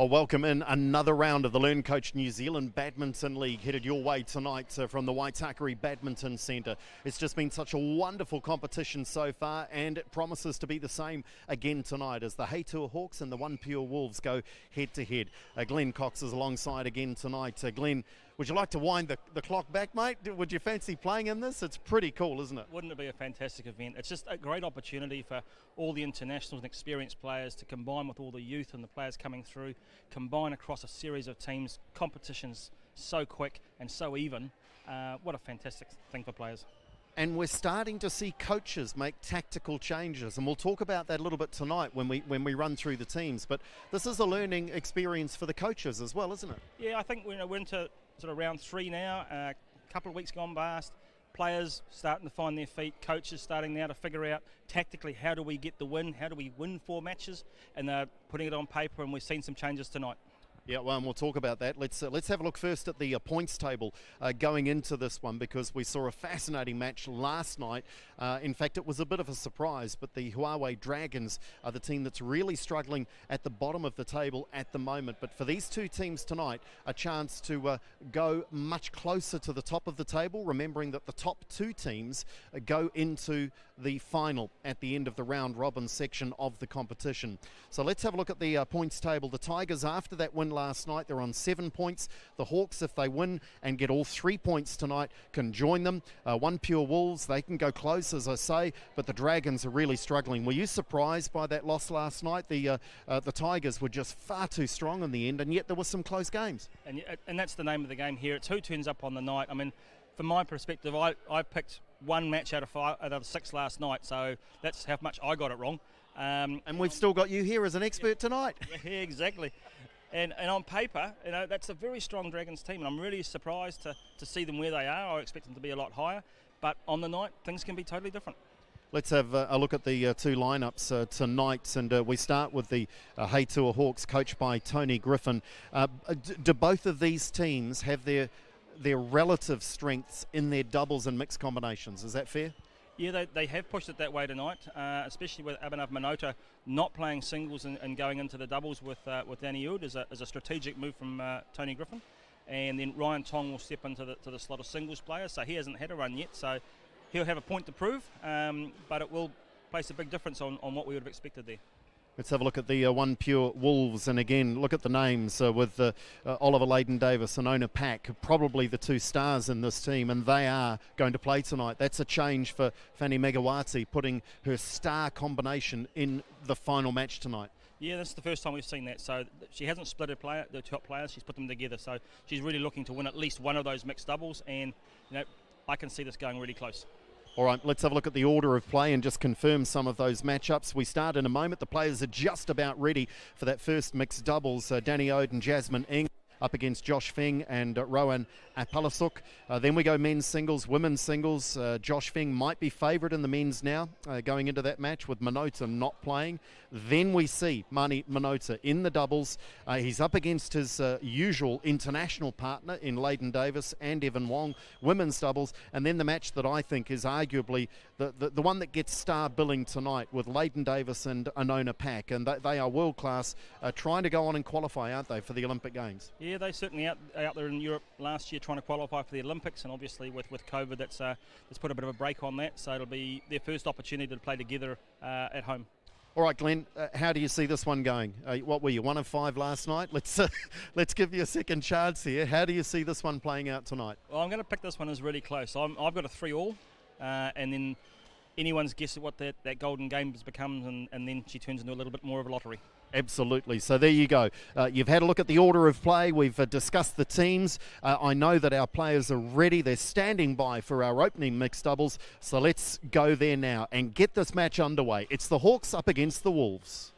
Well, welcome in another round of the LearnCoach New Zealand Badminton League headed your way tonight from the Waitakere Badminton Centre. It's just been such a wonderful competition so far, and it promises to be the same again tonight as the HeyTour Hawks and the OnePure Wolves go head to head. Glenn Cox is alongside again tonight. Glenn, would you like to wind the clock back, mate? Would you fancy playing in this? It's pretty cool, isn't it? Wouldn't it be a fantastic event? It's just a great opportunity for all the internationals and experienced players to combine with all the youth and the players coming through, combine across a series of teams. Competition's so quick and so even. What a fantastic thing for players. And we're starting to see coaches make tactical changes, and we'll talk about that a little bit tonight when we run through the teams. But this is a learning experience for the coaches as well, isn't it? Yeah, I think we're into sort of round 3 now. A couple of weeks gone past. Players starting to find their feet. Coaches starting now to figure out tactically how do we get the win, how do we win 4 matches, and they're putting it on paper. And we've seen some changes tonight. Yeah, well, and we'll talk about that. Let's have a look first at the points table going into this one, because we saw a fascinating match last night. In fact, it was a bit of a surprise, but the Huawei Dragons are the team that's really struggling at the bottom of the table at the moment. But for these two teams tonight, a chance to go much closer to the top of the table, remembering that the top 2 teams go into the final at the end of the round robin section of the competition. So let's have a look at the points table. The Tigers, after that win last night, they're on 7 points. The Hawks, if they win and get all 3 points tonight, can join them. OnePure Wolves, they can go close, as I say, but the Dragons are really struggling. Were you surprised by that loss last night? The Tigers were just far too strong in the end, and yet there were some close games. And that's the name of the game here. It's who turns up on the night. I mean, from my perspective, I picked 1 match out of 6 last night, so that's how much I got it wrong. And we've still got you here as an expert tonight. Yeah, exactly. And on paper, that's a very strong Dragons team, and I'm really surprised to see them where they are. I expect them to be a lot higher, but on the night, things can be totally different. Let's have a look at the 2 lineups tonight, and we start with the HeyTour Hawks, coached by Tony Griffin. Do both of these teams have their relative strengths in their doubles and mixed combinations? Is that fair? Yeah, they have pushed it that way tonight, especially with Abhinav Minota not playing singles and going into the doubles with Danny Oud is a strategic move from Tony Griffin. And then Ryan Tong will step into the slot of singles players, so he hasn't had a run yet, so he'll have a point to prove, but it will place a big difference on what we would have expected there. Let's have a look at the OnePure Wolves, and again, look at the names with Oliver Leyden-Davis and Ona Pak, probably the 2 stars in this team, and they are going to play tonight. That's a change for Fanny Megawati, putting her star combination in the final match tonight. Yeah, this is the first time we've seen that. So she hasn't split the top players, she's put them together. So she's really looking to win at least one of those mixed doubles, and I can see this going really close. All right, let's have a look at the order of play and just confirm some of those matchups. We start in a moment. The players are just about ready for that first mixed doubles. Danny Ode and Jasmine Ng up against Josh Feng and Rowan Apalasuk. Then we go men's singles, women's singles. Josh Feng might be favourite in the men's now, going into that match with Minota not playing. Then we see Mani Minota in the doubles. He's up against his usual international partner in Leyden-Davis and Evan Wong, women's doubles. And then the match that I think is arguably the one that gets star billing tonight with Leyden-Davis and Ona Pak. And they are world class, trying to go on and qualify, aren't they, for the Olympic Games? Yeah, they certainly out there in Europe last year trying to qualify for the Olympics, and obviously with COVID that's put a bit of a break on that, so it'll be their first opportunity to play together at home. All right, Glenn, how do you see this one going? What were you, 1 of 5 last night? Let's give you a second chance here. How do you see this one playing out tonight? Well, I'm going to pick this one as really close. I've got a 3-all, and then anyone's guess at what that golden game has become, and then she turns into a little bit more of a lottery. Absolutely. So there you go. You've had a look at the order of play. We've discussed the teams. I know that our players are ready. They're standing by for our opening mixed doubles. So let's go there now and get this match underway. It's the Hawks up against the Wolves.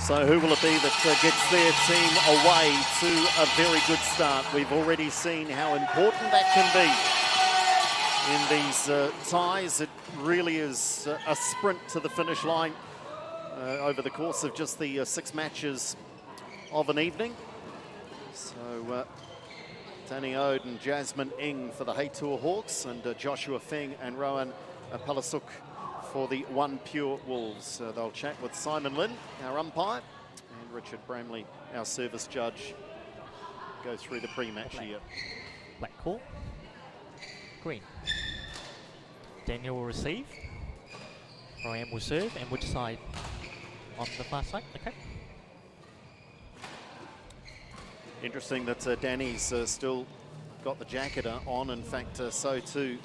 So who will it be that gets their team away to a very good start? We've already seen how important that can be in these ties. It really is a sprint to the finish line over the course of just the 6 matches of an evening. So Danny Ode and Jasmine Ng for the HeyTour Hawks, and Joshua Feng and Rowan Palasuk for the OnePure Wolves. They'll chat with Simon Lynn, our umpire, and Richard Bramley, our service judge. Go through the pre-match here. Black call. Green. Daniel will receive. Ryan will serve, and which side? On the far side, okay. Interesting that Danny's still got the jacket on. In fact, so too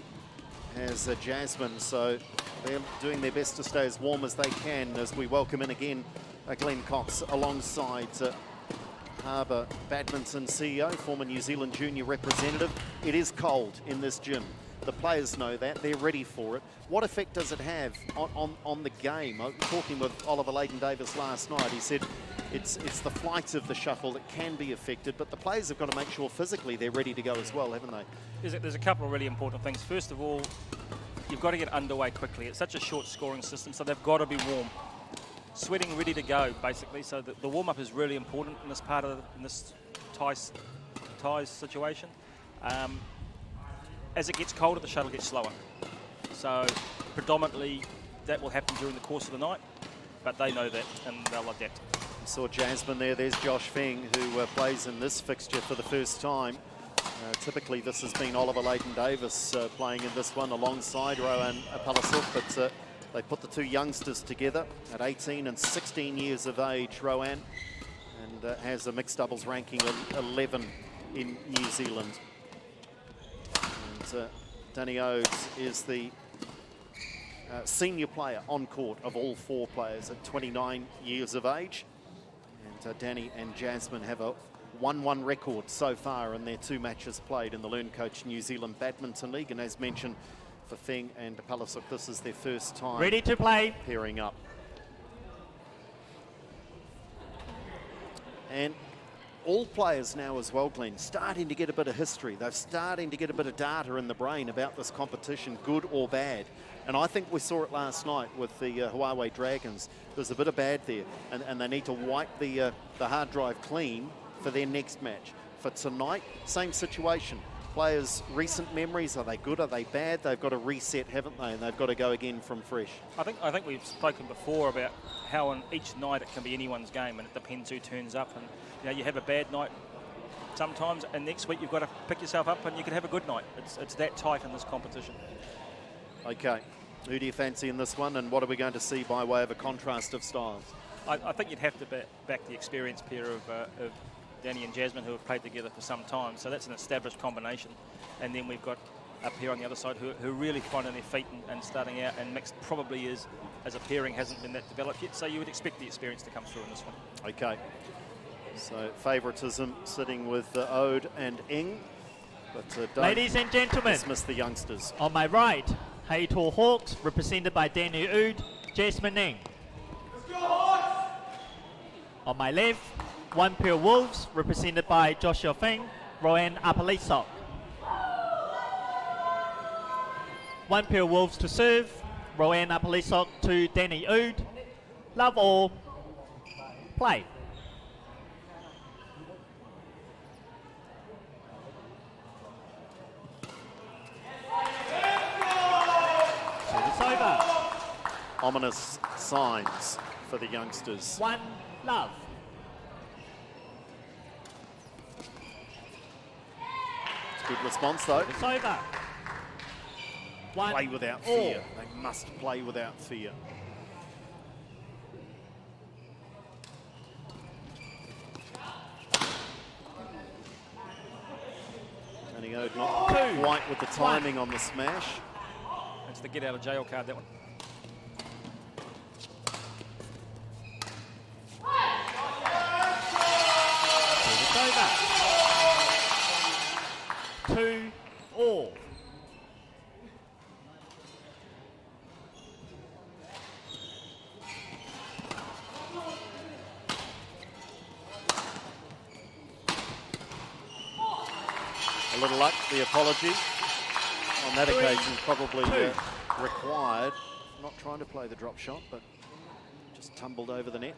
has Jasmine. So they're doing their best to stay as warm as they can as we welcome in again Glenn Cox alongside Harbour Badminton CEO, former New Zealand junior representative. It is cold in this gym. The players know that. They're ready for it. What effect does it have on the game? I was talking with Oliver Leighton-Davis last night. He said it's the flight of the shuttle that can be affected, but the players have got to make sure physically they're ready to go as well, haven't they? There's a couple of really important things. First of all, you've got to get underway quickly. It's such a short scoring system, so they've got to be warm. Sweating, ready to go, basically. So the warm-up is really important in this part of this ties situation. As it gets colder, the shuttle gets slower. So predominantly that will happen during the course of the night, but they know that and they'll adapt. You saw Jasmine there. There's Josh Feng, who plays in this fixture for the first time. Typically this has been Oliver Leighton-Davis playing in this one alongside Rowan Palasuk, but they put the two youngsters together at 18 and 16 years of age, Rowan, and has a mixed doubles ranking of 11 in New Zealand. And Danny Odes is the senior player on court of all four players at 29 years of age. And Danny and Jasmine have a 1-1 record so far in their two matches played in the LearnCoach New Zealand Badminton League. And as mentioned, for Feng and Palasuk, this is their first time ready to play, pairing up. And all players now as well, Glenn, starting to get a bit of history. They're starting to get a bit of data in the brain about this competition, good or bad. And I think we saw it last night with the Huawei Dragons. There's a bit of bad there, and they need to wipe the hard drive clean for their next match. For tonight, same situation. Players' recent memories, are they good, are they bad? They've got to reset, haven't they? And they've got to go again from fresh. I think we've spoken before about how on each night it can be anyone's game, and it depends who turns up. And you know, you have a bad night sometimes, and next week you've got to pick yourself up, and you can have a good night. It's that tight in this competition. Okay, who do you fancy in this one, and what are we going to see by way of a contrast of styles? I think you'd have to back the experienced pair of Danny and Jasmine, who have played together for some time, so that's an established combination. And then we've got a pair on the other side who really finding their feet and starting out, and mixed probably is, as a pairing, hasn't been that developed yet, so you would expect the experience to come through in this one. Okay, so favouritism sitting with Ode and Ng, but don't ladies and gentlemen, dismiss the youngsters. On my right, HeyTour Hawks, represented by Danny Ode, Jasmine Ng. On my left, OnePure Wolves, represented by Joshua Feng, Rowan Palasuk. OnePure Wolves to serve, Rowan Palasuk to Danny Ode. Love all, play. Service over. Ominous signs for the youngsters. One love. Good response though. It's over. One Play without all. fear. They must play without fear. Danny Ode not Two. quite with the timing on the smash. It's the get out of jail card, that one. It's over. 2 all. A little luck, the apology. On that occasion, probably required. Not trying to play the drop shot, but just tumbled over the net.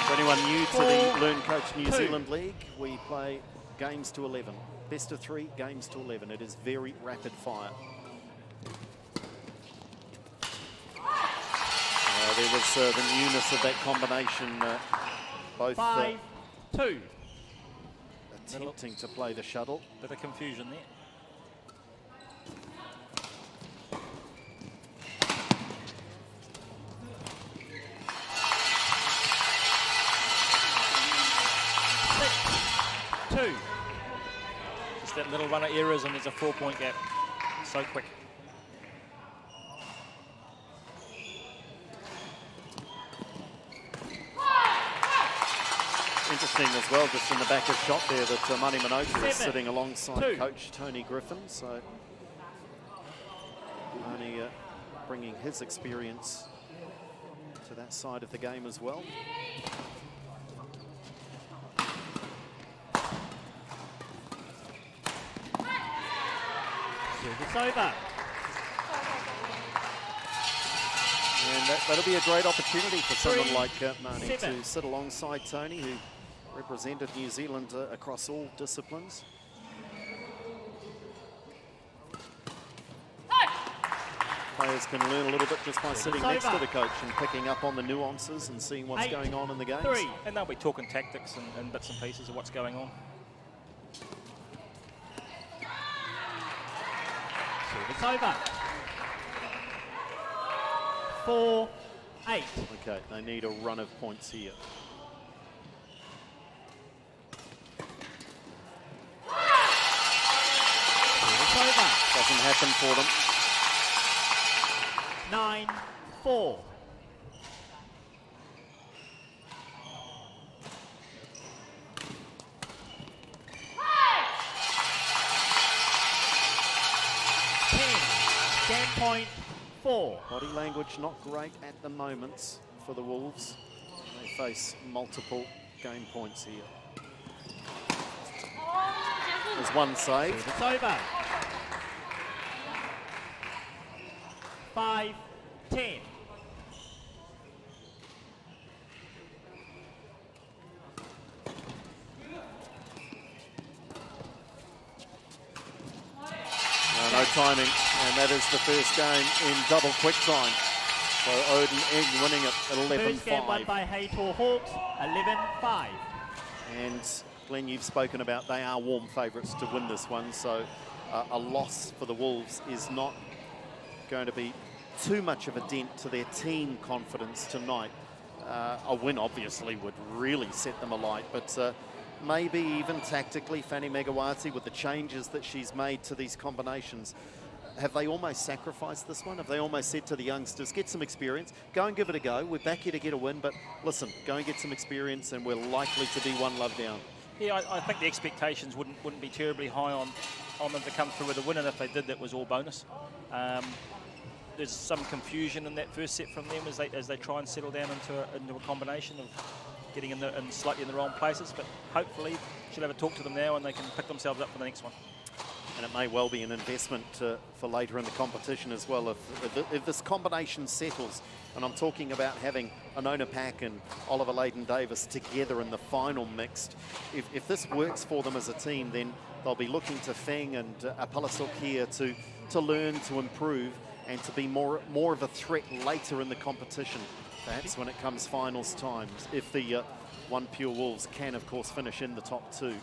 For anyone new to the 4-2. LearnCoach New Zealand League, we play games to 11. Best of 3, games to 11. It is very rapid fire. There was the newness of that combination, both 5-2. attempting to play the shuttle. Bit of confusion there. Two. Just that little run of errors and there's a 4-point gap. So quick. Interesting as well, just in the back of shot there, that Mani Minotu is 7-2. sitting alongside Coach Tony Griffin. So Mani bringing his experience to that side of the game as well. It's over. And that'll be a great opportunity for someone 3-7. like Mani to sit alongside Tony, who represented New Zealand across all disciplines. Players can learn a little bit just by sitting next to the coach and picking up on the nuances and seeing what's going on in the games. 3. And they'll be talking tactics and bits and pieces of what's going on. It's over. 4-8. Okay, they need a run of points here. It's over. Doesn't happen for them. 9-4. Game point 4. Body language not great at the moment for the Wolves. They face multiple game points here. There's one save. It's over. 5-10. No timing, and that is the first game in double quick time. So Odin Egg winning it at First game won 11-5. by HeyTour Hawks, 11-5. And Glenn, you've spoken about they are warm favourites to win this one, so a loss for the Wolves is not going to be too much of a dent to their team confidence tonight. A win obviously would really set them alight, but maybe even tactically, Fanny Megawati, with the changes that she's made to these combinations, have they almost sacrificed this one? Have they almost said to the youngsters, get some experience, go and give it a go, we're back here to get a win, but listen, go and get some experience and we're likely to be one love down? Yeah, I think the expectations wouldn't be terribly high on them to come through with a win, and if they did, that was all bonus. There's some confusion in that first set from them as they try and settle down into a combination of getting in slightly in the wrong places, but hopefully she'll have a talk to them now and they can pick themselves up for the next one. And it may well be an investment for later in the competition as well. If this combination settles, and I'm talking about having Anona Pack and Oliver Layden-Davis together in the final mixed, if this works for them as a team, then they'll be looking to Feng and Apalasuk here to learn, to improve, and to be more of a threat later in the competition. Perhaps when it comes finals times, if the OnePure Wolves can, of course, finish in the top 2.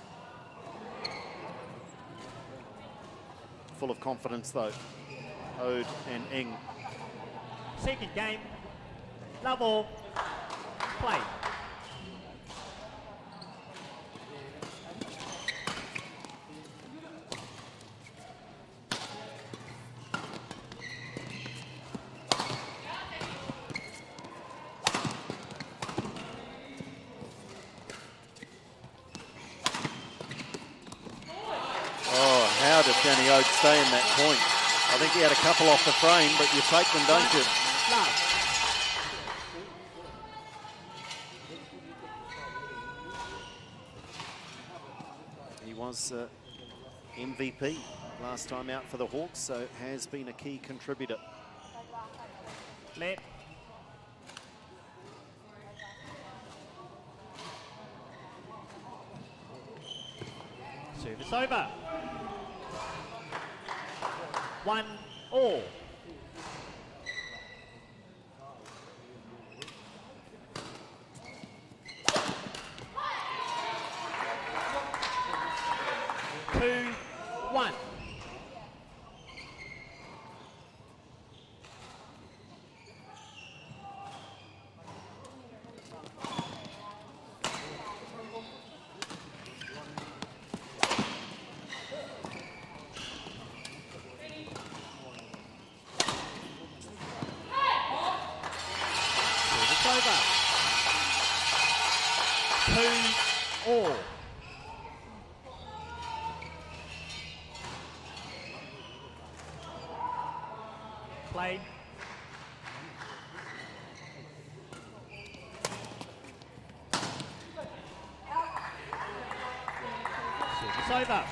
Full of confidence, though, Ode and Ing. Second game, level, play. How did Danny Ode stay in that point? I think he had a couple off the frame, but you take them, don't you? He was MVP last time out for the Hawks, so has been a key contributor. Let. Service over. 1-all. Two, 1. Service over. 2-all. Play. Service over.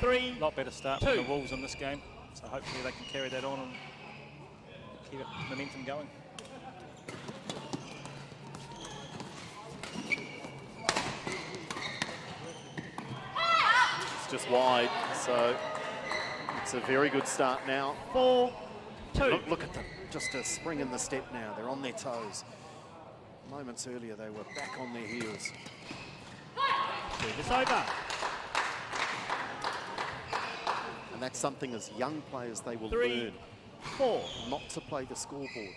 3. A lot better start 2. from the Wolves in this game, so hopefully they can carry that on and keep it momentum going. It's just wide, so it's a very good start now. 4-2. Look at them, just a spring in the step now. They're on their toes. Moments earlier, they were back on their heels. Service over. And that's something as young players they will 3-4. learn, not to play the scoreboard.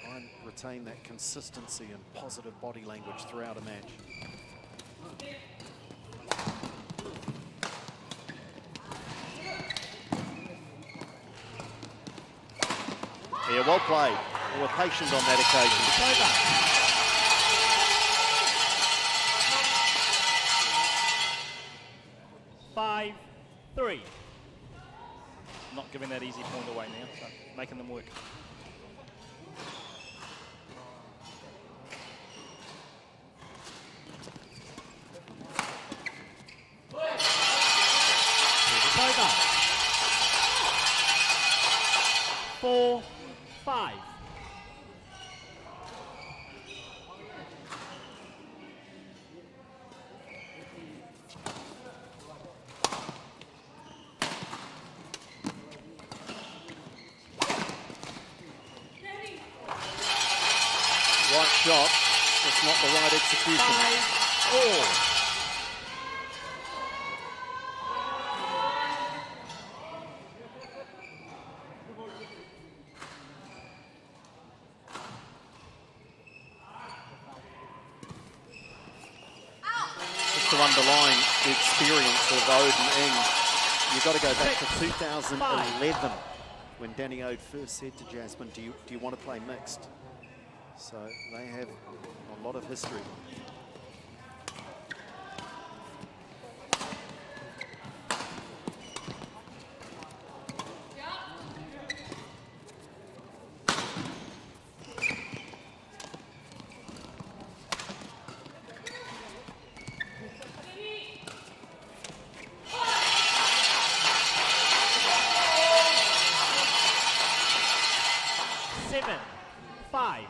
Try and retain that consistency and positive body language throughout a match. Yeah, well played. They were patient on that occasion. It's over. 5-3. Not giving that easy point away now, so making them work. It's over. 4-5. Right shot, just not the right execution. 5-all. Just to underline the experience of Ode and Ing, you've got to go back to 2011 when Danny Ode first said to Jasmine, do you want to play mixed? So they have a lot of history. Seven, 5.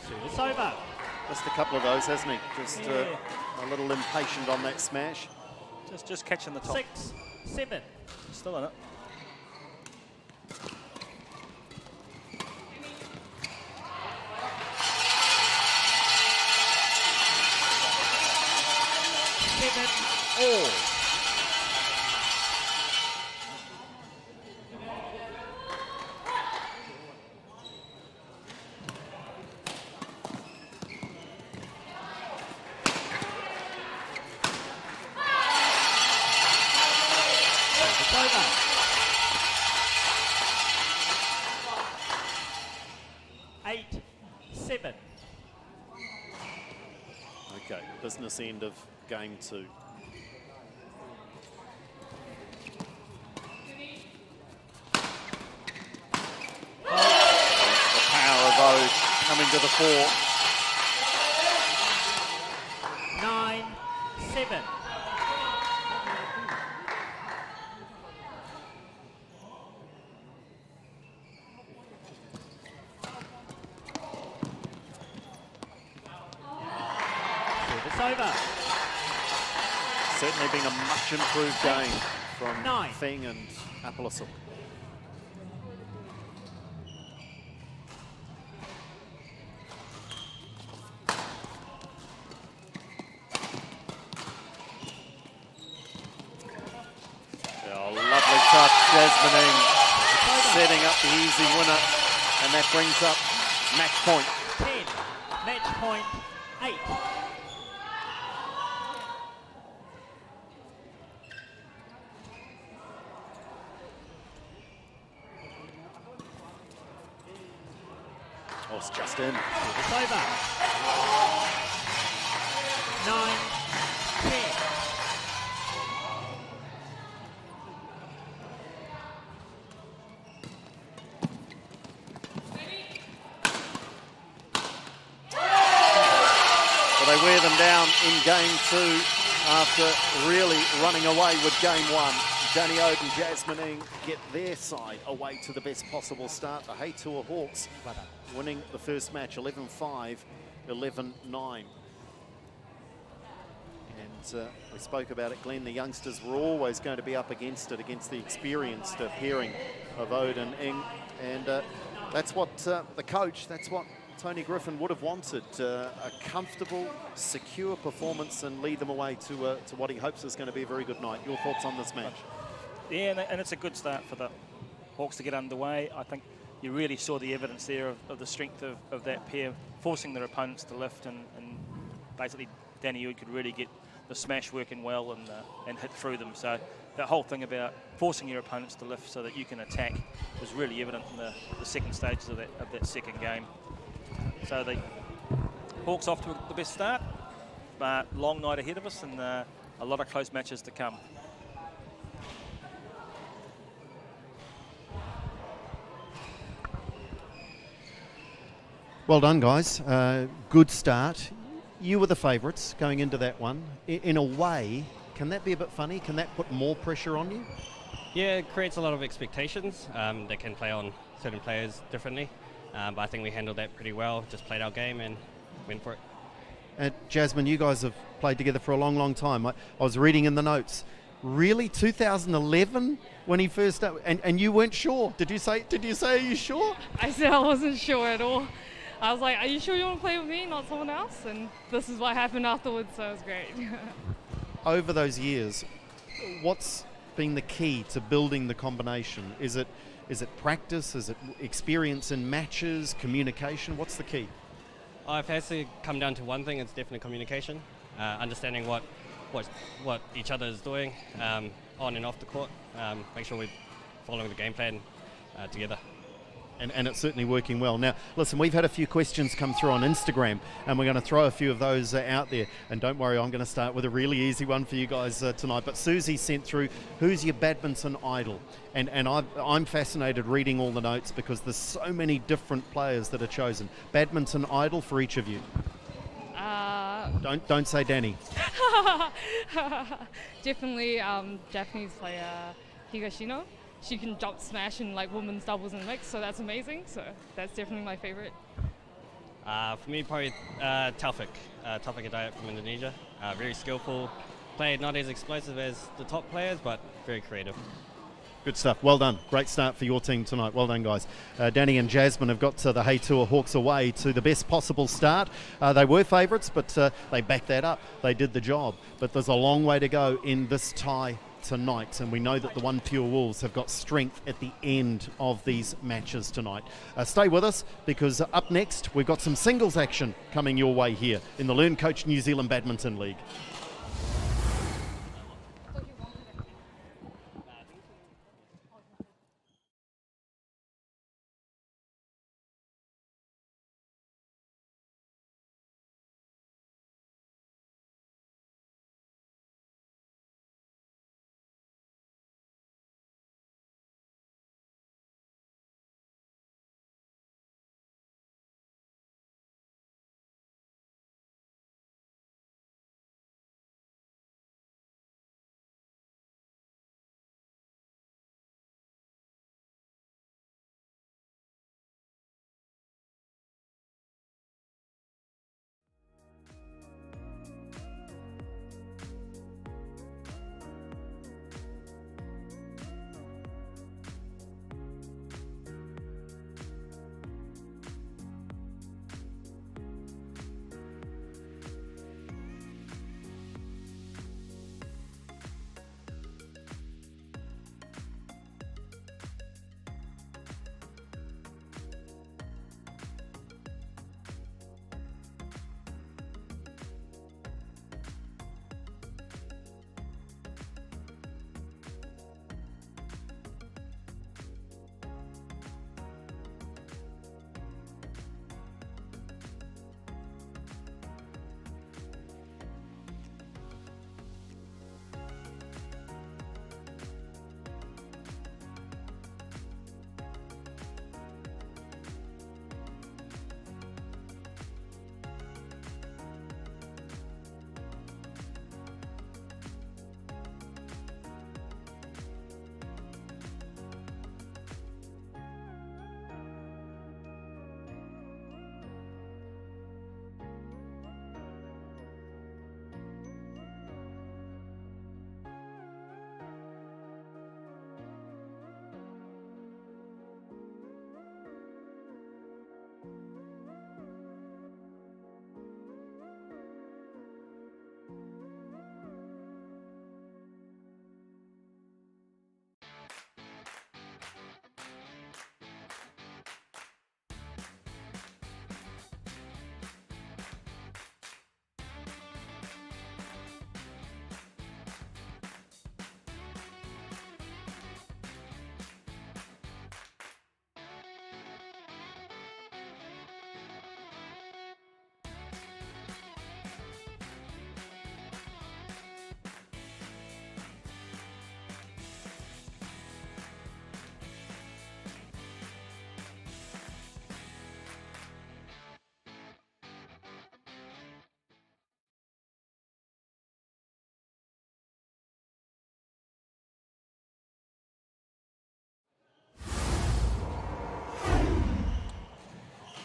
Service over. Just a couple of those, hasn't he? Just a little impatient on that smash. Just catching the top. 6-7. Still in it. All. It's over. 8-7. Okay, business end of game 2. Coming to the fore. 9-7. over. Certainly been a much improved game from 9. Feng and Apolisuk. Lovely touch, Jasmine setting up the easy winner, and that brings up match point. 10, match point 8. Oh, it's just in. It's over. 9, 10. Well, they wear them down in game 2 after really running away with game 1. Danny Ode and Jasmine get their side away to the best possible start. The HeyTour Hawks winning the first match 11-5, 11-9. And we spoke about it, Glenn, the youngsters were always going to be up against it, against the experienced pairing of Ode and Ing. And that's what the coach, that's what Tony Griffin would have wanted, a comfortable, secure performance and lead them away to what he hopes is going to be a very good night. Your thoughts on this match? Yeah, and it's a good start for the Hawks to get underway. I think you really saw the evidence there of the strength of that pair, forcing their opponents to lift, and basically Danny Ode could really get the smash working well and hit through them. So that whole thing about forcing your opponents to lift so that you can attack was really evident in the second stages of that second game. So the Hawks off to the best start, but long night ahead of us and a lot of close matches to come. Well done, guys. Good start. You were the favourites going into that one. In a way, can that be a bit funny? Can that put more pressure on you? Yeah, it creates a lot of expectations that can play on certain players differently. But I think we handled that pretty well, just played our game and went for it. Jasmine, you guys have played together for a long, long time. I was reading in the notes. Really, 2011 when he first started, and you weren't sure. Did you say, are you sure? I said I wasn't sure at all. I was like, are you sure you want to play with me, not someone else? And this is what happened afterwards, so it was great. Over those years, what's been the key to building the combination? Is it practice? Is it experience in matches, communication? What's the key? If it has to come down to one thing, it's definitely communication, understanding what each other is doing on and off the court, make sure we're following the game plan together. And it's certainly working well. Now, listen, we've had a few questions come through on Instagram, and we're going to throw a few of those out there. And don't worry, I'm going to start with a really easy one for you guys tonight. But Susie sent through, who's your badminton idol? And I'm fascinated reading all the notes because there's so many different players that are chosen. Badminton idol for each of you. Don't say Danny. Definitely Japanese player Higashino. She can jump smash in like women's doubles and mix, so that's amazing. So that's definitely my favorite. For me, probably Taufik Hidayat from Indonesia. Very skillful, played not as explosive as the top players, but very creative. Good stuff. Well done. Great start for your team tonight. Well done, guys. Danny and Jasmine have got the HeyTour Hawks away to the best possible start. They were favourites, but they backed that up. They did the job. But there's a long way to go in this tie tonight, and we know that the OnePure Wolves have got strength at the end of these matches tonight. Stay with us, because up next we've got some singles action coming your way here in the LearnCoach New Zealand Badminton League.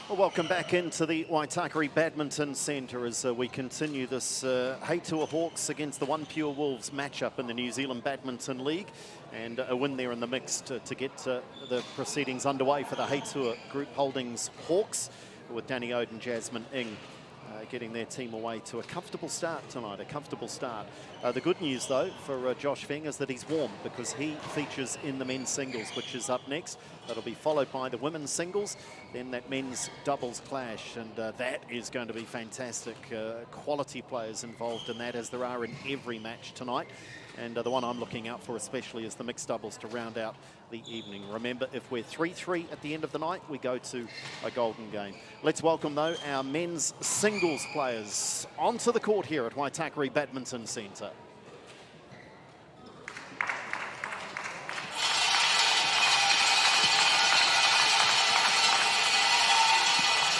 Well, welcome back into the Waitakere Badminton Centre as we continue this HeyTour Hawks against the OnePure Wolves matchup in the New Zealand Badminton League, and a win there in the mix to get the proceedings underway for the HeyTour Group Holdings Hawks, with Danny Ode and Jasmine Ing getting their team away to a comfortable start tonight, a comfortable start. The good news, though, for Josh Feng is that he's warm, because he features in the men's singles, which is up next. That'll be followed by the women's singles, then that men's doubles clash, and that is going to be fantastic. Quality players involved in that, as there are in every match tonight. And the one I'm looking out for especially is the mixed doubles to round out the evening. Remember, if we're 3-3 at the end of the night, we go to a golden game. Let's welcome, though, our men's singles players onto the court here at Waitakere Badminton Centre.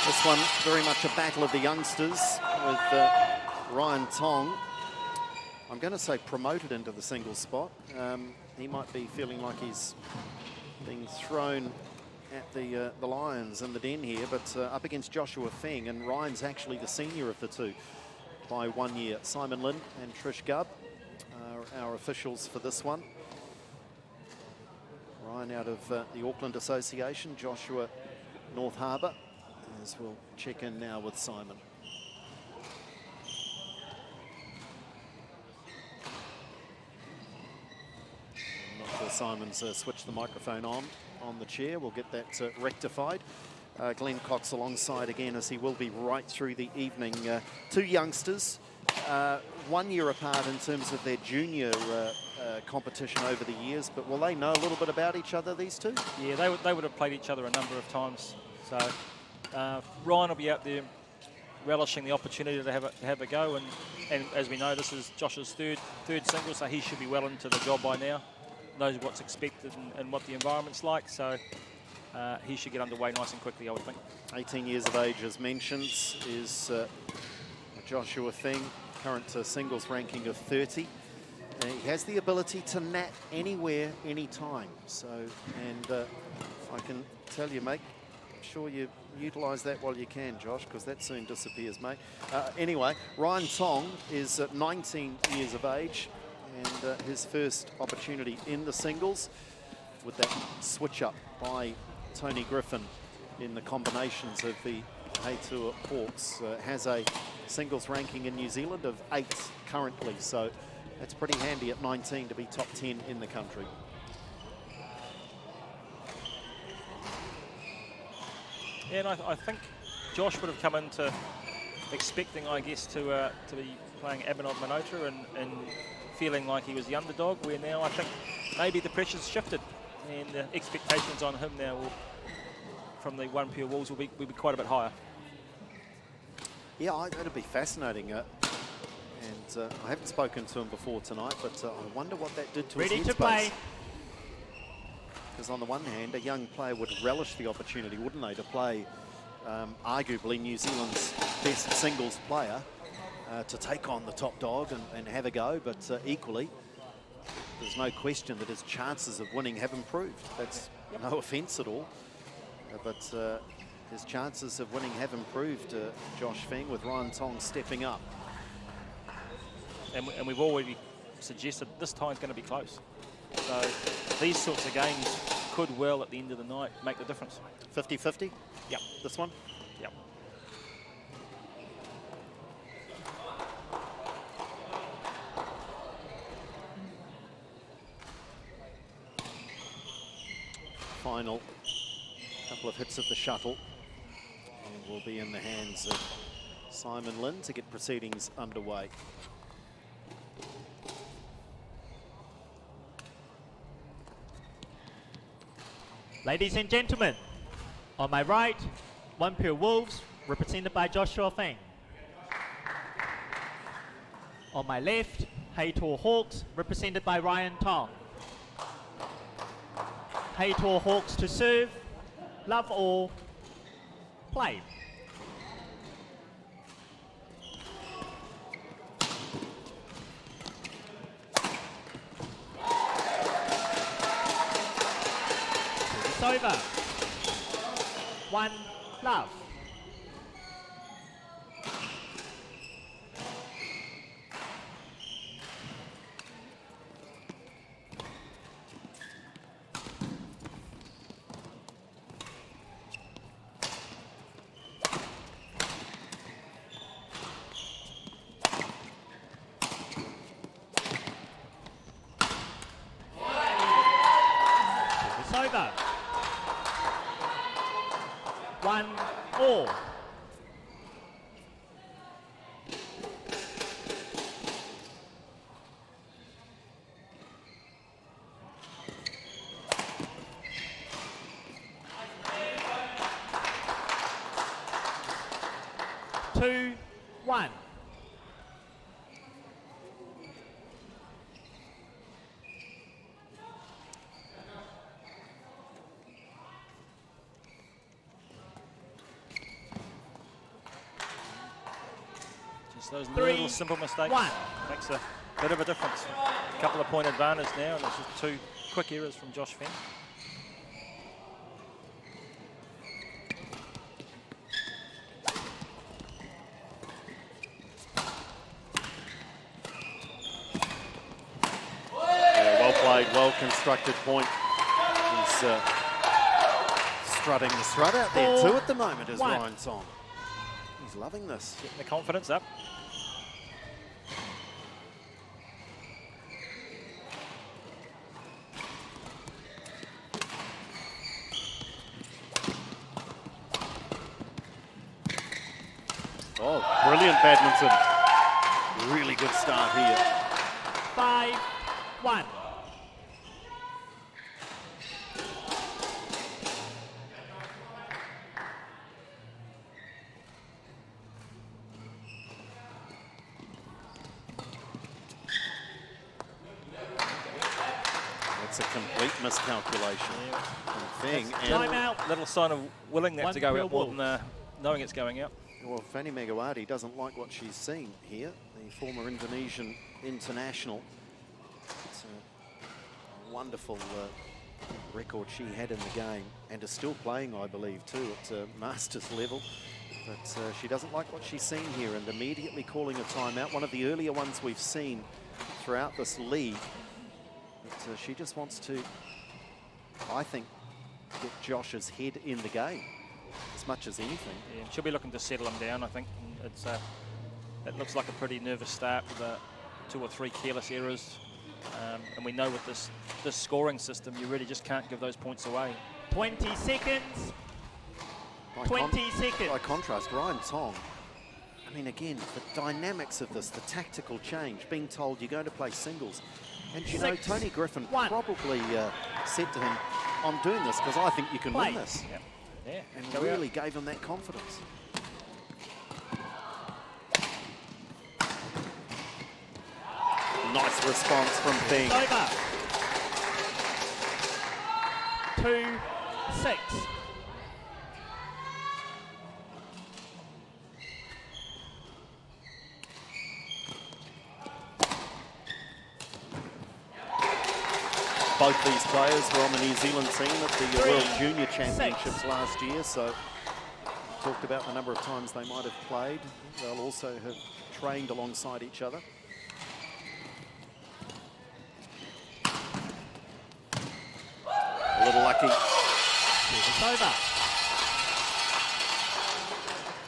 This one very much a battle of the youngsters, with Ryan Tong, I'm going to say, promoted into the singles spot. He might be feeling like he's being thrown at the Lions in the den here, but up against Joshua Feng, and Ryan's actually the senior of the two by 1 year. Simon Lin and Trish Gubb are our officials for this one. Ryan out of the Auckland Association, Joshua North Harbour, as we'll check in now with Simon. Simon's switched the microphone on the chair. We'll get that rectified. Glenn Cox alongside again, as he will be right through the evening. Two youngsters, 1 year apart in terms of their junior competition over the years, but will they know a little bit about each other, these two? Yeah, they would have played each other a number of times. So Ryan will be out there relishing the opportunity to have a go, and as we know, this is Josh's third single, so he should be well into the job by now. Knows what's expected and what the environment's like, so he should get underway nice and quickly, I would think. 18 years of age, as mentioned, is Joshua Feng, current singles ranking of 30. He has the ability to nat anywhere, anytime. So, and I can tell you, mate, I'm sure you utilise that while you can, Josh, because that soon disappears, mate. Anyway, Ryan Tong is 19 years of age, and his first opportunity in the singles, with that switch up by Tony Griffin in the combinations of the HeyTour Hawks. Has a singles ranking in New Zealand of 8 currently, so that's pretty handy at 19 to be top 10 in the country. Yeah, and I think Josh would have come into expecting, I guess, to be playing Abhinav Manota and feeling like he was the underdog, where now I think maybe the pressure's shifted and the expectations on him now from the OnePure Wolves will be quite a bit higher. Yeah, it'll be fascinating. And I haven't spoken to him before tonight, but I wonder what that did to his headspace. Play. Because on the one hand, a young player would relish the opportunity, wouldn't they, to play arguably New Zealand's best singles player, to take on the top dog and have a go, but equally, there's no question that his chances of winning have improved. That's no offence at all, but his chances of winning have improved, Josh Feng, with Ryan Tong stepping up. And we've already suggested this time's going to be close. So these sorts of games could well, at the end of the night, make the difference. 50-50? Yep. This one? Yep. Final couple of hits of the shuttle, and will be in the hands of Simon Lin to get proceedings underway. Ladies and gentlemen, on my right, OnePure Wolves, represented by Joshua Feng. On my left, HeyTour Hawks, represented by Ryan Tong. HeyTour Hawks to serve, love all, play. It's over. 1 love. over. 1-all. Two, one. Just those 3, little simple mistakes 1. makes a bit of a difference. A couple of point advantage now, and it's just 2 quick errors from Josh Fenn. Well constructed point. He's strutting the strut out there too at the moment is Ryan Tong. He's loving this. Getting the confidence up. Oh, brilliant badminton. Really good start here. 5-1. That's a complete miscalculation from Feng. Timeout. Little sign of willing that to go OnePure out more than knowing it's going out. Well, Fanny Megawati doesn't like what she's seen here. The former Indonesian international. It's a wonderful record she had in the game and is still playing, I believe, too, at Masters level. But she doesn't like what she's seen here and immediately calling a timeout. One of the earlier ones we've seen throughout this league. But she just wants to, I think, get Josh's head in the game as much as anything. Yeah, she'll be looking to settle him down, I think. It's it looks like a pretty nervous start with 2 or 3 careless errors. And we know with this scoring system, you really just can't give those points away. 20 seconds. 20 seconds. By contrast, Ryan Tong, I mean, again, the dynamics of this, the tactical change, being told you're going to play singles. And you know, Tony Griffin probably said to him, I'm doing this because I think you can win this. Yep. Yeah. And really gave him that confidence. Nice response from Feng. Over. 2-6. Both these players were on the New Zealand team at the World Junior Championships last year, so talked about the number of times they might have played. They'll also have trained alongside each other. A little lucky. It's over.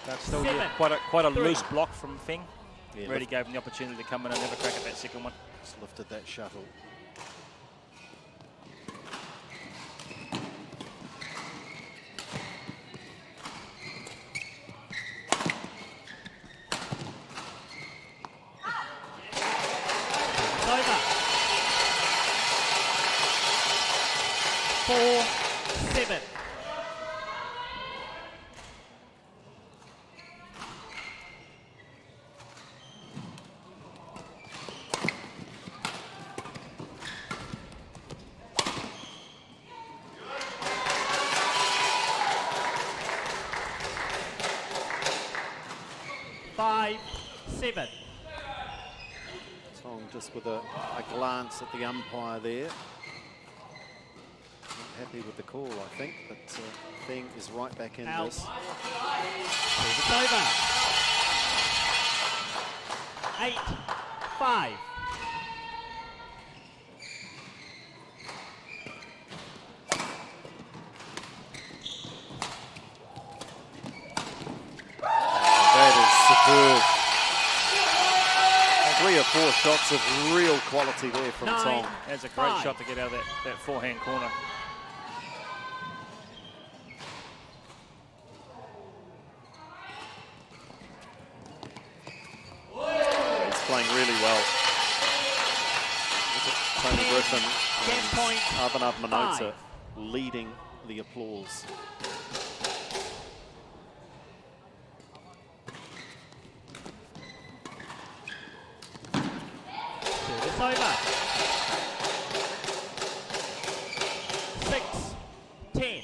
That's still quite a loose block from Feng. Yeah, really gave him the opportunity to come in and have a crack at that second one. Just lifted that shuttle. Over. 4-7. Tong just with a glance at the umpire there. Not happy with the call, I think, but Feng is right back in this. It's over. 8-5. Superb. 3 or 4 shots of real quality there from Tong. That's a great shot to get out of that forehand corner. Griffin Game point, and Abhinav Manota 5. leading the applause. Service over. 6-10.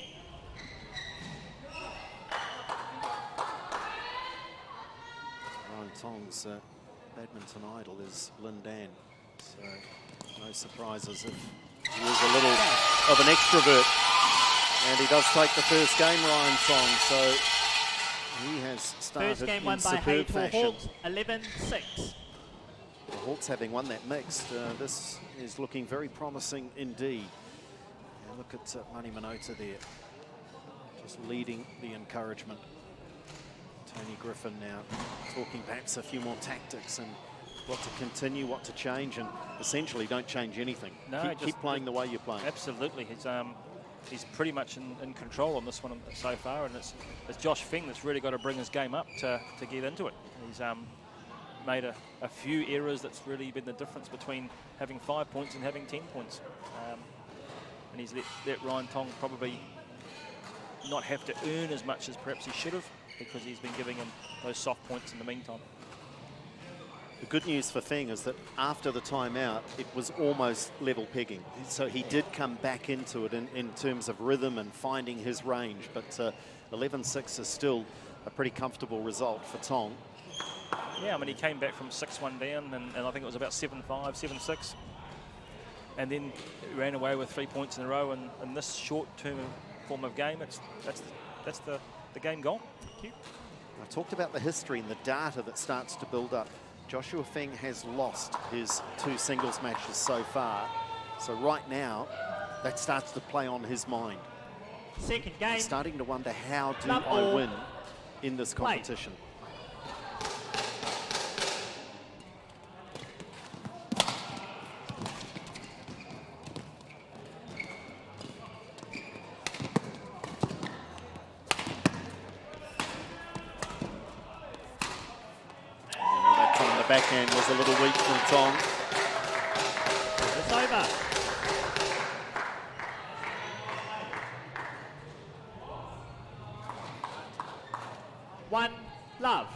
Ryan Tong's badminton idol is Lin Dan, so no surprises if he is a little of an extrovert. And he does take the first game, Ryan Tong, so he has started First game in won by superb HeyTour fashion. Hawks, 11-6. The Hawks having won that mixed, this is looking very promising indeed. And look at Mani Manota there, just leading the encouragement. Tony Griffin now talking perhaps a few more tactics and what to continue, what to change, and essentially don't change anything. No, Keep playing the way you're playing. Absolutely. He's pretty much in control on this one so far, and it's Josh Feng that's really got to bring his game up to get into it. He's made a few errors that's really been the difference between having 5 points and having 10 points. And he's let Ryan Tong probably not have to earn as much as perhaps he should have, because he's been giving him those soft points in the meantime. The good news for Feng is that after the timeout, it was almost level pegging. So he did come back into it in terms of rhythm and finding his range. But 11-6 is still a pretty comfortable result for Tong. Yeah, I mean, he came back from 6-1 down, and I think it was about 7-5, 7-6. And then ran away with 3 points in a row. And in this short-term form of game, that's the game gone. Thank you. I talked about the history and the data that starts to build up. Joshua Feng has lost his 2 singles matches so far. So right now, that starts to play on his mind. Second game. He's starting to wonder, how do Love I all. win in this competition? Backhand was a little weak from Tong. It's over. One love.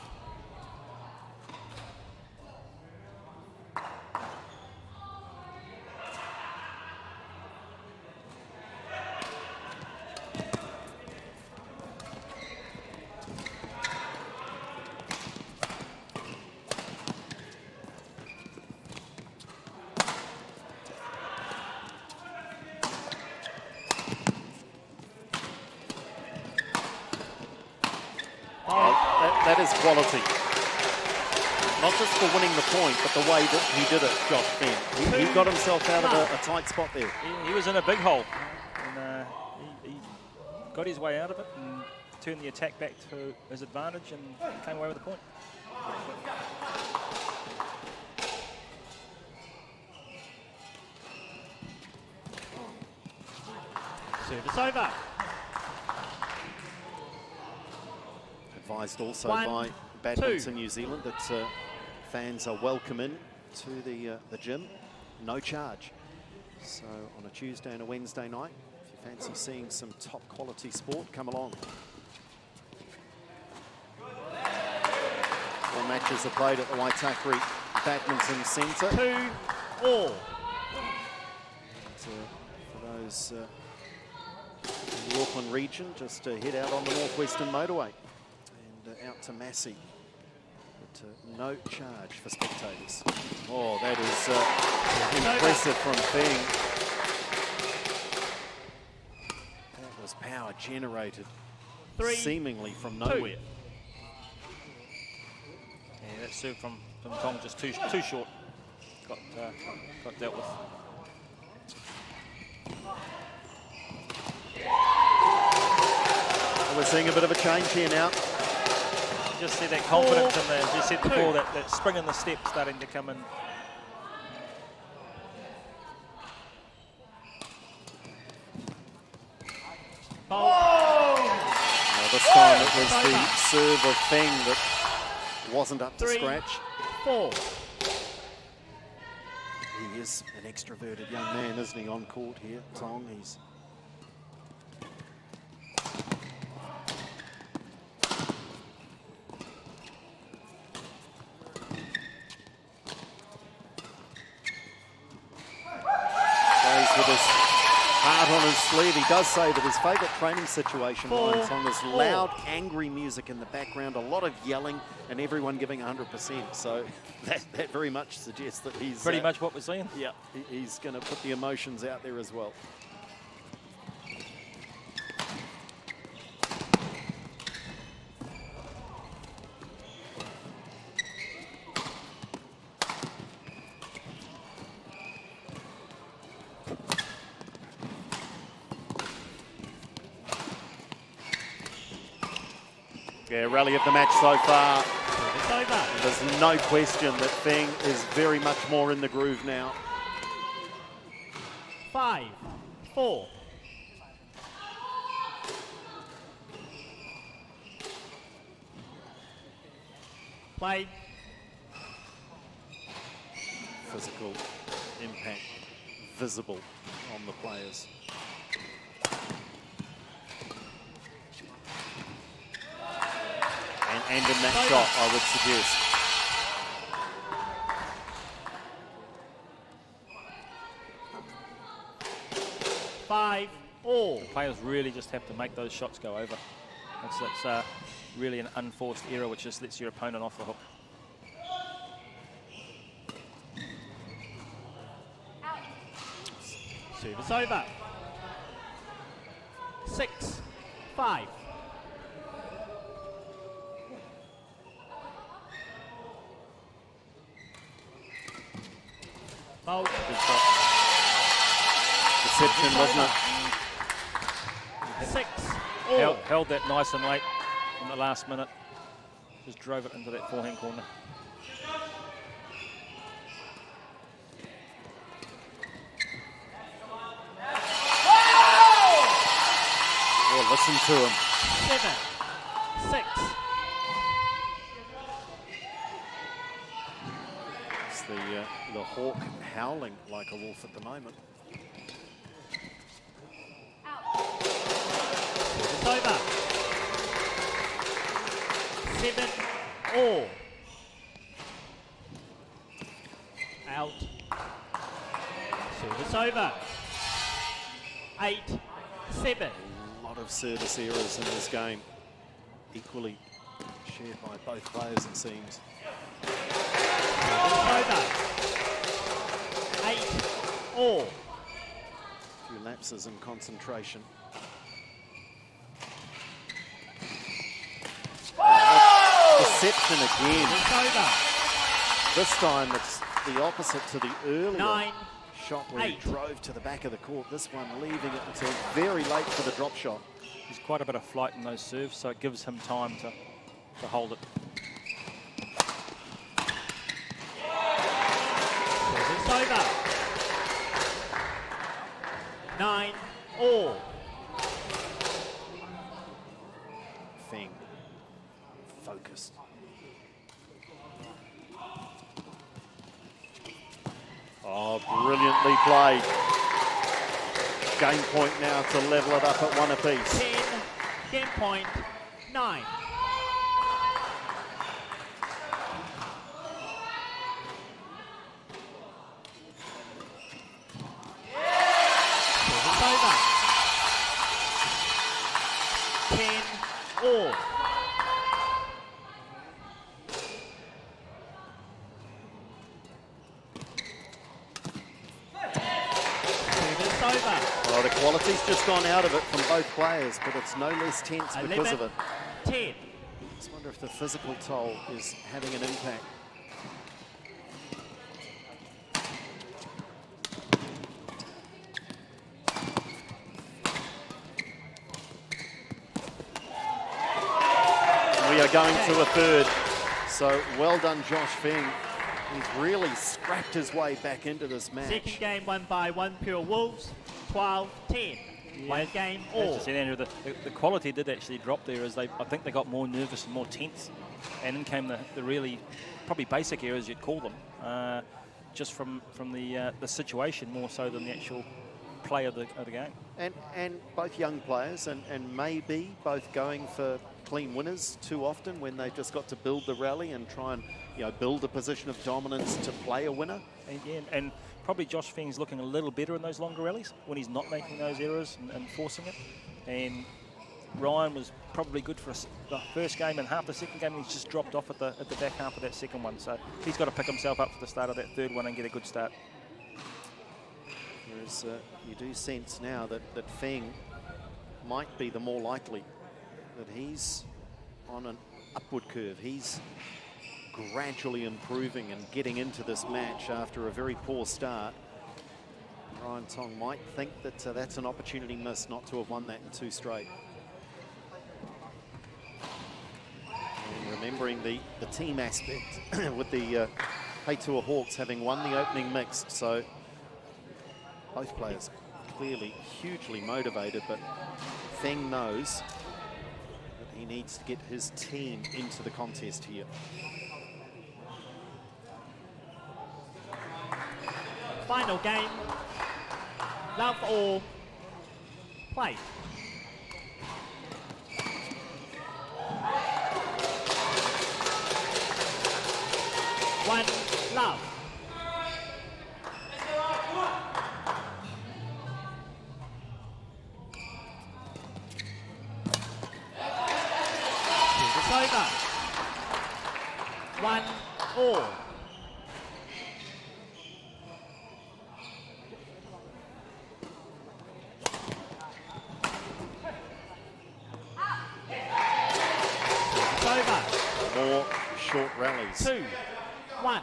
That is quality. Not just for winning the point, but the way that he did it, Josh Feng. He got himself out of a tight spot there. He was in a big hole, and he got his way out of it and turned the attack back to his advantage and came away with the point. Service over. Advised also 1, by Badminton 2. New Zealand that fans are welcome in to the gym, no charge. So on a Tuesday and a Wednesday night, if you fancy seeing some top quality sport, come along. All matches are played at the Waitakere Badminton Centre. 2-all. For those in the Auckland region, just head out on the Northwestern Motorway and out to Massey. But no charge for spectators. Oh, that is impressive from Feng. That was power generated 3, seemingly from 2. nowhere. Yeah, that serve from Tong just too short. Got dealt with. Well, we're seeing a bit of a change here now. Just see that confidence in there. As you said before, that spring in the step starting to come in. Now, this time it was the serve of Feng that wasn't up to 3, scratch. 4. He He is an extroverted young man, isn't he, on court here, Tong? He's plays with his heart on his sleeve. He does say that his favourite training situation, Ryan Tong, is loud, angry music in the background, a lot of yelling, and everyone giving 100%. So that very much suggests that he's Pretty much what we're seeing. Yeah, he's going to put the emotions out there as well. Yeah, rally of the match so far. It's over. There's no question that Feng is very much more in the groove now. 5-4. Play. Physical impact visible on the players. And in that shot, I would suggest. Five all. Players really just have to make those shots go over. That's really an unforced error which just lets your opponent off the hook. Service over. 6-5. Foul. Good shot. Deception, wasn't it? 6 all. Held that nice and late in the last minute. Just drove it into that forehand corner. Well, listen to him. 7-6. It's the hawk howling like a wolf at the moment. It's over. 7 all. Out. Service over. 8-7. A lot of service errors in this game. Equally shared by both players, it seems. Service over. 8 all. A few lapses in concentration. Deception again. It's over. This time it's the opposite to the earlier 9 shot where he 8. drove to the back of the court. This one leaving it until very late for the drop shot. There's quite a bit of flight in those serves, so it gives him time to hold it. It's over. 9 all. Feng focused. Oh, brilliantly played. Game point now to level it up at 1 apiece. 10. Game point. 9. It's over. 10 all. It's over. Well, the quality's just gone out of it from both players, but it's no less tense because of it. 10. Just wonder if the physical toll is having an impact. We are going to a third. So well done, Josh Feng. He's really scrapped his way back into this match. Second game won by OnePure Wolves. 12-10. One game all. As you said, Andrew, the quality did actually drop there as I think they got more nervous and more tense. And then came the really, probably basic errors you'd call them. just from the situation more so than the actual play of the game. And both young players and maybe both going for clean winners too often when they've just got to build the rally and try and build a position of dominance to play a winner. And probably Josh Feng's looking a little better in those longer rallies when he's not making those errors and forcing it. And Ryan was probably good for the first game and half the second game. He's just dropped off at the back half of that second one. So he's got to pick himself up for the start of that third one and get a good start. Whereas you do sense now that Feng might be the more likely, that he's on an upward curve. He's gradually improving and getting into this match after a very poor start. Ryan Tong might think that that's an opportunity missed not to have won that in 2 straight. And remembering the team aspect with the HeyTour Hawks having won the opening mixed, so both players clearly hugely motivated, but Feng knows that he needs to get his team into the contest here. Final game. Love or play? One love. It's over. 1-all. More short rallies. 2-1.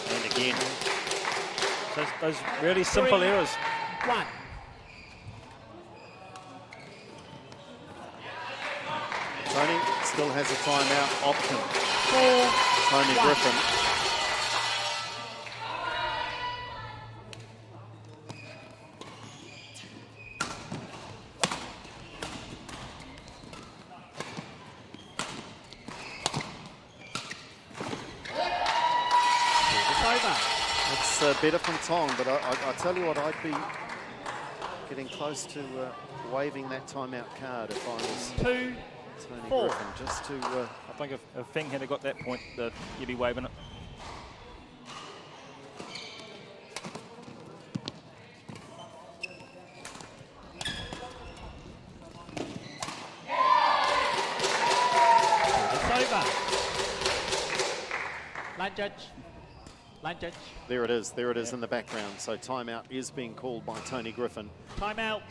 And again. Those really simple errors. 1. Tony still has a timeout option. 4. Tony 1. Griffin. Better from Tong, but I tell you what, I'd be getting close to waving that timeout card if I was 2, Tony 4. Griffin, just to... I think if Feng had got that point, you'd be waving it. It's over. Line judge. Line judge. There it is in the background. So timeout is being called by Tony Griffin. Timeout.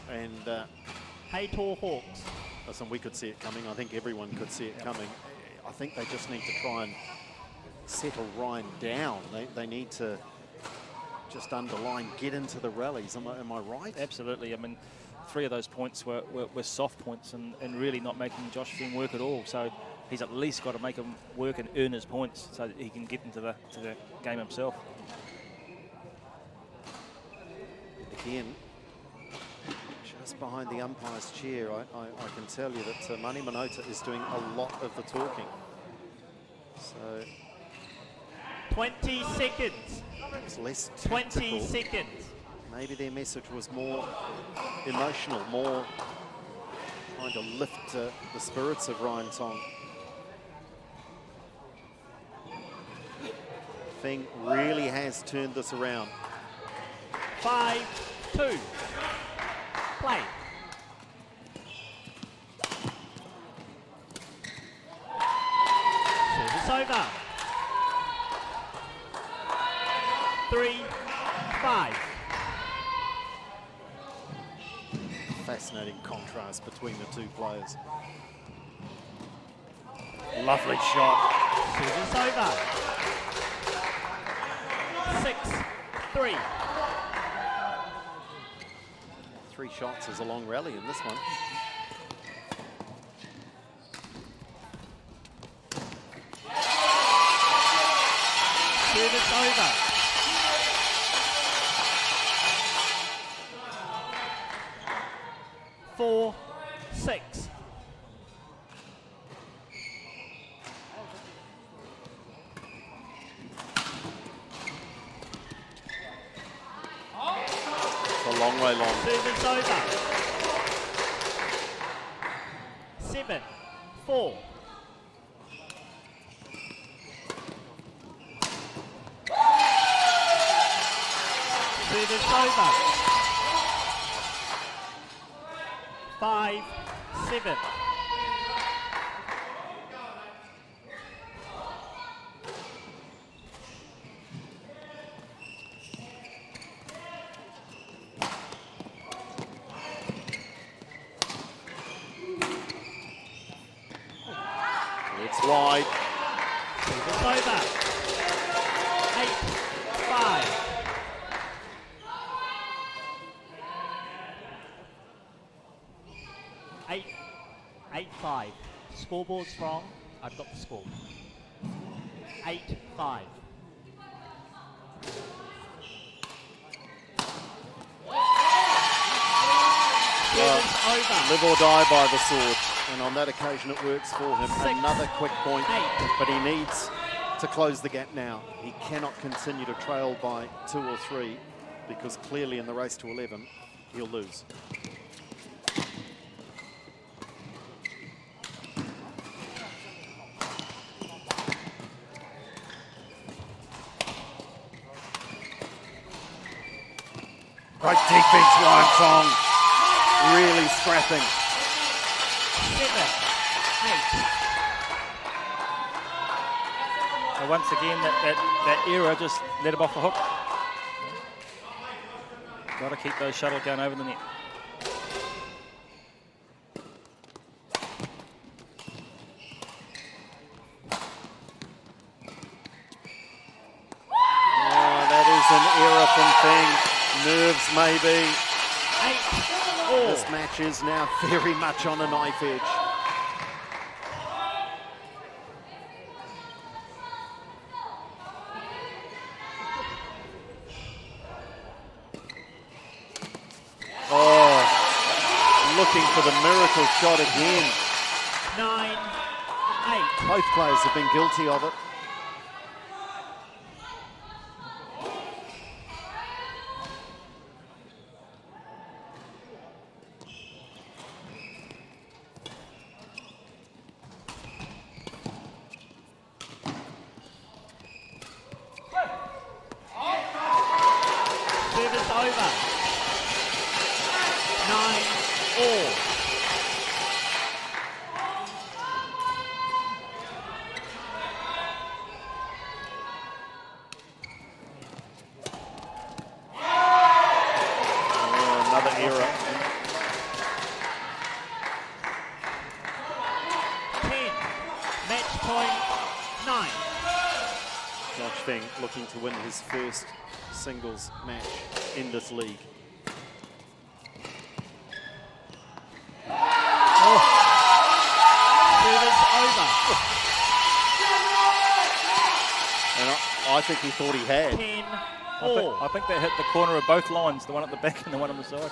And HeyTour Hawks. listen, we could see it coming. I think everyone could see it coming. I think they just need to try and settle Ryan down. They need to just underline, get into the rallies. Am I right? Absolutely. I mean, 3 of those points were soft points and really not making Josh Feng work at all. So he's at least got to make him work and earn his points so that he can get into the game himself. Again, just behind the umpire's chair, I can tell you that Mani Minota is doing a lot of the talking. So 20 seconds. it's less 20 tactical. seconds. Maybe their message was more emotional, more trying to lift the spirits of Ryan Tong. Feng really has turned this around. 5-2. Play. Service over. 3-5. Fascinating contrast between the two players. Lovely shot. Service over. 6-3. 3 shots is a long rally in this one. Service over. 4-6. a long way long. Service over. 7-4. Service over. 5-7. It's wide. Service over. 8-5. 8-5. Scoreboard's wrong. I've got the score. 8-5. Over. Live or die by the sword. And on that occasion it works for him. 6, Another quick point, 8. but he needs to close the gap now. He cannot continue to trail by 2 or 3 because clearly in the race to 11 he'll lose. Great defense, Ryan Tong. Really scrapping. 7-8. So once again, that error just let him off the hook. Got to keep those shuttles going over the net. Oh, that is an error from Feng. Nerves maybe. 8-4. This match is now very much on a knife edge. Oh, looking for the miracle shot again. 9-8. Both players have been guilty of it. Service over. 9-all. Oh, another error. 10. Match point 9. Josh Feng looking to win his first singles match in this league. Service over. And I think he thought he had. 10-all. I think they hit the corner of both lines, the one at the back and the one on the side.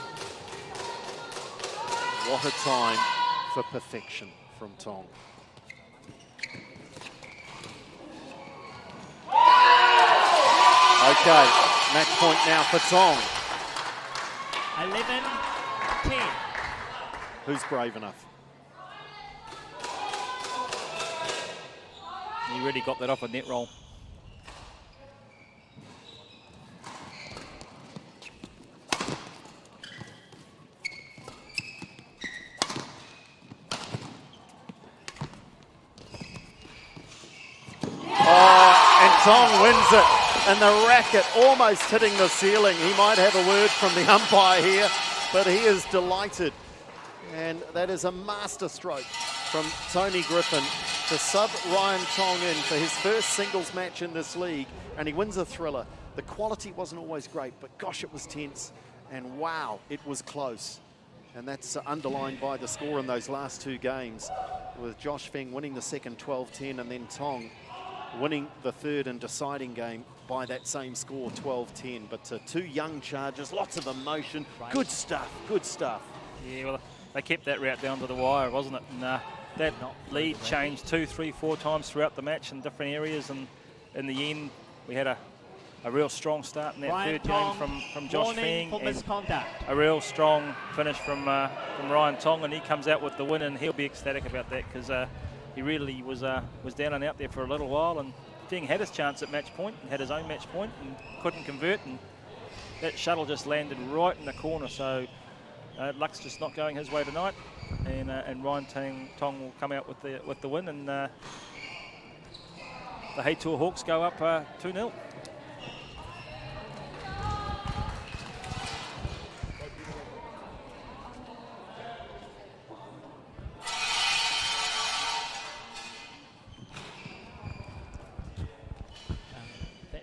What a time for perfection from Tong. Okay, match point now for Tong. 11-10. Who's brave enough? He really got that off a net roll. Oh, and Tong wins it. And the racket almost hitting the ceiling. He might have a word from the umpire here, but he is delighted. And that is a masterstroke from Tony Griffin to sub Ryan Tong in for his first singles match in this league. And he wins a thriller. The quality wasn't always great, but gosh, it was tense. And wow, it was close. And that's underlined by the score in those last 2 games, with Josh Feng winning the second 12-10 and then Tong winning the third and deciding game by that same score, 12-10. But 2 young chargers, lots of emotion. Good stuff, good stuff. Yeah, well, they kept that route down to the wire, wasn't it? And that lead changed 2, 3, 4 times throughout the match in different areas. And in the end, we had a a real strong start in that Ryan third game Tong, from Josh warning Feng, for and misconduct. a real strong finish from Ryan Tong, and he comes out with the win, and he'll be ecstatic about that because he really was down and out there for a little while, and Feng had his chance at match point, and had his own match point, and couldn't convert, and that shuttle just landed right in the corner, so luck's just not going his way tonight, and Ryan Tong will come out with the win, and the HeyTour Hawks go up 2-0.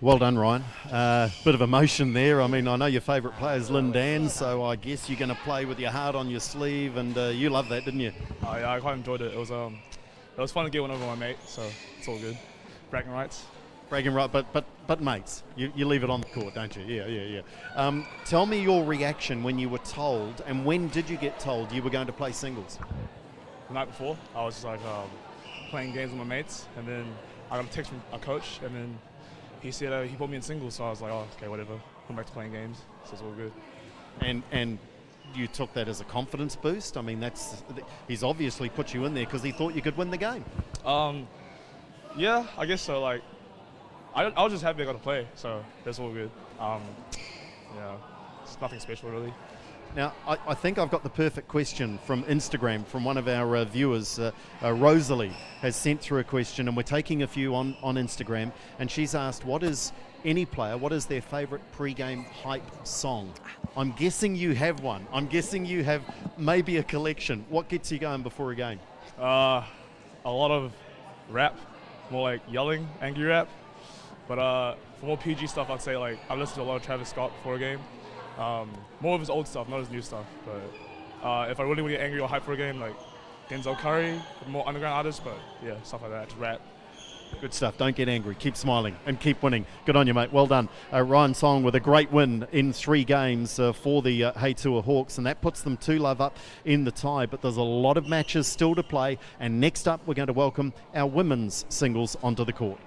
Well done, Ryan. Bit of emotion there. I mean, I know your favourite player is Lynn Dan, so I guess you're going to play with your heart on your sleeve, and you loved that, didn't you? Oh, yeah, I quite enjoyed it. It was fun to get one over my mate, so it's all good. Bragging rights. Bragging right, but mates, you leave it on the court, don't you? Yeah. Tell me your reaction when you were told, and when did you get told you were going to play singles? The night before, I was just like playing games with my mates, and then I got a text from a coach, and then he said he put me in singles, so I was like, oh, okay, whatever. I'm back to playing games, so it's all good. And you took that as a confidence boost? I mean, he's obviously put you in there because he thought you could win the game. Yeah, I guess so. Like, I was just happy I got to play, so that's all good. Yeah, it's nothing special really. Now, I think I've got the perfect question from Instagram from one of our viewers. Rosalie has sent through a question, and we're taking a few on Instagram, and she's asked, what is their favourite pre-game hype song? I'm guessing you have one. I'm guessing you have maybe a collection. What gets you going before a game? A lot of rap, more like yelling, angry rap. But for more PG stuff, I'd say like I listen to a lot of Travis Scott before a game. More of his old stuff, not his new stuff. But if I really want to get angry or hype for a game, like Denzel Curry, more underground artists. But yeah, stuff like that, just rap. Good stuff. Don't get angry. Keep smiling and keep winning. Good on you, mate. Well done. Ryan Tong with a great win in 3 games for the HeyTour Hawks, and that puts them 2-love up in the tie. But there's a lot of matches still to play, and next up we're going to welcome our women's singles onto the court.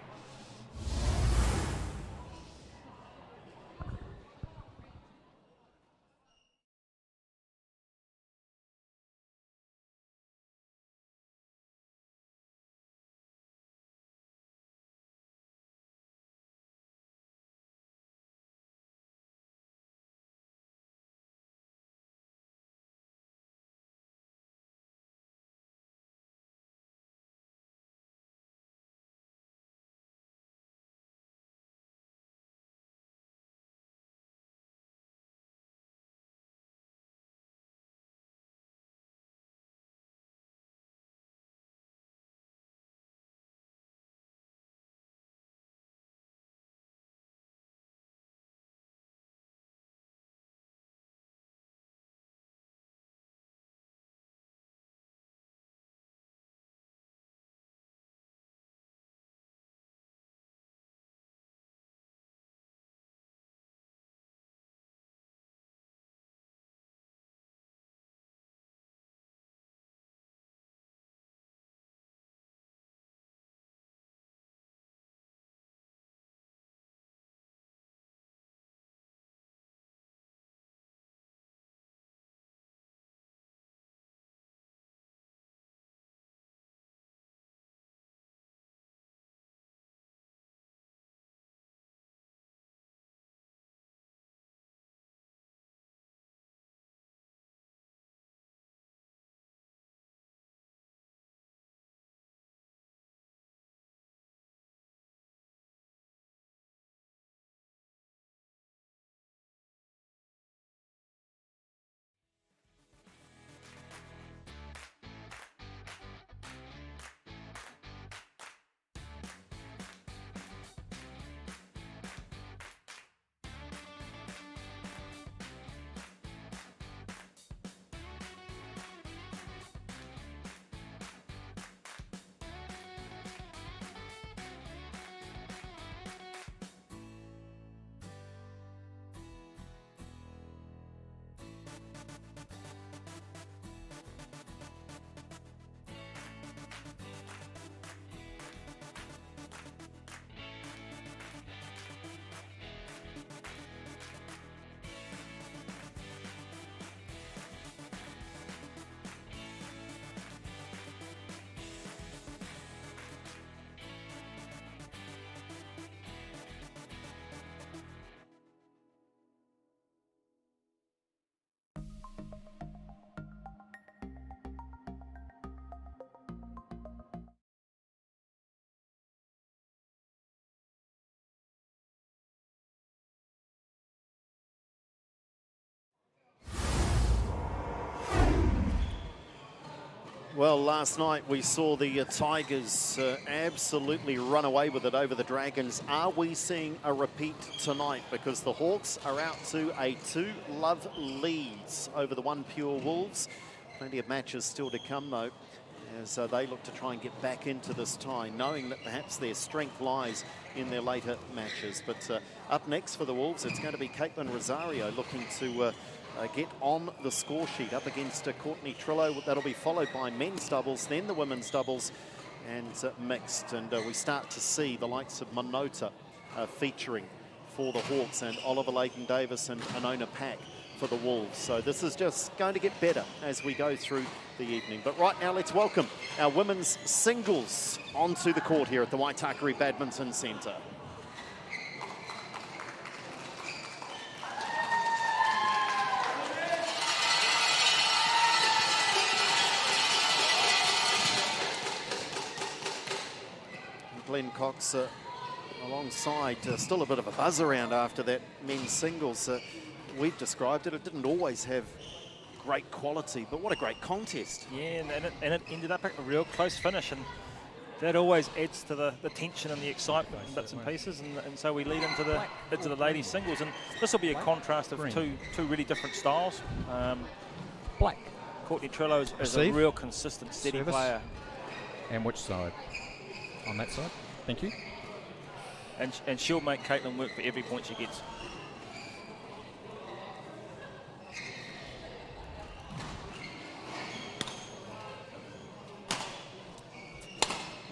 Well, last night we saw the Tigers absolutely run away with it over the Dragons. Are we seeing a repeat tonight? Because the Hawks are out to a 2-love leads over the OnePure Wolves. Plenty of matches still to come, though, as they look to try and get back into this tie, knowing that perhaps their strength lies in their later matches. But up next for the Wolves, it's going to be Caitlin Rosario looking to get on the score sheet up against Courtney Trillo. That'll be followed by men's doubles, then the women's doubles and mixed. And we start to see the likes of Minota featuring for the Hawks, and Oliver Layton-Davis and Anona Pack for the Wolves. So this is just going to get better as we go through the evening. But right now, let's welcome our women's singles onto the court here at the Waitakere Badminton Centre. Glenn Cox alongside, still a bit of a buzz around after that men's singles. We've described it, it didn't always have great quality, but what a great contest. Yeah, and it ended up a real close finish, and that always adds to the tension and the excitement and bits and pieces, and so we lead into the ladies singles, and this will be a contrast of two really different styles. Black. Courtney Trillo is a real consistent, steady player. And which side? On that side. Thank you. And she'll make Caitlin work for every point she gets.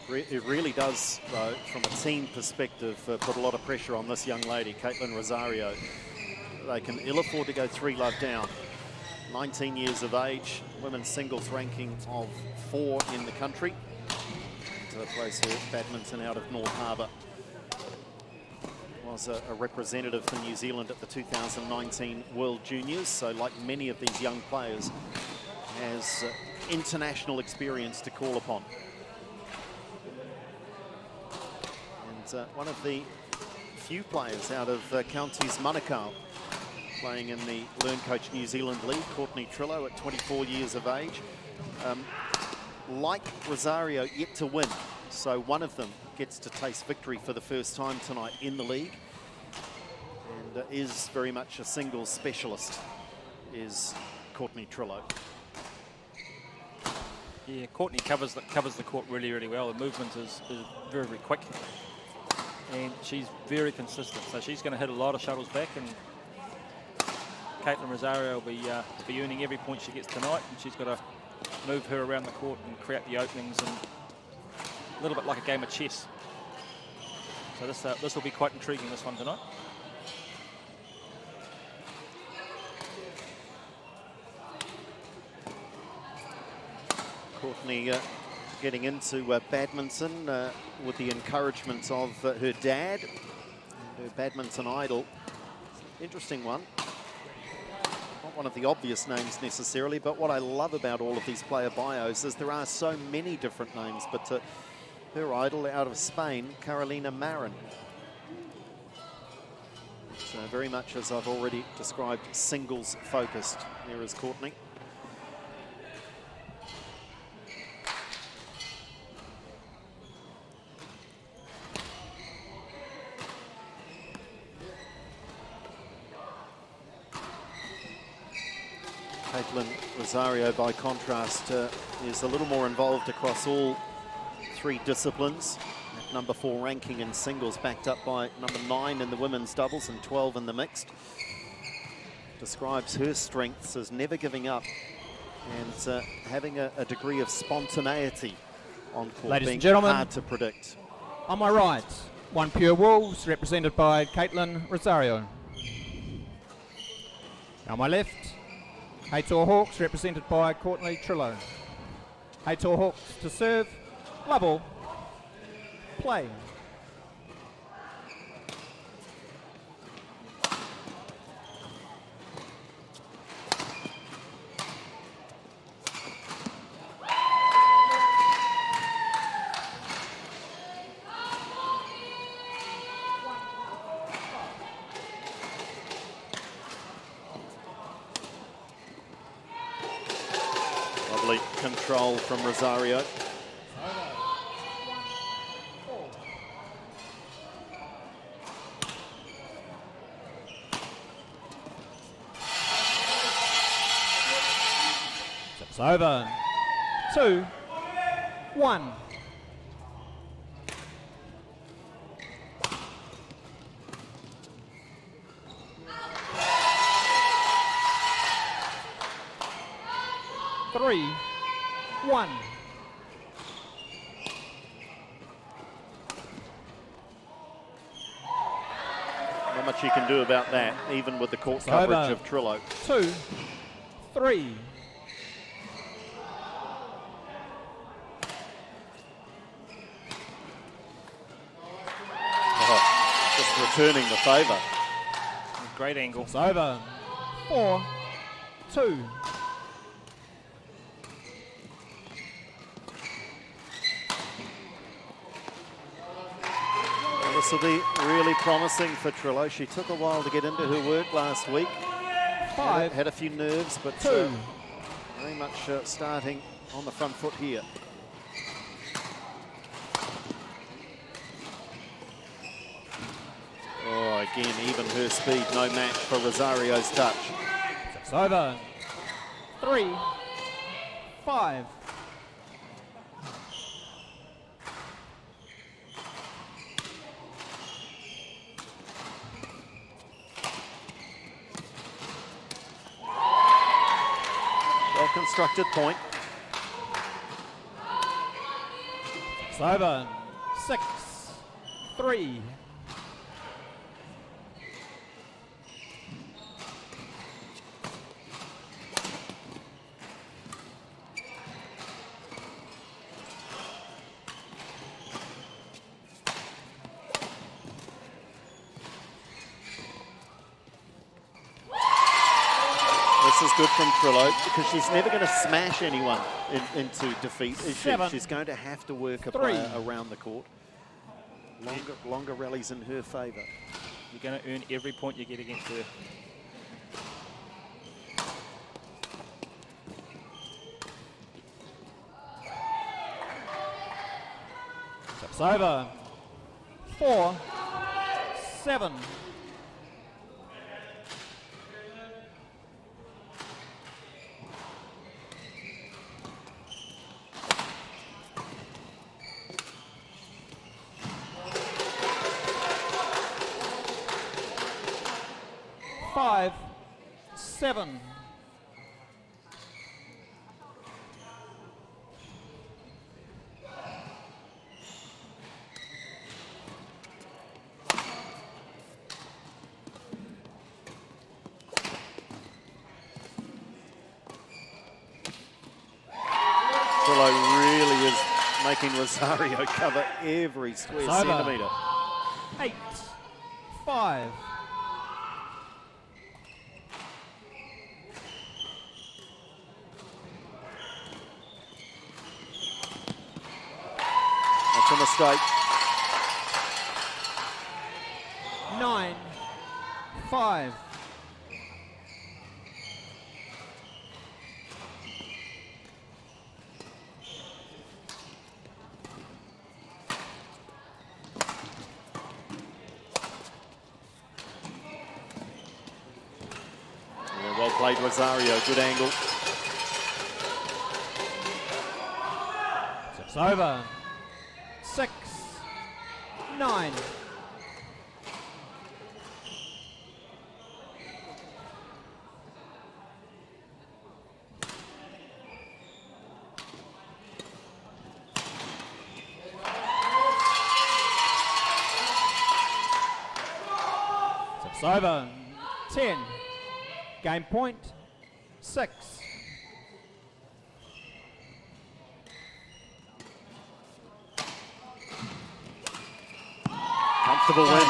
It really does, though, from a team perspective, put a lot of pressure on this young lady, Caitlin Rosario. They can ill afford to go 3-love down. 19 years of age, women's singles ranking of 4 in the country. Plays her badminton out of North Harbour. Was a representative for New Zealand at the 2019 World Juniors, so like many of these young players, has international experience to call upon. And one of the few players out of Counties Manukau playing in the LearnCoach New Zealand League, Courtney Trillo at 24 years of age. Like Rosario, yet to win. So one of them gets to taste victory for the first time tonight in the league, and is very much a singles specialist, is Courtney Trillo. Yeah, Courtney covers the court really, really well. The movement is very, very quick, and she's very consistent. So she's going to hit a lot of shuttles back, and Caitlin Rosario will be earning every point she gets tonight, and she's got to move her around the court and create the openings, and a little bit like a game of chess. So this will be quite intriguing, this one tonight. Courtney getting into badminton with the encouragement of her dad, her badminton idol. Interesting one. Not one of the obvious names necessarily, but what I love about all of these player bios is there are so many different names, but her idol out of Spain, Carolina Marin. So very much, as I've already described, singles focused. There is Courtney. Caitlin Rosario, by contrast, is a little more involved across all 3 disciplines. At number 4 ranking in singles, backed up by number 9 in the women's doubles and 12 in the mixed. Describes her strengths as never giving up and having a degree of spontaneity on court, Ladies being and gentlemen, hard to predict. On my right, OnePure Wolves, represented by Caitlin Rosario. On my left, HeyTour Hawks, represented by Courtney Trillo. HeyTour Hawks to serve, level, play. Lovely control from Rosario. It's over. 2-1. Three, 1. Not much you can do about that, even with the court coverage of Trillo. 2-3. Oh, just returning the favour. Great angle. It's over. 4-2. This will be really promising for Trillo. She took a while to get into her work last week. 5, Had a few nerves, but 2. very much starting on the front foot here. Oh, again, even her speed, no match for Rosario's touch. It's over. 3-5. Well-constructed point. It's over. 6-3. This is good from Trillo because she's never going to smash anyone into defeat, is she? 7, She's going to have to work a 3. player around the court. Longer rallies in her favour. You're going to earn every point you get against her. It's over. 4-7. Five, 7. Trillo really is making Rosario cover every square centimetre. 8-5. That's a mistake. 9-5. Yeah, well played, Rosario. Good angle. It's over. 6-9. It's over. 10. Game point. 6. Comfortable win.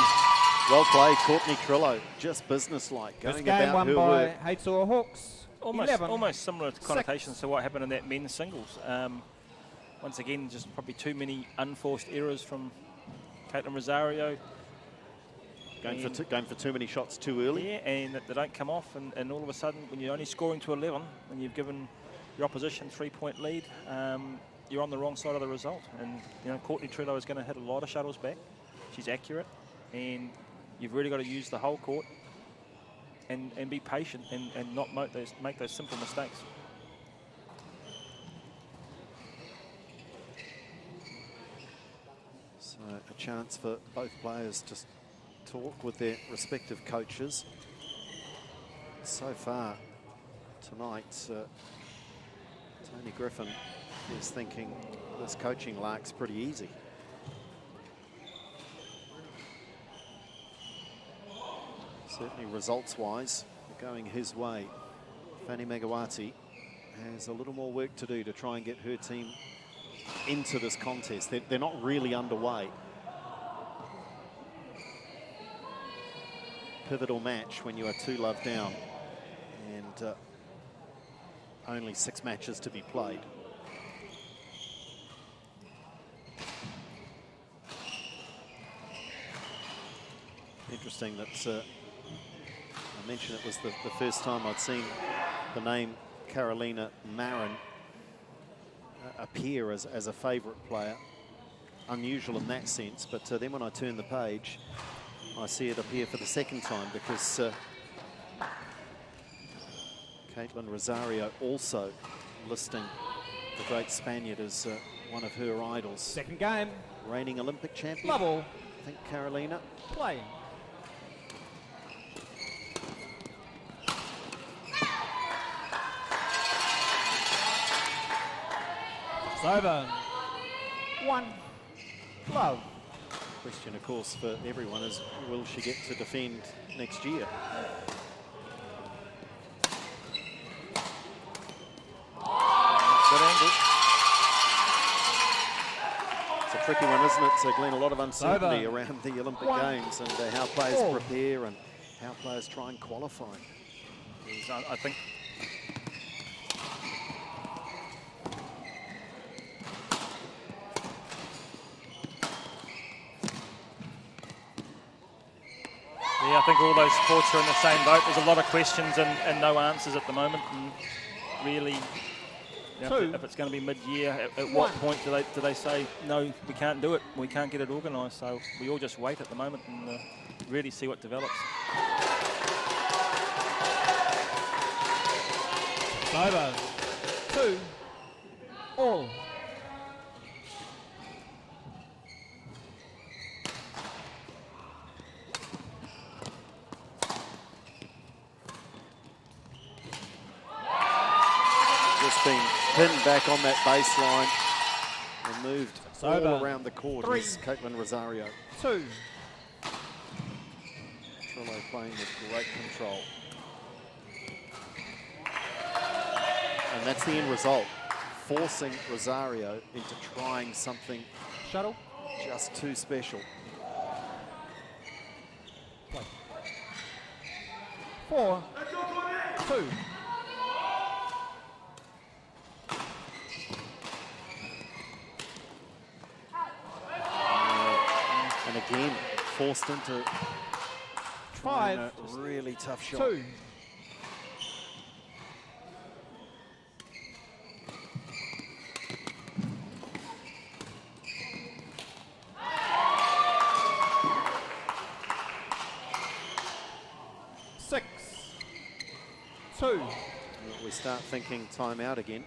Well played, Courtney Trillo. Just businesslike, This going game about won her by work. HeyTour Hawks. Almost similar connotations to what happened in that men's singles. Once again, just probably too many unforced errors from Caitlin Rosario. Going for too many shots too early. Yeah, and they don't come off, and all of a sudden, when you're only scoring to 11, and you've given your opposition 3-point lead, you're on the wrong side of the result. And Courtney Trillo is going to hit a lot of shuttles back. She's accurate, and you've really got to use the whole court and be patient and not make those simple mistakes. So a chance for both players to talk with their respective coaches. So far tonight, Tony Griffin is thinking this coaching lark's pretty easy. Certainly results-wise, going his way. Fanny Megawati has a little more work to do to try and get her team into this contest. They're not really underway. Pivotal match when you are 2-love down and only 6 matches to be played. Interesting that I mentioned it was the first time I'd seen the name Carolina Marin appear as a favourite player. Unusual in that sense, but then when I turn the page, I see it appear for the second time because Caitlin Rosario also listing the great Spaniard as one of her idols. Second game. Reigning Olympic champion. Level. I think Carolina. Play. It's over. 1-love. Question, of course, for everyone is, will she get to defend next year? Good angle. It's a tricky one, isn't it? So, Glenn, a lot of uncertainty around the Olympic Games and how players prepare and how players try and qualify. I think I think all those sports are in the same boat. There's a lot of questions and no answers at the moment. And really, if it's going to be mid-year, at what point do they say, no, we can't do it, we can't get it organised? So we all just wait at the moment and really see what develops. Over. 2-all. Been pinned back on that baseline and moved all around the court. 3. Is Caitlin Rosario. 2. Trillo playing with great control. And that's the end result. Forcing Rosario into trying something Shuttle. just too special. Play. 4-2. And again, forced into 5, a really tough shot. 2. Six. 2. We start thinking time out again.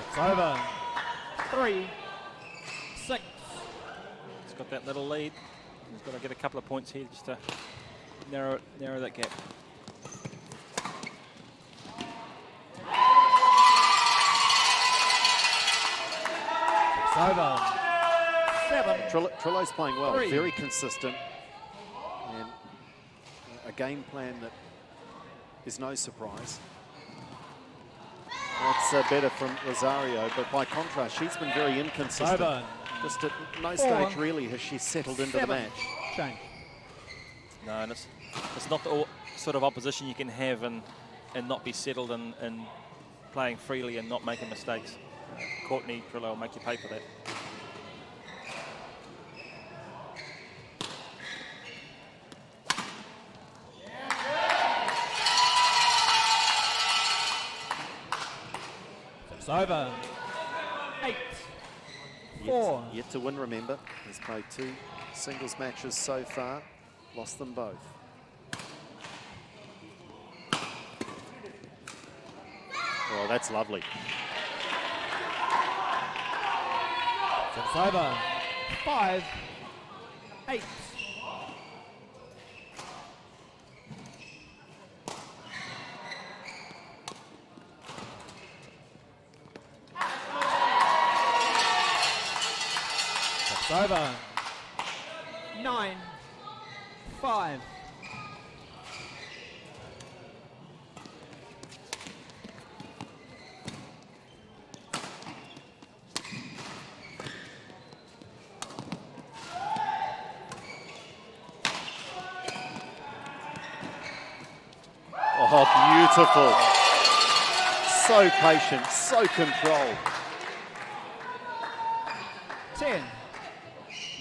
It's over. 3-6. He's got that little lead. He's got to get a couple of points here just to narrow that gap. It's over. 7. Trillo's playing well, 3. very consistent, and a game plan that is no surprise. That's better from Rosario, but by contrast, she's been very inconsistent. Over. Just at no stage really has she settled into the 7. match. Change. No, and it's not the sort of opposition you can have and not be settled and playing freely and not making mistakes. Courtney Trillo will make you pay for that. It's over. 8-4. Yet to win, remember. He's played 2 singles matches so far, lost them both. Oh, that's lovely. It's over. 5-8. It's over. 9-5. Oh, beautiful. So patient, so controlled. 10.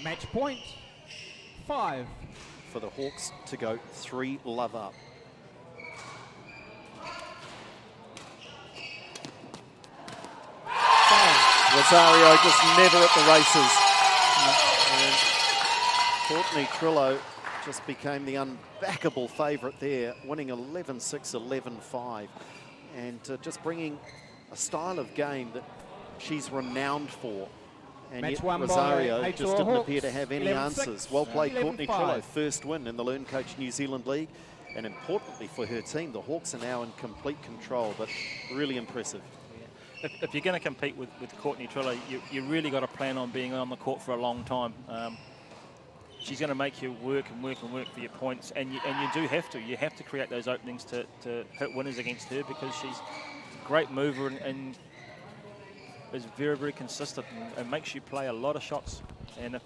Match point. 5. For the Hawks to go 3-love up. Rosario just never at the races. And Courtney Trillo just became the unbackable favourite there, winning 11-6, 11-5. And just bringing a style of game that she's renowned for. And Match yet won by Rosario HeyTour just didn't Hawks, appear to have any 11-6, answers. Well played, Courtney 11-5. Trillo, first win in the LearnCoach New Zealand League. And importantly for her team, the Hawks are now in complete control, but really impressive. If you're going to compete with Courtney Trillo, you really got to plan on being on the court for a long time. She's going to make you work and work and work for your points, and you do have to. You have to create those openings to hit winners against her, because she's a great mover and is very, very consistent and makes you play a lot of shots. And if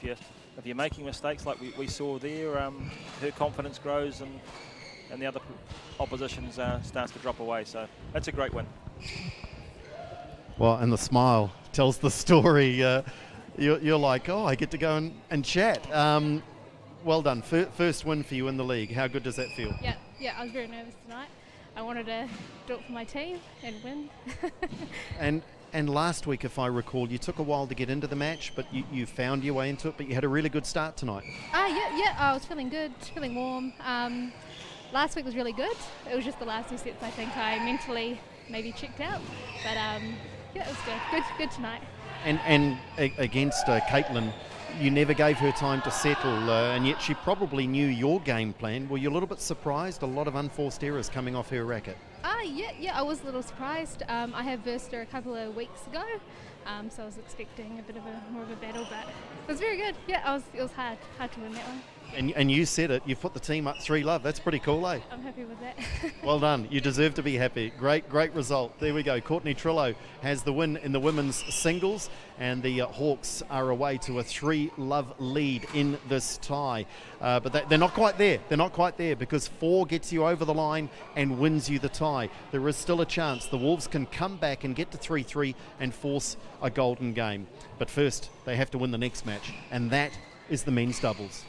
you're making mistakes like we saw there, her confidence grows and the other opposition starts to drop away. So that's a great win. Well, and the smile tells the story. You're like, oh, I get to go and chat. Well done. First win for you in the league. How good does that feel? Yeah, I was very nervous tonight. I wanted to do it for my team and win. And last week, if I recall, you took a while to get into the match, but you found your way into it, but you had a really good start tonight. Yeah, I was feeling good, feeling warm. Last week was really good. It was just the last 2 sets I think I mentally maybe checked out. But yeah, it was good. Good tonight. And against Caitlin, you never gave her time to settle, and yet she probably knew your game plan. Were you a little bit surprised? A lot of unforced errors coming off her racket. Yeah, I was a little surprised. I have versed her a couple of weeks ago, so I was expecting a bit of more of a battle, but it was very good. Yeah, it was hard to win that one. And you said it, you've put the team up 3-love. That's pretty cool, eh? I'm happy with that. Well done. You deserve to be happy. Great result. There we go. Courtney Trillo has the win in the women's singles, and the Hawks are away to a 3-love lead in this tie. But they're not quite there. They're not quite there, because 4 gets you over the line and wins you the tie. There is still a chance the Wolves can come back and get to 3-3 and force a golden game. But first, they have to win the next match, and that is the men's doubles.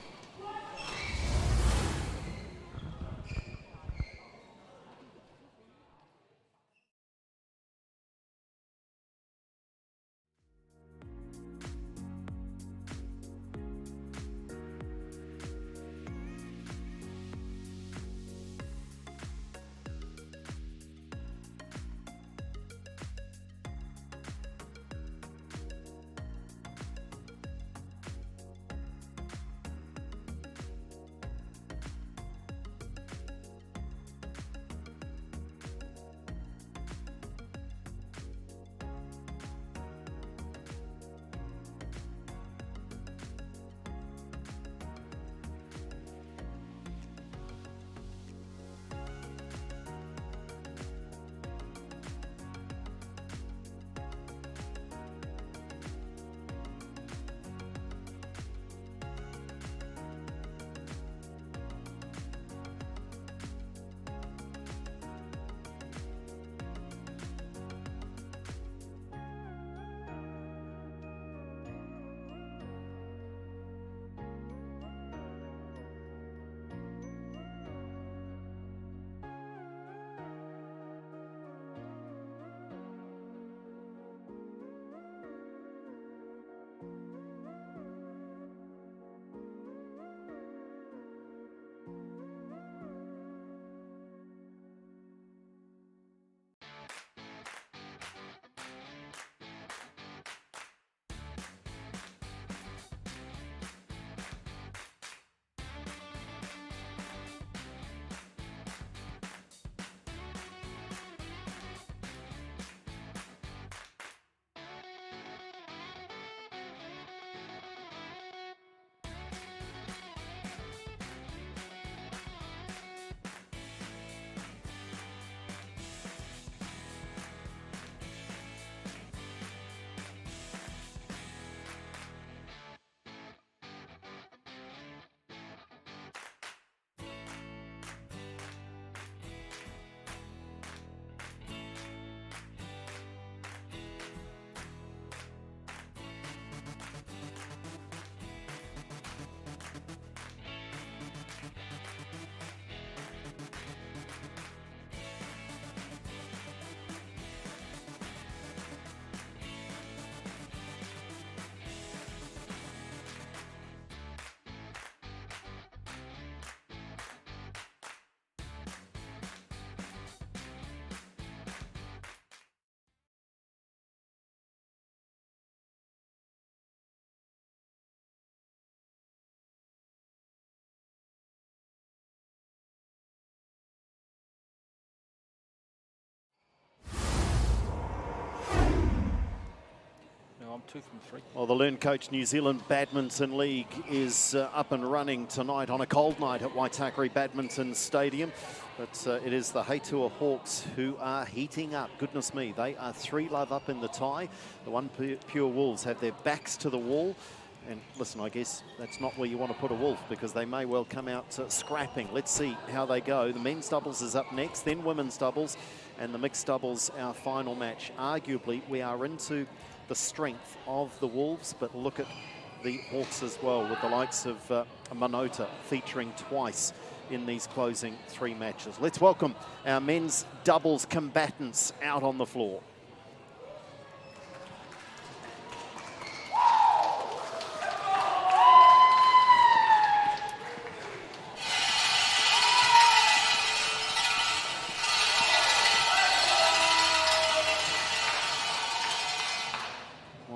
I'm 2 from 3. Well, the LearnCoach New Zealand Badminton League is up and running tonight on a cold night at Waitakere Badminton Stadium. But it is the HeyTour Hawks who are heating up. Goodness me, they are 3-love up in the tie. The OnePure Wolves have their backs to the wall. And listen, I guess that's not where you want to put a wolf, because they may well come out scrapping. Let's see how they go. The men's doubles is up next, then women's doubles, and the mixed doubles, our final match. Arguably, we are into the strength of the Wolves, but look at the Hawks as well, with the likes of Minota featuring twice in these closing 3 matches. Let's welcome our men's doubles combatants out on the floor.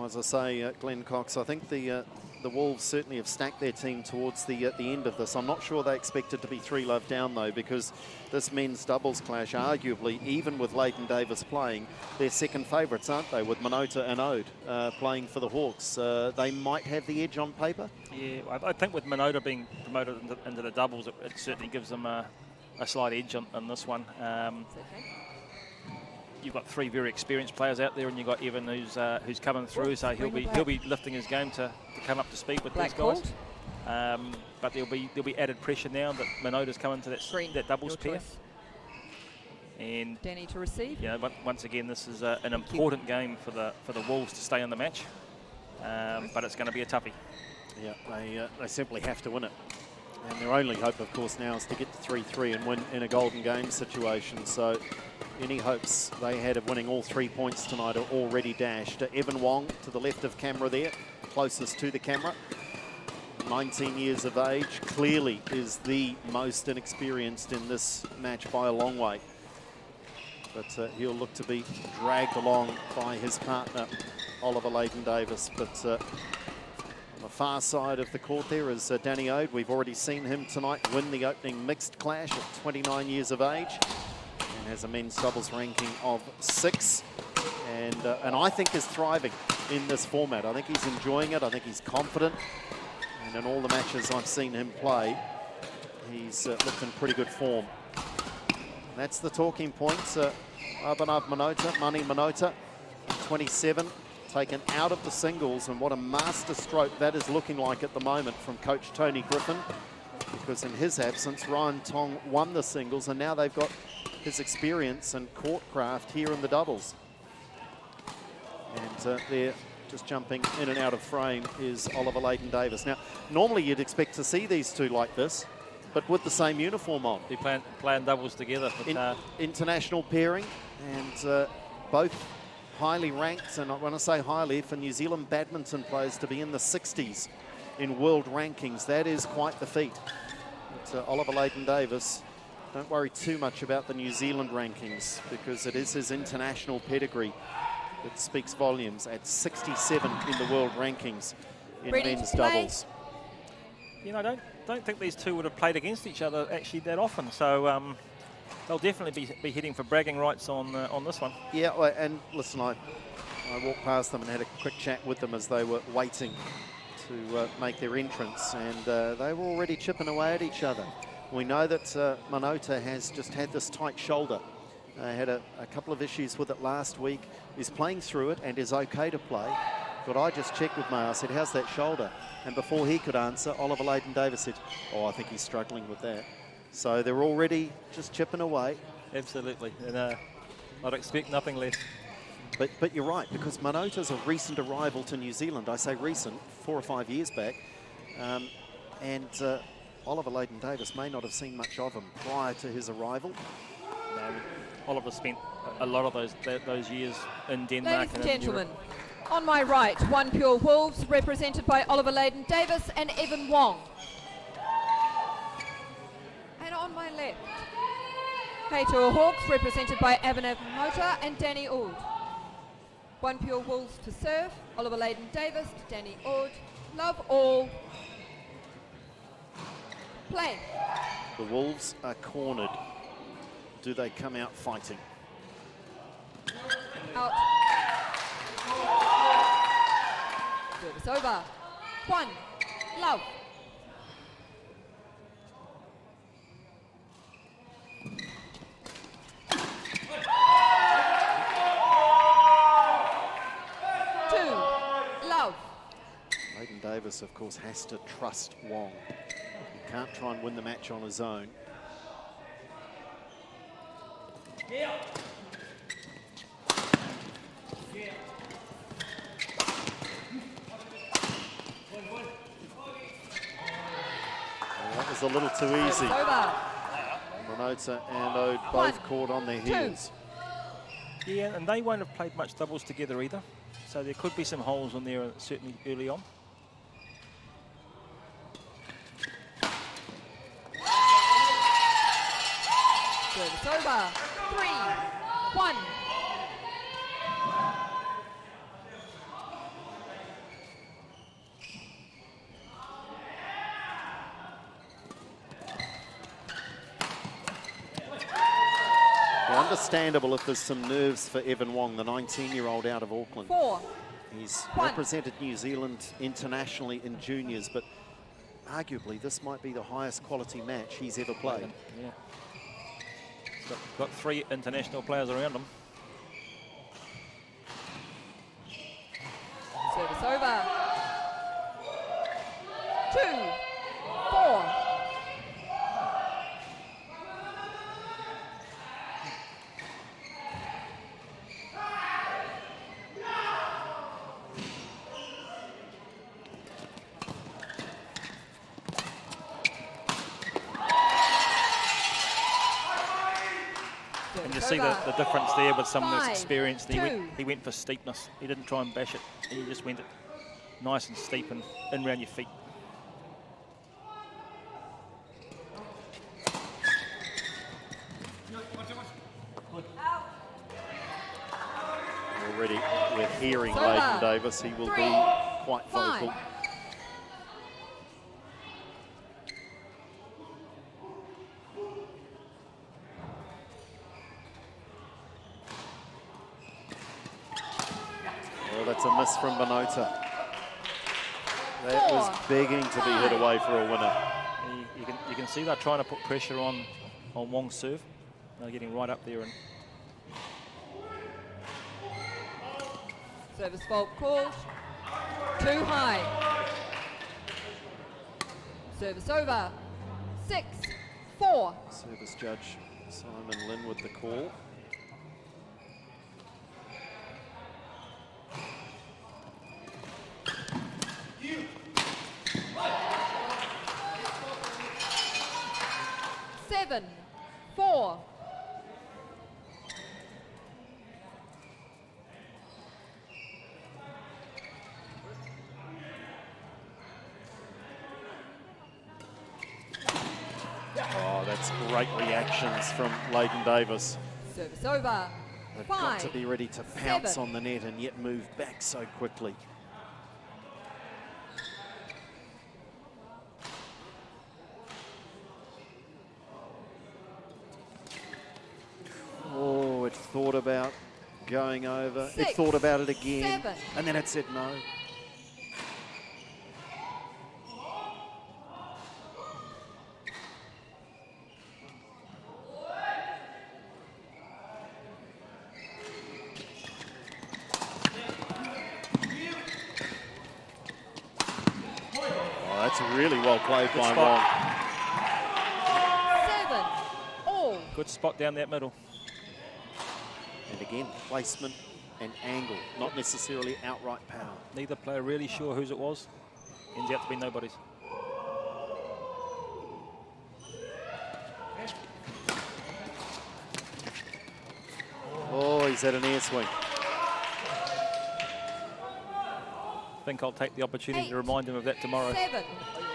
As I say, Glenn Cox, I think the Wolves certainly have stacked their team towards the end of this. I'm not sure they expected to be 3-love down, though, because this men's doubles clash, arguably, even with Leighton Davis playing, they're second favourites, aren't they, with Minota and Ode playing for the Hawks. They might have the edge on paper. Yeah, I think with Minota being promoted into the doubles, it certainly gives them a slight edge on this one. You've got 3 very experienced players out there, and you've got Evan who's coming through, so he'll be lifting his game to come up to speed with these guys. But there'll be added pressure now that Minota's coming to that doubles pair. And Danny to receive. Yeah, but once again, this is an important game for the Wolves to stay in the match. But it's going to be a toughie. Yeah, they simply have to win it. And their only hope, of course, now is to get to 3-3 and win in a golden game situation. So any hopes they had of winning all 3 points tonight are already dashed. Evan Wong to the left of camera there, closest to the camera. 19 years of age, clearly is the most inexperienced in this match by a long way. But he'll look to be dragged along by his partner, Oliver Leighton Davis. But on the far side of the court there is Danny Ode. We've already seen him tonight win the opening mixed clash at 29 years of age, and has a men's doubles ranking of 6, and I think is thriving in this format. I think he's enjoying it. I think he's confident, and in all the matches I've seen him play, he's looked in pretty good form. That's the talking points. Abhinav Minota, Mani Minota, 27, taken out of the singles, and what a master stroke that is looking like at the moment from coach Tony Griffin, because in his absence Ryan Tong won the singles, and now they've got his experience and court craft here in the doubles. And they're just jumping in and out of frame is Oliver Leighton Davis. Now, normally you'd expect to see these two like this, but with the same uniform on. They're playing doubles together. International pairing, and both highly ranked, and when I say highly, for New Zealand badminton players to be in the 60s in world rankings, that is quite the feat. But Oliver Leighton Davis, don't worry too much about the New Zealand rankings, because it is his international pedigree that speaks volumes at 67 in the world rankings in men's doubles. You know, I don't think these two would have played against each other actually that often, so they'll definitely be heading for bragging rights on this one. Yeah, and listen, I walked past them and had a quick chat with them as they were waiting to make their entrance, and they were already chipping away at each other. We know that Minota has just had this tight shoulder. Had a couple of issues with it last week, is playing through it and is okay to play. But I just checked with May, I said, how's that shoulder? And before he could answer, Oliver Leighton Davis said, oh, I think he's struggling with that. So they're already just chipping away. Absolutely, and I'd expect nothing less. But you're right, because Minota's a recent arrival to New Zealand. I say recent, 4 or 5 years back. And Oliver Leighton Davis may not have seen much of him prior to his arrival. Oliver spent a lot of those years in Denmark. Ladies and gentlemen, on my right, OnePure Wolves, represented by Oliver Leighton Davis and Evan Wong. And on my left, HeyTour Hawks, represented by Abhinav Minota and Danny Ode. OnePure Wolves to serve, Oliver Leighton Davis to Danny Ode. Love all. Play. The Wolves are cornered. Do they come out fighting? Out. Service over. 1, love. Leighton Davis, of course, has to trust Wong. He can't try and win the match on his own. Well, that was a little too easy. Minota and Ode both caught on their heels. Yeah, and they won't have played much doubles together either. So there could be some holes in there, certainly early on. Service over. 3, 1. Understandable if there's some nerves for Evan Wong, the 19-year-old out of Auckland. 4. He's represented New Zealand internationally in juniors, but arguably this might be the highest quality match he's ever played. Yeah. Got 3 international players around him. Service over. 2, 4. And you see the difference there with someone that's experienced. He went for steepness. He didn't try and bash it. He just went it nice and steep and in around your feet. Already we're hearing Leighton Davis. He will be quite vocal. That's a miss from Minota. That was begging to be hit away for a winner. You can see they're trying to put pressure on Wong's serve. They're getting right up there. And service fault called. Too high. Service over. 6, 4. Service judge Simon Lynn with the call. Seven, 4. Oh, that's great reactions from Leighton Davis. Service over. They've 5, got to be ready to pounce 7. on the net and yet move back so quickly. Oh, it thought about going over. 6, it thought about it again. 7. And then it said no. Oh, that's really well played by Wong. 7, all. good spot down that middle. And again, placement and angle, not necessarily outright power. Neither player really sure whose it was. Ends out to be nobody's. Oh, he's had an air swing. I think I'll take the opportunity to remind him of that tomorrow. 7.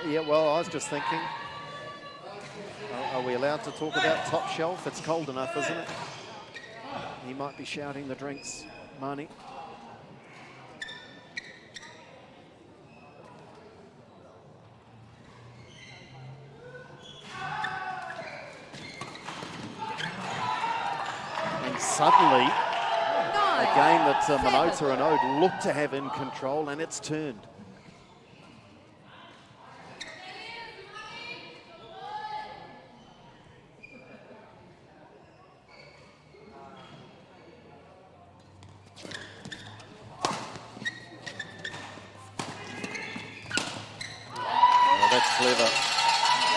Yeah, well, I was just thinking, are we allowed to talk about top shelf? It's cold enough, isn't it? He might be shouting the drinks, Marnie. And suddenly, a game that Minota and Ode look to have in control, and it's turned. clever.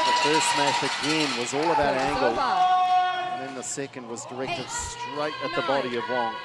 The first smash again was all about Service angle. over. And then the second was directed 8, straight at the 9. body of Wong.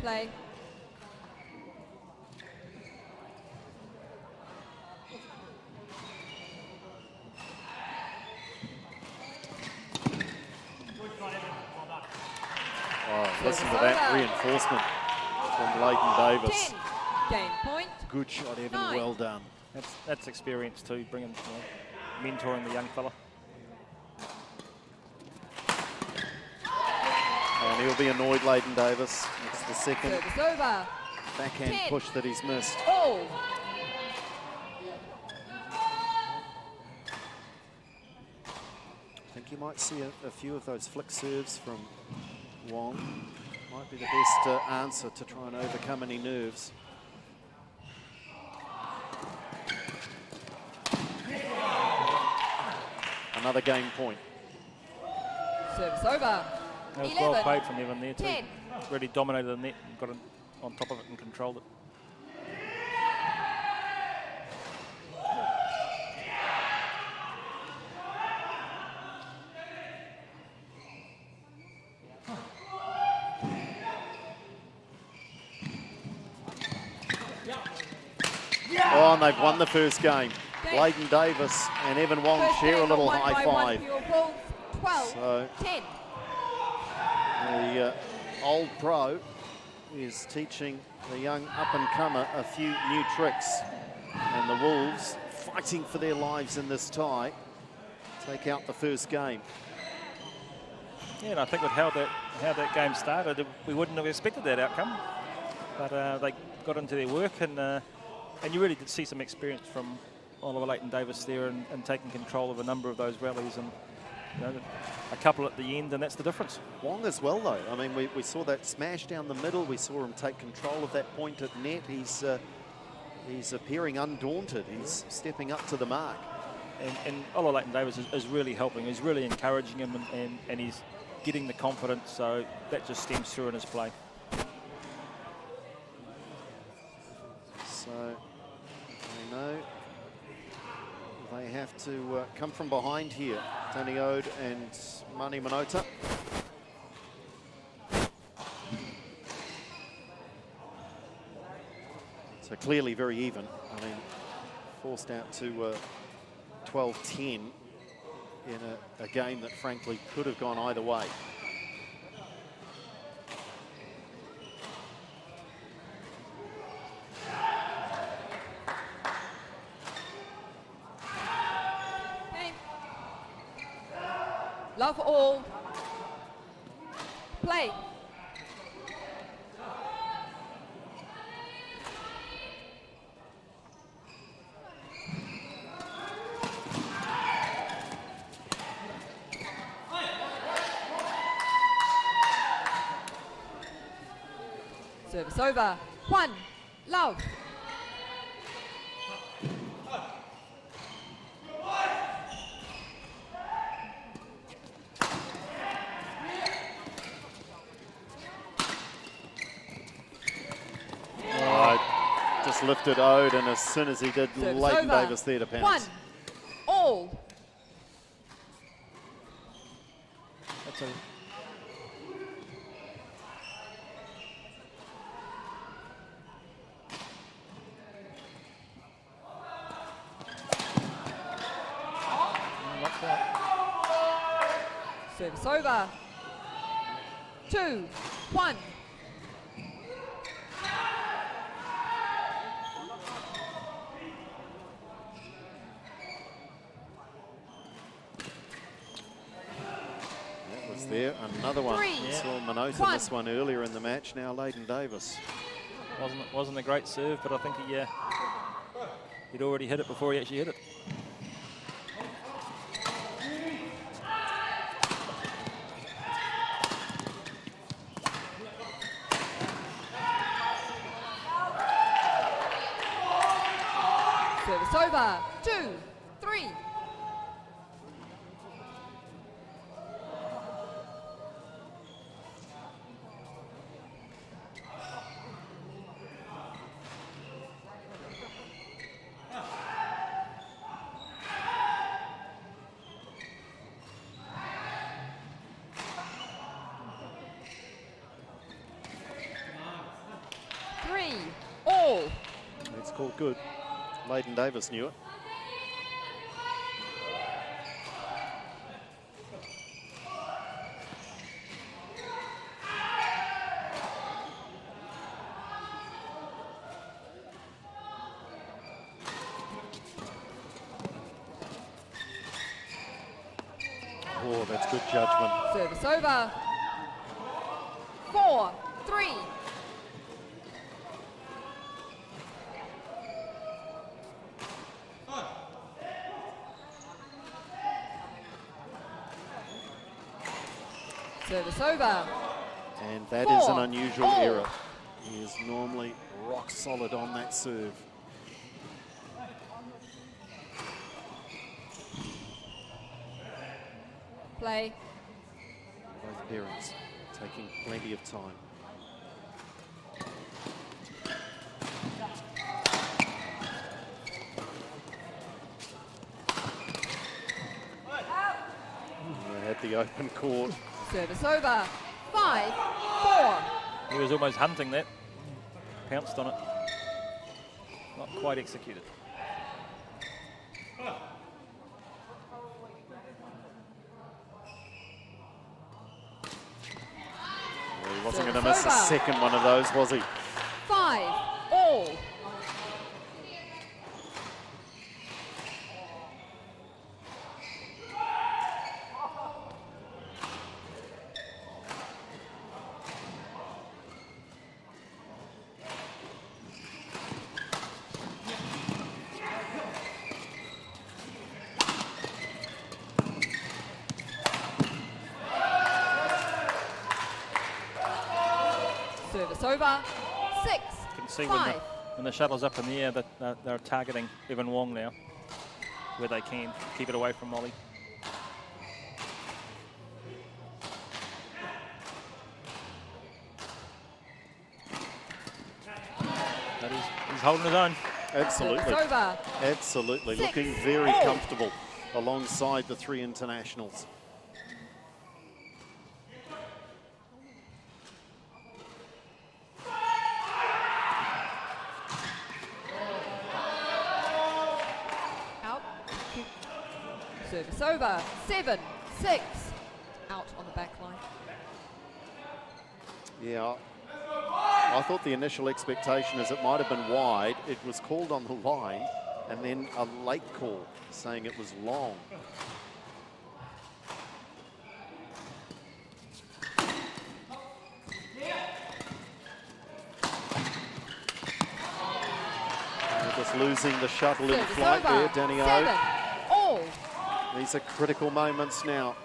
Play. Oh, listen to that reinforcement from Leighton Davis. 10. Game point. Good shot, Evan. 9. Well done. That's experience too, bringing, mentoring the young fella. And he'll be annoyed, Leighton Davis. It's the second Service over. backhand 10. push that he's missed. All. I think you might see a few of those flick serves from Wong. Might be the best answer to try and overcome any nerves. Another game point. Service over. That was 11. well played from Evan there too. 10. Really dominated the net and got it on top of it and controlled it. Oh, and they've won the first game. Game. Leighton Davis and Evan Wong First share a game little won high by five. OnePure Wolves. 12. So 10. the old pro is teaching the young up-and-comer a few new tricks. And the Wolves, fighting for their lives in this tie, take out the first game. Yeah, and I think with how that game started, we wouldn't have expected that outcome. But they got into their work, and you really did see some experience from Oliver Leighton Davis there, and taking control of a number of those rallies, and a couple at the end, and that's the difference. Wong as well, though. I mean, we saw that smash down the middle. We saw him take control of that point at net. He's appearing undaunted. He's stepping up to the mark. And Oliver Leighton Davis is really helping. He's really encouraging him, and he's getting the confidence, so that just stems through in his play. So they know they have to come from behind here. Tony Ode and Mani Minota. So clearly very even. I mean, forced out to 12-10 in a game that frankly could have gone either way. Love all. Play. Service over. 1. Love. Just lifted Ode, and as soon as he did, Service Leighton over. Davis there to 1. pounce. All. That's a Service over. 2. 1. There, another one. 3, Saw Minota 1. miss one earlier in the match. Now Leighton Davis. Wasn't a great serve, but I think he'd already hit it before he actually hit it. Service over. 2, 3. All. It's called good. Leighton Davis knew it. Oh, that's good judgment. Service over. 4, 3. Service over. And that is an 4, unusual all. error. He is normally rock solid on that serve. Play. Both parents taking plenty of time. They had the open court. Service over. 5, 4. He was almost hunting that. Pounced on it. Not quite executed. Well, he wasn't going to miss the second one of those, was he? 5, all. Service over. 6, You can see 5. when the shuttle's up in the air that they're targeting Evan Wong now, where they can keep it away from Molly. But he's holding his own. Absolutely. Service over. Absolutely. 6, Looking very all. comfortable alongside the three internationals. Out. Service over. 7, 6. Out on the back line. Yeah. I thought the initial expectation is it might have been wide. It was called on the line, and then a late call saying it was long. They're just losing the shuttle in Service flight over. there, Danny 7, O. all. These are critical moments now.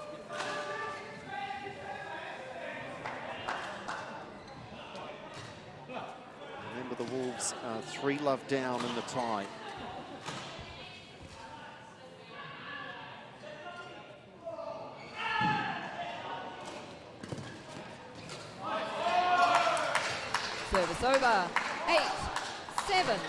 Remember, the Wolves are 3-love down in the tie. Service over. 8, 7.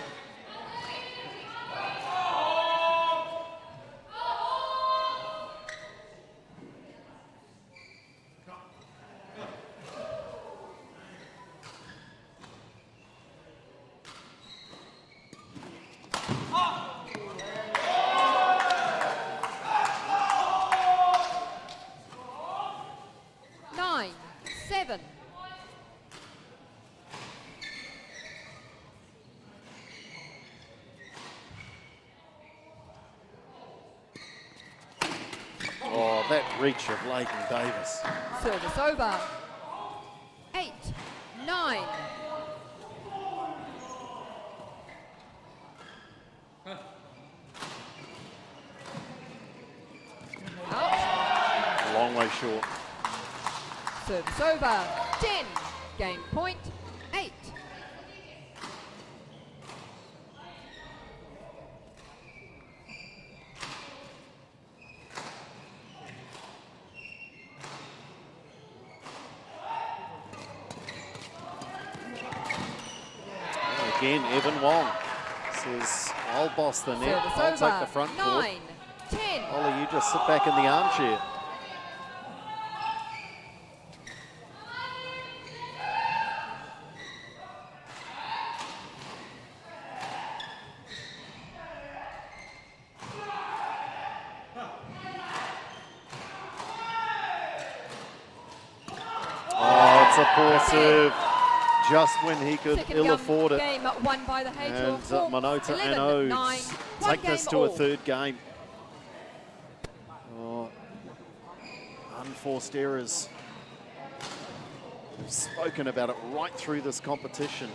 Nine, 7. Oh, that reach of Leighton Davis. Service over. 8, 9. Out. Long way short. Service over. 10. Game point. 8. Again, Evan Wong says, I'll boss the net. Service I'll over. take the front court. 9. 10. Ollie, you just sit back in the armchair. Oh, it's a poor serve. Just when he could Second ill afford it. game won by the HeyTour And Hawks. Minota 11, and 9. Oates One take this game to all. a third game. Oh, unforced errors. We've spoken about it right through this competition.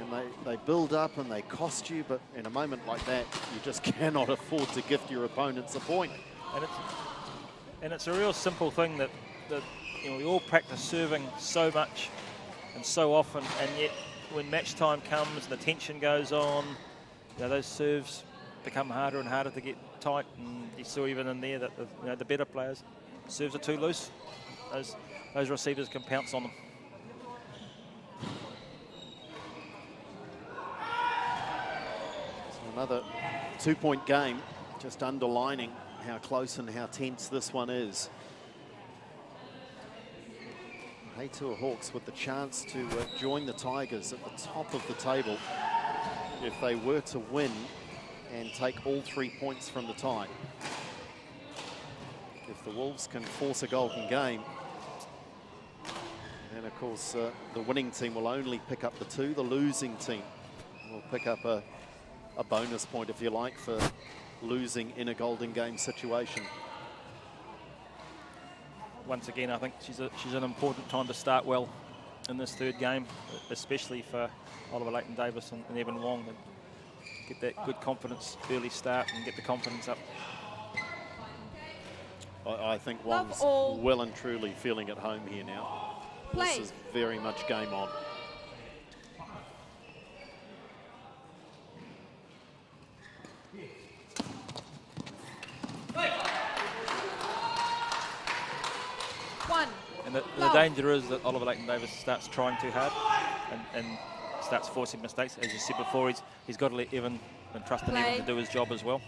And they build up and they cost you, but in a moment like that, you just cannot afford to gift your opponents a point. And it's a real simple thing that you know, we all practice serving so much and so often, and yet when match time comes and the tension goes on, you know, those serves become harder and harder to get tight. And you saw even in there that the better players, serves are too loose. Those receivers can pounce on them. So another 2-point game, just underlining how close and how tense this one is. HeyTour Hawks with the chance to join the Tigers at the top of the table if they were to win and take all 3 points from the tie. If the Wolves can force a golden game, then of course the winning team will only pick up the 2. The losing team will pick up a bonus point, if you like, for losing in a golden game situation. Once again, I think she's an important time to start well in this third game, especially for Oliver Leighton-Davis and Evan Wong. And get that good confidence early start and get the confidence up. I think Wong's well and truly feeling at home here now. This is very much game on. And the danger is that Oliver Leighton-Davis starts trying too hard and starts forcing mistakes. As you said before, he's got to let Evan and trust in Evan to do his job as well.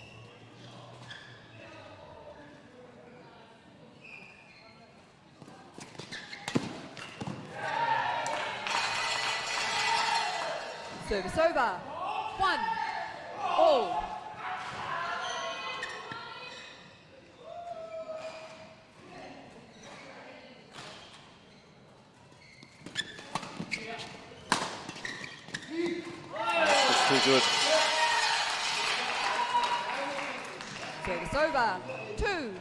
Service over. 1 all. Too good. Service over. 2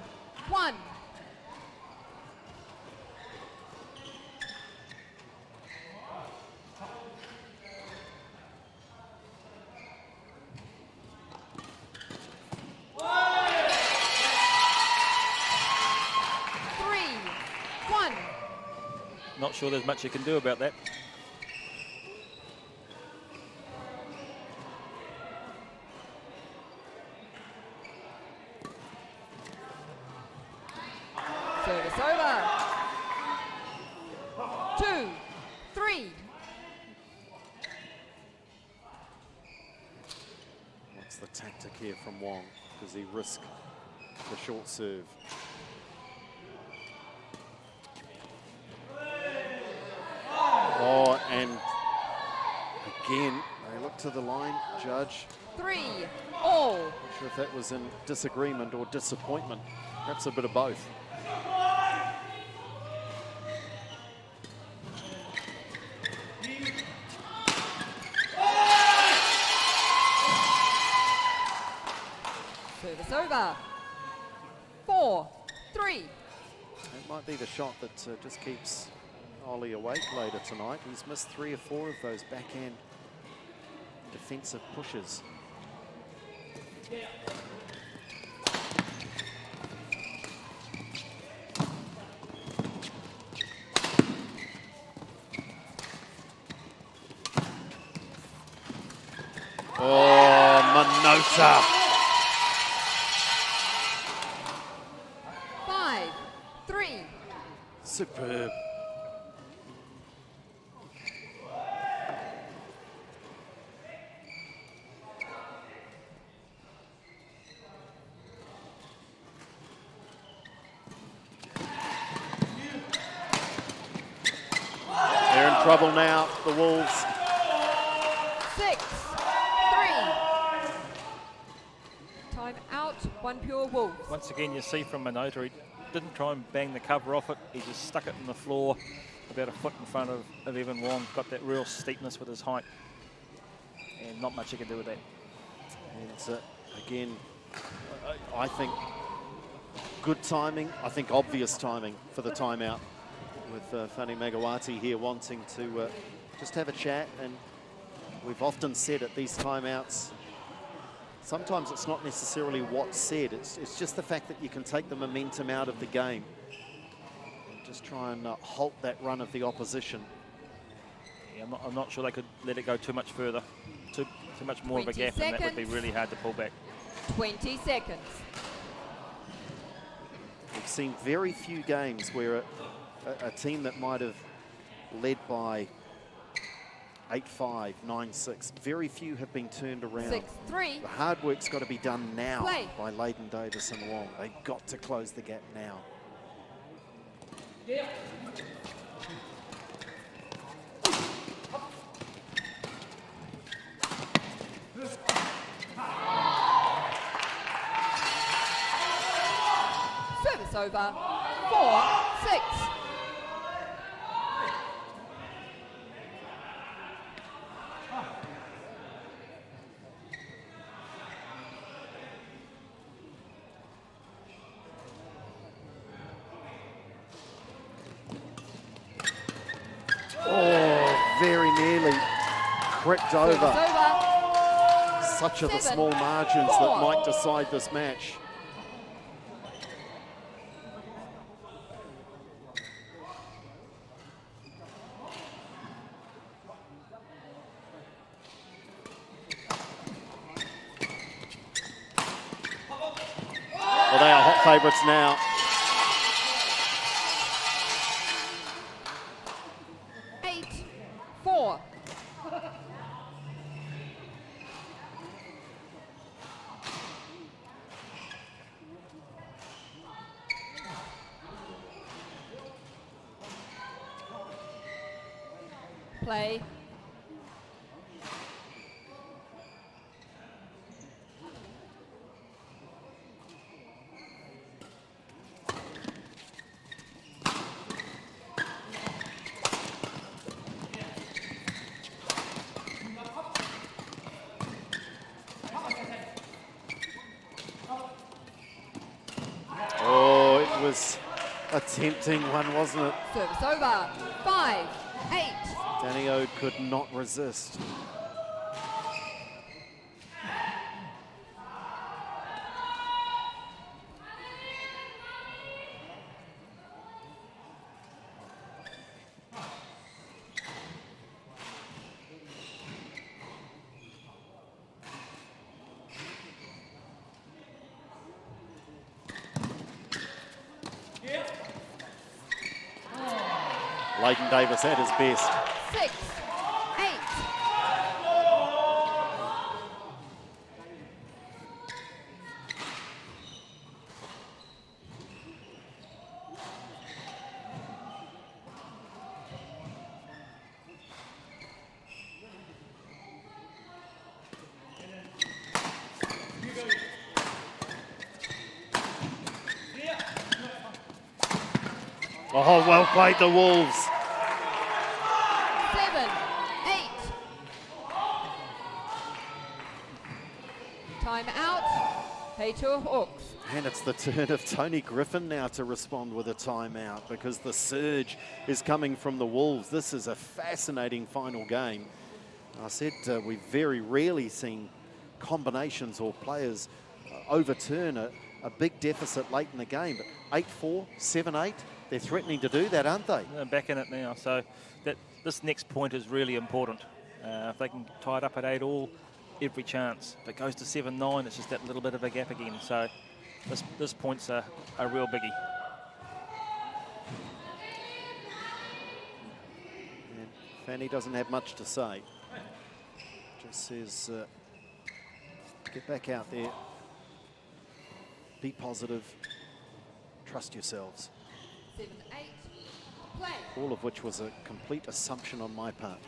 1. Not sure there's much you can do about that. Service over. 2 3. What's the tactic here from Wong? Does he risk the short serve? Oh, and again, they look to the line, judge. 3 all. Not sure if that was in disagreement or disappointment. Perhaps a bit of both. Service over. 4 3. That might be the shot that just keeps Ollie awake later tonight. He's missed 3 or 4 of those backhand defensive pushes. Oh, Minota. 5-3. Superb. They're in trouble now, the Wolves. 6-3. Time out, OnePure Wolves. Once again, you see from Minota, he didn't try and bang the cover off it. He just stuck it in the floor about a foot in front of Evan Wong. Got that real steepness with his height. And not much he can do with that. And again, I think good timing. I think obvious timing for the timeout with Fani Megawati here wanting to just have a chat. And we've often said at these timeouts, sometimes it's not necessarily what's said. It's just the fact that you can take the momentum out of the game and just try and halt that run of the opposition. Yeah, I'm not sure they could let it go too much further. Too much more of a gap, and that would be really hard to pull back. 20 seconds. We've seen very few games where a team that might have led by 8-5, 9-6, very few have been turned around. 6-3. The hard work's got to be done now Play. by Leighton Davis and Wong. They've got to close the gap now. Yeah. Service over. 4-6. Oh, very nearly cricked over. Such are the small margins that might decide this match. Well, they are hot favourites now. Play. Oh, it was a tempting one, wasn't it? Service over. 5-8. Danny Ode could not resist. Leighton Davis at his best. 6-8. Oh, well played, the Wolves. 7-8. Time out. HeyTour Hawks. And it's the turn of Tony Griffin now to respond with a timeout because the surge is coming from the Wolves. This is a fascinating final game. I said we've very rarely seen combinations or players overturn a big deficit late in the game. But 8-4, 7-8, they're threatening to do that, aren't they? They're back in it now. So this next point is really important. If they can tie it up at 8-all, every chance. If it goes to 7-9, it's just that little bit of a gap again. So this point's a real biggie. And Fanny doesn't have much to say. Just says, get back out there. Be positive. Trust yourselves. 7-8, play. All of which was a complete assumption on my part.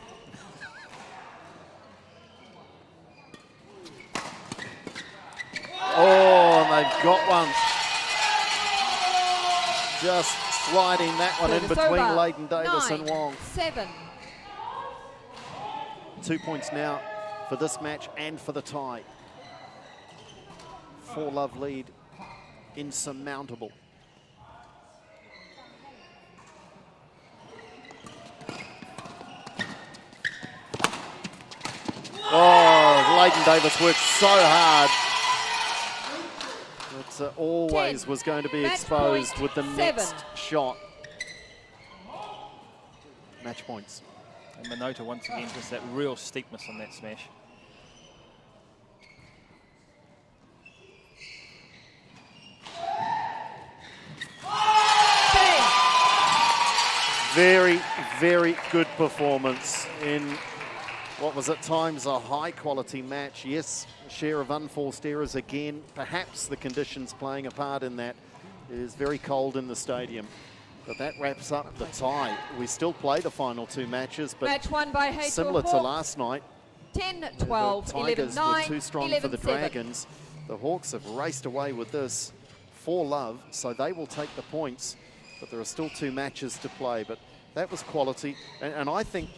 Oh, and they've got one. Just sliding that one in between Layden Davis and Wong. 7. 2 points now for this match and for the tie. 4-love lead, insurmountable. Oh, Layden Davis worked so hard. It always 10. was going to be Match exposed point, with the 7. next shot. Match points. And Minota once again, just that real steepness on that smash. Very, very good performance in what was at times a high-quality match. Yes, share of unforced errors again. Perhaps the conditions playing a part in that. It is very cold in the stadium. But that wraps up the tie. We still play the final 2 matches, but Match won by HeyTour similar to Hawks. last night, 10-12, the Tigers 11-9, were too strong for the 11-7. Dragons. The Hawks have raced away with this 4-love, so they will take the points. But there are still 2 matches to play. But that was quality. And I think,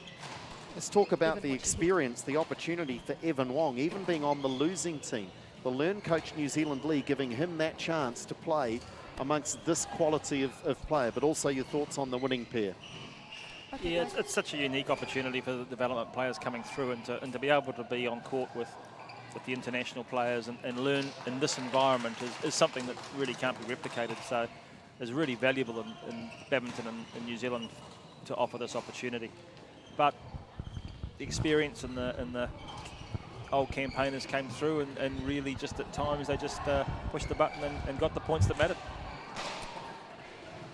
let's talk about the experience, the opportunity for Evan Wong, even being on the losing team. The LearnCoach New Zealand League giving him that chance to play amongst this quality of player. But also your thoughts on the winning pair. Yeah, it's such a unique opportunity for the development players coming through, and to be able to be on court with the international players and learn in this environment is something that really can't be replicated. So it's really valuable in badminton in New Zealand to offer this opportunity. But the experience and the old campaigners came through and really just at times they just pushed the button and got the points that mattered.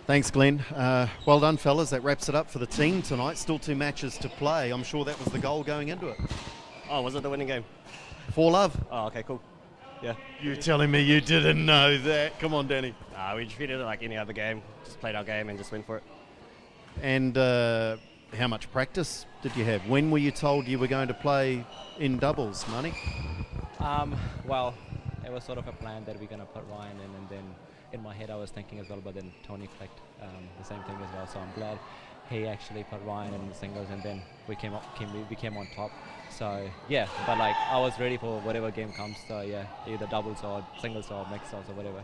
Thanks, Glenn. Well done, fellas. That wraps it up for the team tonight. Still 2 matches to play. I'm sure that was the goal going into it. Oh, was it the winning game? 4-love. Oh, okay, cool. Yeah. You're telling me you didn't know that? Come on, Danny. We treated it like any other game. Just played our game and just went for it. And how much practice did you have? When were you told you were going to play in doubles, Money? Well, it was sort of a plan that we're going to put Ryan in, and then in my head I was thinking as well, but then Tony clicked the same thing as well. So I'm glad he actually put Ryan in the singles, and then we came on top. So yeah, but like I was ready for whatever game comes. So yeah, either doubles or singles or mixed or whatever.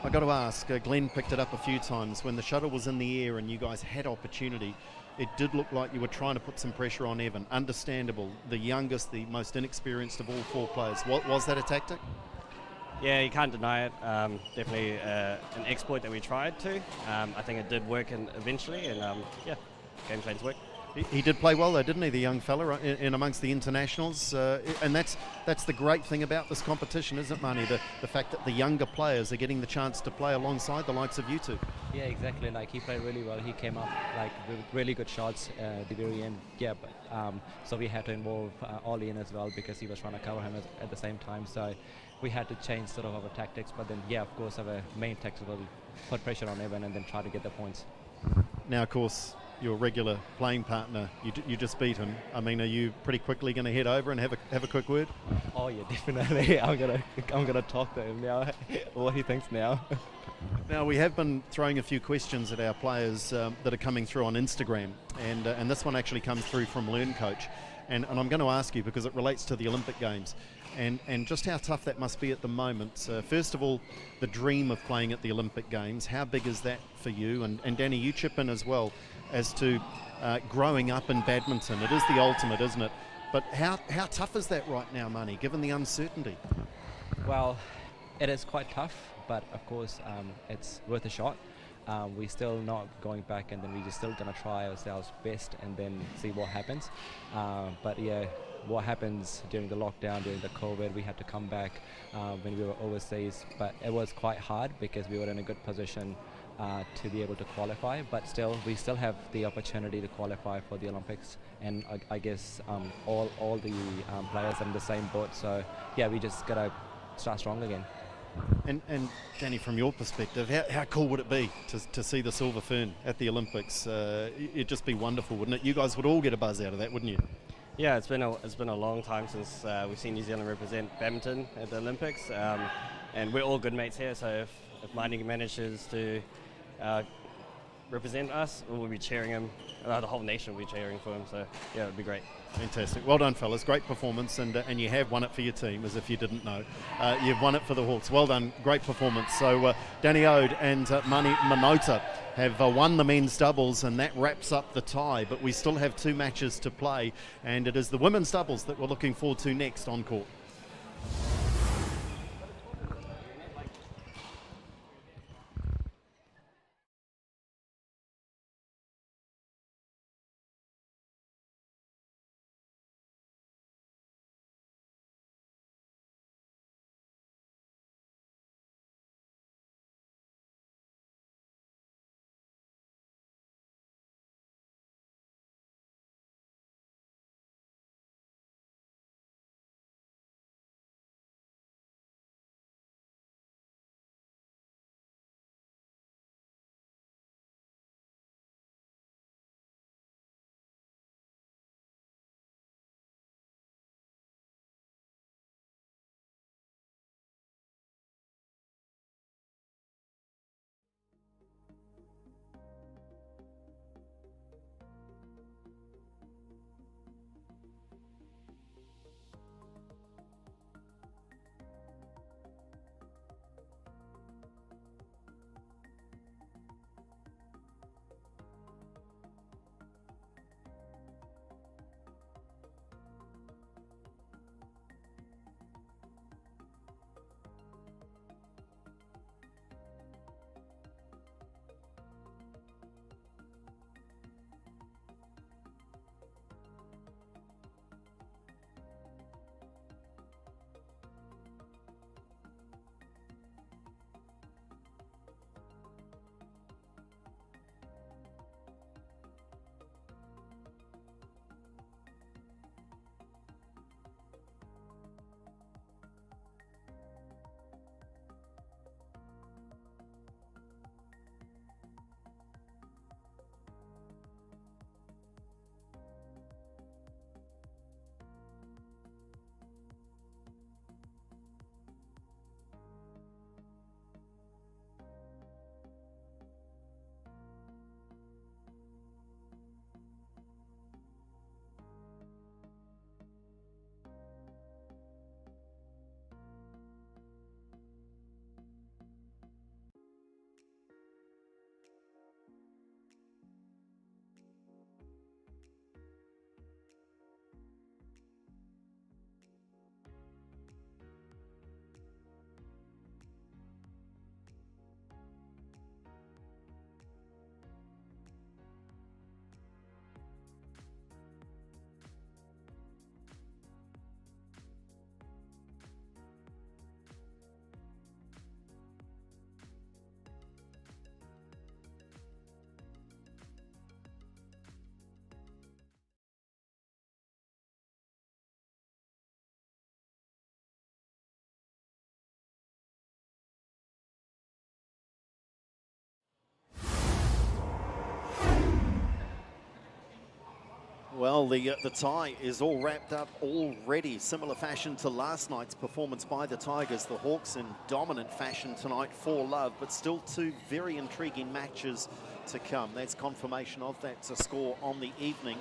I got to ask, Glenn picked it up a few times. When the shuttle was in the air and you guys had opportunity, it did look like you were trying to put some pressure on Evan. Understandable, the youngest, the most inexperienced of all 4 players. Was that a tactic? Yeah, you can't deny it. Definitely an exploit that we tried to. I think it did work eventually, and yeah, game plans work. He did play well though, didn't he, the young fella in amongst the internationals? And that's the great thing about this competition, isn't it, Mani? The fact that the younger players are getting the chance to play alongside the likes of you two. Yeah, exactly. Like he played really well. He came up like with really good shots at the very end. Yeah, but so we had to involve Ollie in as well because he was trying to cover him at the same time. So we had to change sort of our tactics. But then, yeah, of course, our main tactics will put pressure on Evan and then try to get the points. Now, of course, your regular playing partner, you just beat him. I mean, are you pretty quickly going to head over and have a quick word? Oh yeah, definitely. I'm gonna talk to him now. What he thinks now. Now, we have been throwing a few questions at our players that are coming through on Instagram, and this one actually comes through from LearnCoach, and I'm going to ask you because it relates to the Olympic Games, and just how tough that must be at the moment. First of all, the dream of playing at the Olympic Games, how big is that for you? And Danny, you chip in as well as to growing up in badminton. It is the ultimate, isn't it? But how tough is that right now, Mani, given the uncertainty? Well, it is quite tough, but of course it's worth a shot. We're still not going back, and then we're just still going to try ourselves best and then see what happens. But yeah, what happens during the lockdown, during the COVID, we had to come back when we were overseas, but it was quite hard because we were in a good position to be able to qualify, but still we still have the opportunity to qualify for the Olympics, and I guess all the players are in the same boat, so yeah, we just got to start strong again. And Danny, from your perspective, how cool would it be to see the silver fern at the Olympics? It'd just be wonderful, wouldn't it? You guys would all get a buzz out of that, wouldn't you? Yeah, it's been a long time since we've seen New Zealand represent badminton at the Olympics, and we're all good mates here. So if Mani manages to represent us, we'll be cheering him. The whole nation will be cheering for him. So yeah, it'd be great. Fantastic. Well done, fellas. Great performance, and you have won it for your team, as if you didn't know. You've won it for the Hawks. Well done. Great performance. So Danny Ode and Mani Minota have won the men's doubles, and that wraps up the tie. But we still have 2 matches to play, and it is the women's doubles that we're looking forward to next on court. Well, the tie is all wrapped up already. Similar fashion to last night's performance by the Tigers. The Hawks in dominant fashion tonight for love, but still 2 very intriguing matches to come. That's confirmation of that score on the evening.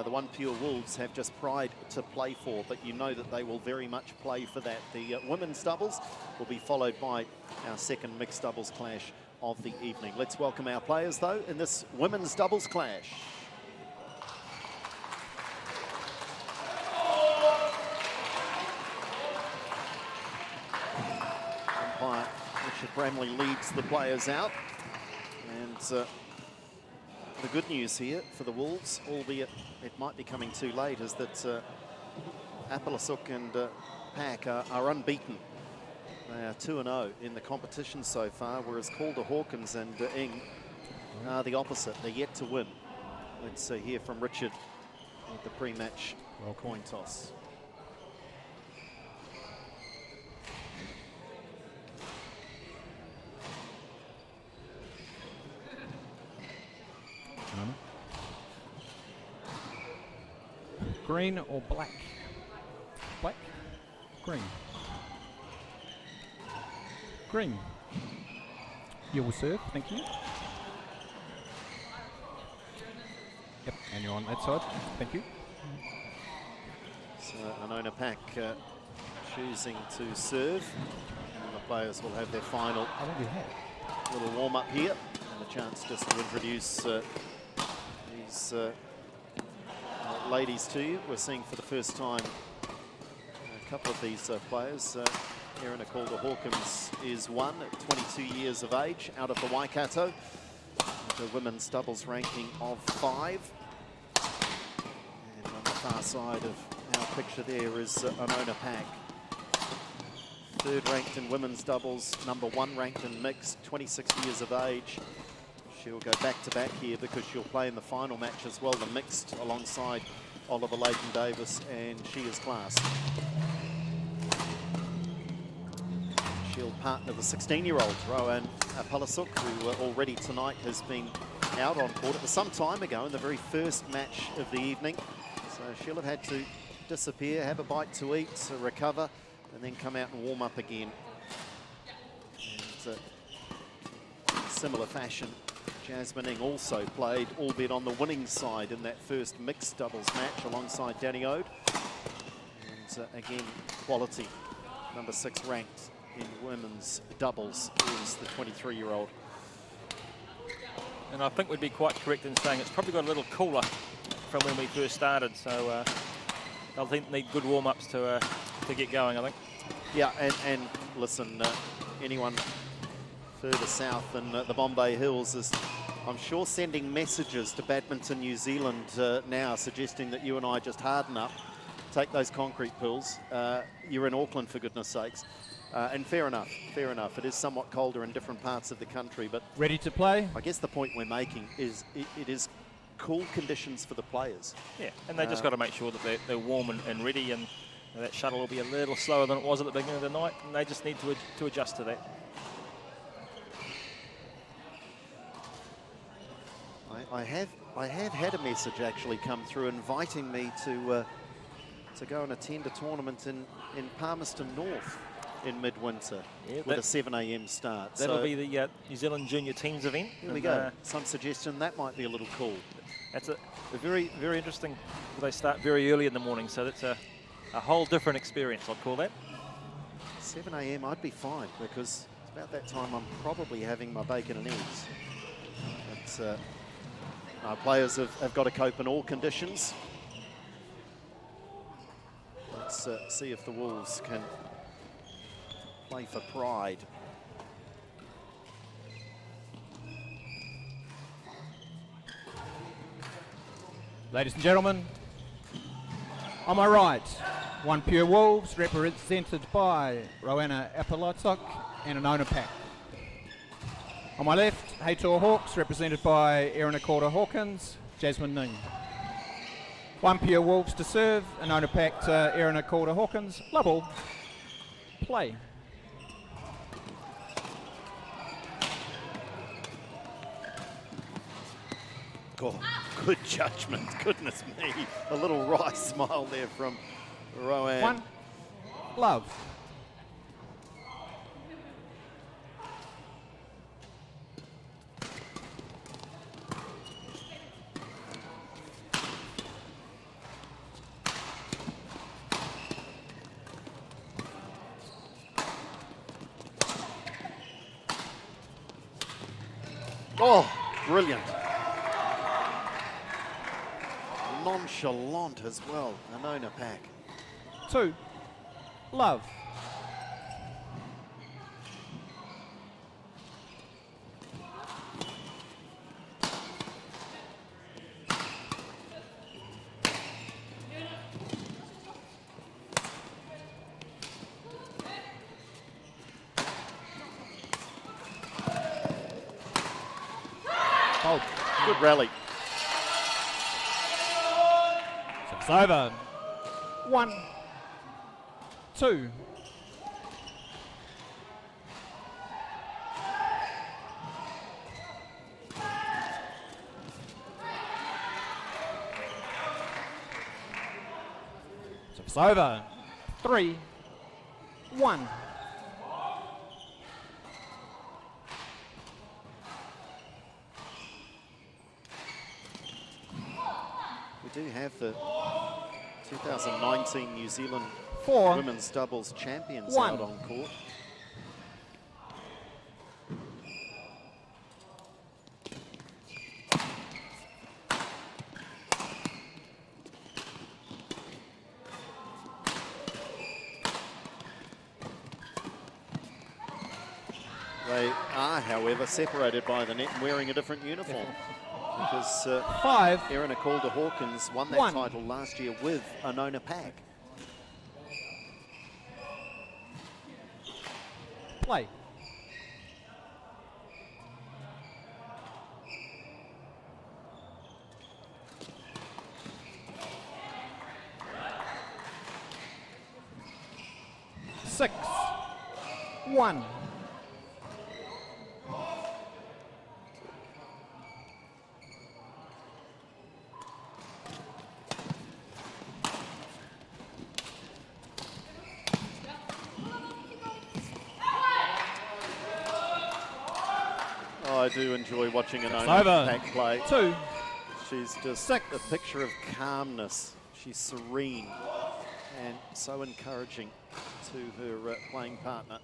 The OnePure Wolves have just pride to play for, but you know that they will very much play for that. The women's doubles will be followed by our second mixed doubles clash of the evening. Let's welcome our players, though, in this women's doubles clash. Bramley leads the players out. And the good news here for the Wolves, albeit it might be coming too late, is that Apalasuk and Pack are unbeaten. They are 2-0 in the competition so far, whereas Calder Hawkins and Ing are the opposite. They're yet to win. Let's hear from Richard with the pre-match coin toss. Green or black? Black? Green. Green. You will serve, thank you. Yep, and you're on that side, thank you. So Anona Pack choosing to serve, and the players will have their final little warm-up here, and a chance just to introduce these ladies to you. We're seeing for the first time a couple of these players. Erin Calder Hawkins is one at 22 years of age, out of the Waikato, with a women's doubles ranking of 5. And on the far side of our picture there is Anona Pack, 3rd ranked in women's doubles, number 1 ranked in mixed, 26 years of age. She'll go back-to-back here because she'll play in the final match as well, the mixed, alongside Oliver Leighton-Davis, and she is class. She'll partner the 16-year-old Rowan Apalasuk, who already tonight has been out on court. It was some time ago in the very first match of the evening, so she'll have had to disappear, have a bite to eat, to recover, and then come out and warm up again. And in similar fashion, Jasmine Ing also played, albeit on the winning side in that first mixed doubles match alongside Danny Ode. And again, quality, number 6 ranked in women's doubles is the 23-year-old. And I think we'd be quite correct in saying it's probably got a little cooler from when we first started, so they'll need good warm-ups to get going, I think. Yeah, and listen, anyone further south than the Bombay Hills is, I'm sure, sending messages to Badminton New Zealand now, suggesting that you and I just harden up, take those concrete pills. You're in Auckland, for goodness sakes. And fair enough, fair enough. It is somewhat colder in different parts of the country, but... Ready to play? I guess the point we're making is it is cool conditions for the players. Yeah, and they just got to make sure that they're warm and ready, and that shuttle will be a little slower than it was at the beginning of the night, and they just need to adjust to that. I have had a message actually come through inviting me to go and attend a tournament in Palmerston North in midwinter, with a 7 a.m. start. That'll be the New Zealand Junior Teams event. Here we go. Some suggestion that might be a little cool. That's a very, very interesting. They start very early in the morning, so that's a whole different experience, I'd call that. 7 a.m. I'd be fine, because it's about that time I'm probably having my bacon and eggs. But our players have got to cope in all conditions. Let's see if the Wolves can play for pride. Ladies and gentlemen, on my right, OnePure Wolves, represented by Rowana Apalasuk and Anona Pack. On my left, HeyTour Hawks, represented by Erin Calder Hawkins, Jasmine Ning. OnePure Wolves to serve, Anona Pack to Erin Calder Hawkins. Level, play. Oh, good judgment, goodness me. A little wry smile there from Rowan. One, love. Oh, brilliant. Nonchalant as well, Anona Pack. 2, love. Good rally. It's over. 1, 2. It's over. 3, 1. We do have the 2019 New Zealand 4, women's doubles champions 1. out on court. They are, however, separated by the net and wearing a different uniform. Because 5. Erin Calder-Hawkins won that 1. title last year with Anona Pack. Play. Six, 1. I do enjoy watching Over. Anona Pack play. 2. She's just 6. a picture of calmness. She's serene and so encouraging to her playing partner.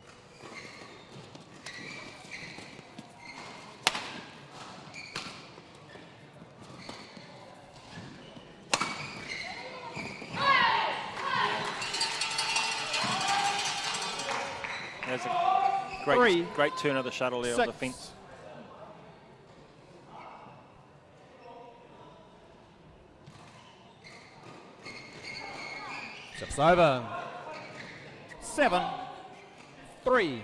There's a great turn of the shuttle there on the fence. It's over. 7, 3.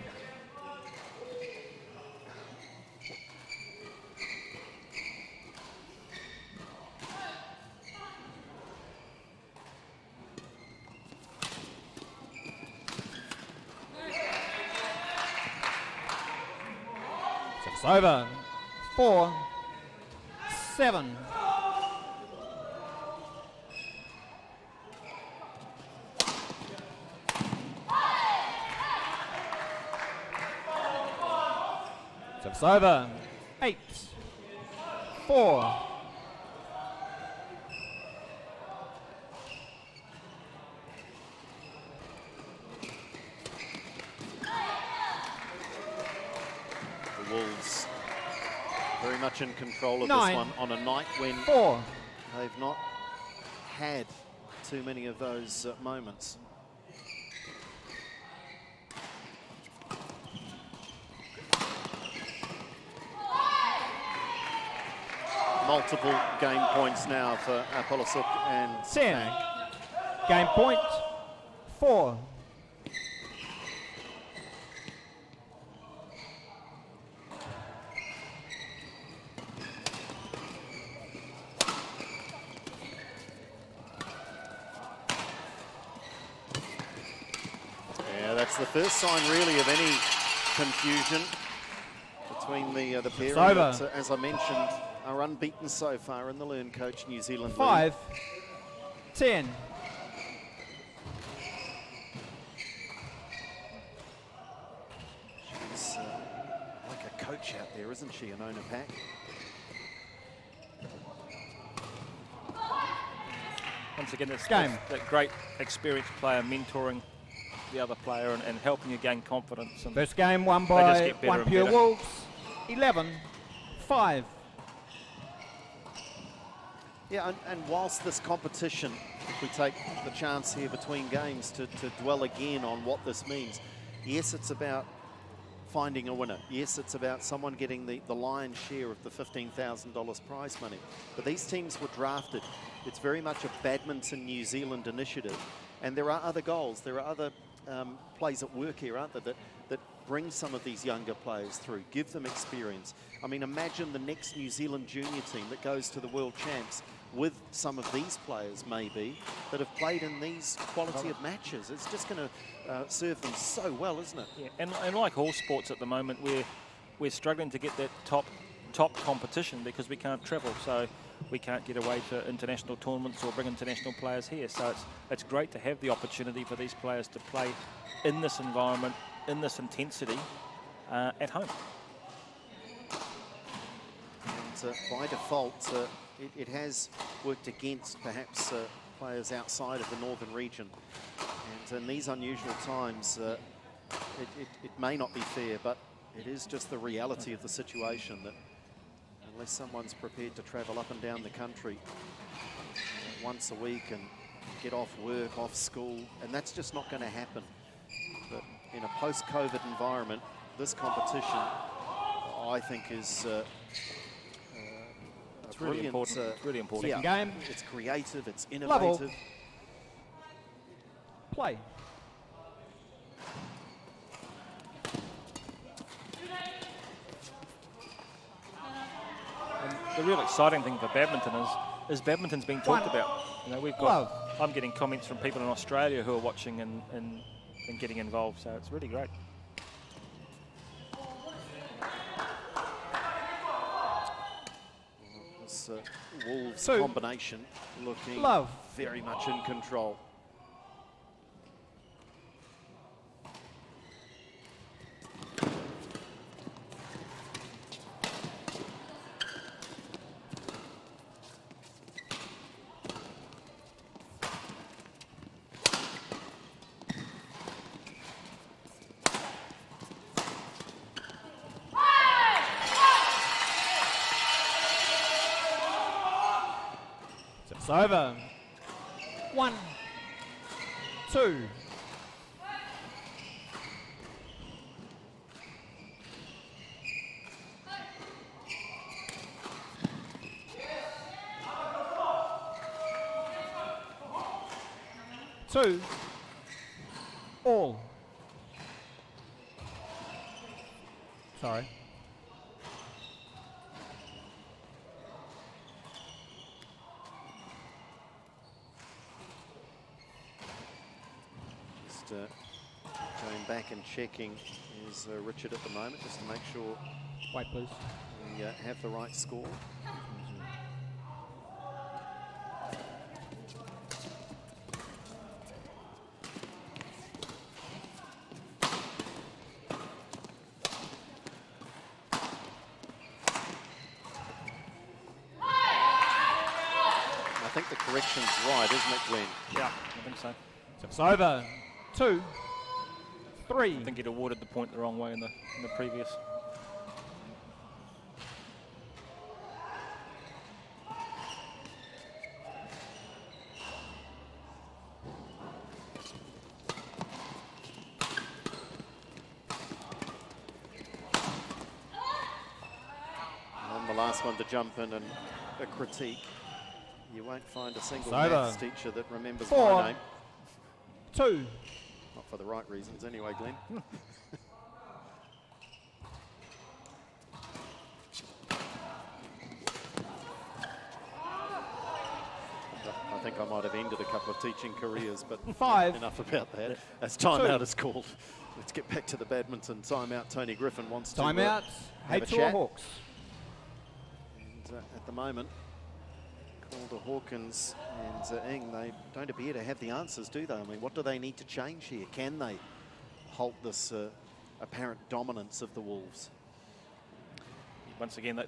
It's over. 4, 7. It's over. 8, 4. The Wolves very much in control of 9, this one on a night when 4. they've not had too many of those moments. Multiple game points now for Apolisuk and 10. Pack. Game point. 4. Yeah, that's the first sign really of any confusion between the pair. over. But, as I mentioned, are unbeaten so far in the LearnCoach New Zealand 5, League. 10. She's like a coach out there, isn't she, Anona Pack? Once again, it's Game. that great experienced player mentoring the other player and helping you gain confidence. And First game won just by get better and OnePure better. Wolves. 11, 5. Yeah, and whilst this competition, if we take the chance here between games to dwell again on what this means, yes, it's about finding a winner. Yes, it's about someone getting the lion's share of the $15,000 prize money. But these teams were drafted. It's very much a Badminton New Zealand initiative. And there are other goals. There are other plays at work here, aren't there, that bring some of these younger players through, give them experience. I mean, imagine the next New Zealand junior team that goes to the World Champs with some of these players, maybe, that have played in these quality of matches. It's just going to serve them so well, isn't it? Yeah, and like all sports at the moment, we're struggling to get that top competition because we can't travel, so we can't get away to international tournaments or bring international players here. So it's great to have the opportunity for these players to play in this environment, in this intensity, at home. And by default, it has worked against perhaps players outside of the northern region. And in these unusual times, it may not be fair, but it is just the reality of the situation that unless someone's prepared to travel up and down the country once a week and get off work, off school, and that's just not going to happen. But in a post-COVID environment, this competition, I think, is it's really important. It's really important. Yeah, game. It's creative, it's Level. innovative. Play. And the real exciting thing for badminton is badminton's being talked about. You know, we've got. I'm getting comments from people in Australia who are watching and getting involved, so it's really great. This Wolves So, combination looking very much in control. It's over. 1, 2. Two. All. Sorry. Just going back and checking is Richard at the moment, just to make sure Wait, please. we have the right score. I think the correction's right, isn't it, Glenn? Yeah, I think so. It's over. 2, 3. I think he'd awarded the point the wrong way in the previous. I'm the last one to jump in and a critique. You won't find a single It's over. maths teacher that remembers 4, my name. 2. Not for the right reasons anyway, Glenn. I think I might have ended a couple of teaching careers, but 5. enough about that. As timeout is called. Let's get back to the badminton timeout. Tony Griffin wants to Timeout. have a HeyTour chat. Hawks. And at the moment, Calder Hawkins and Ing, they don't appear to have the answers, do they? I mean, what do they need to change here? Can they halt this apparent dominance of the Wolves? Once again,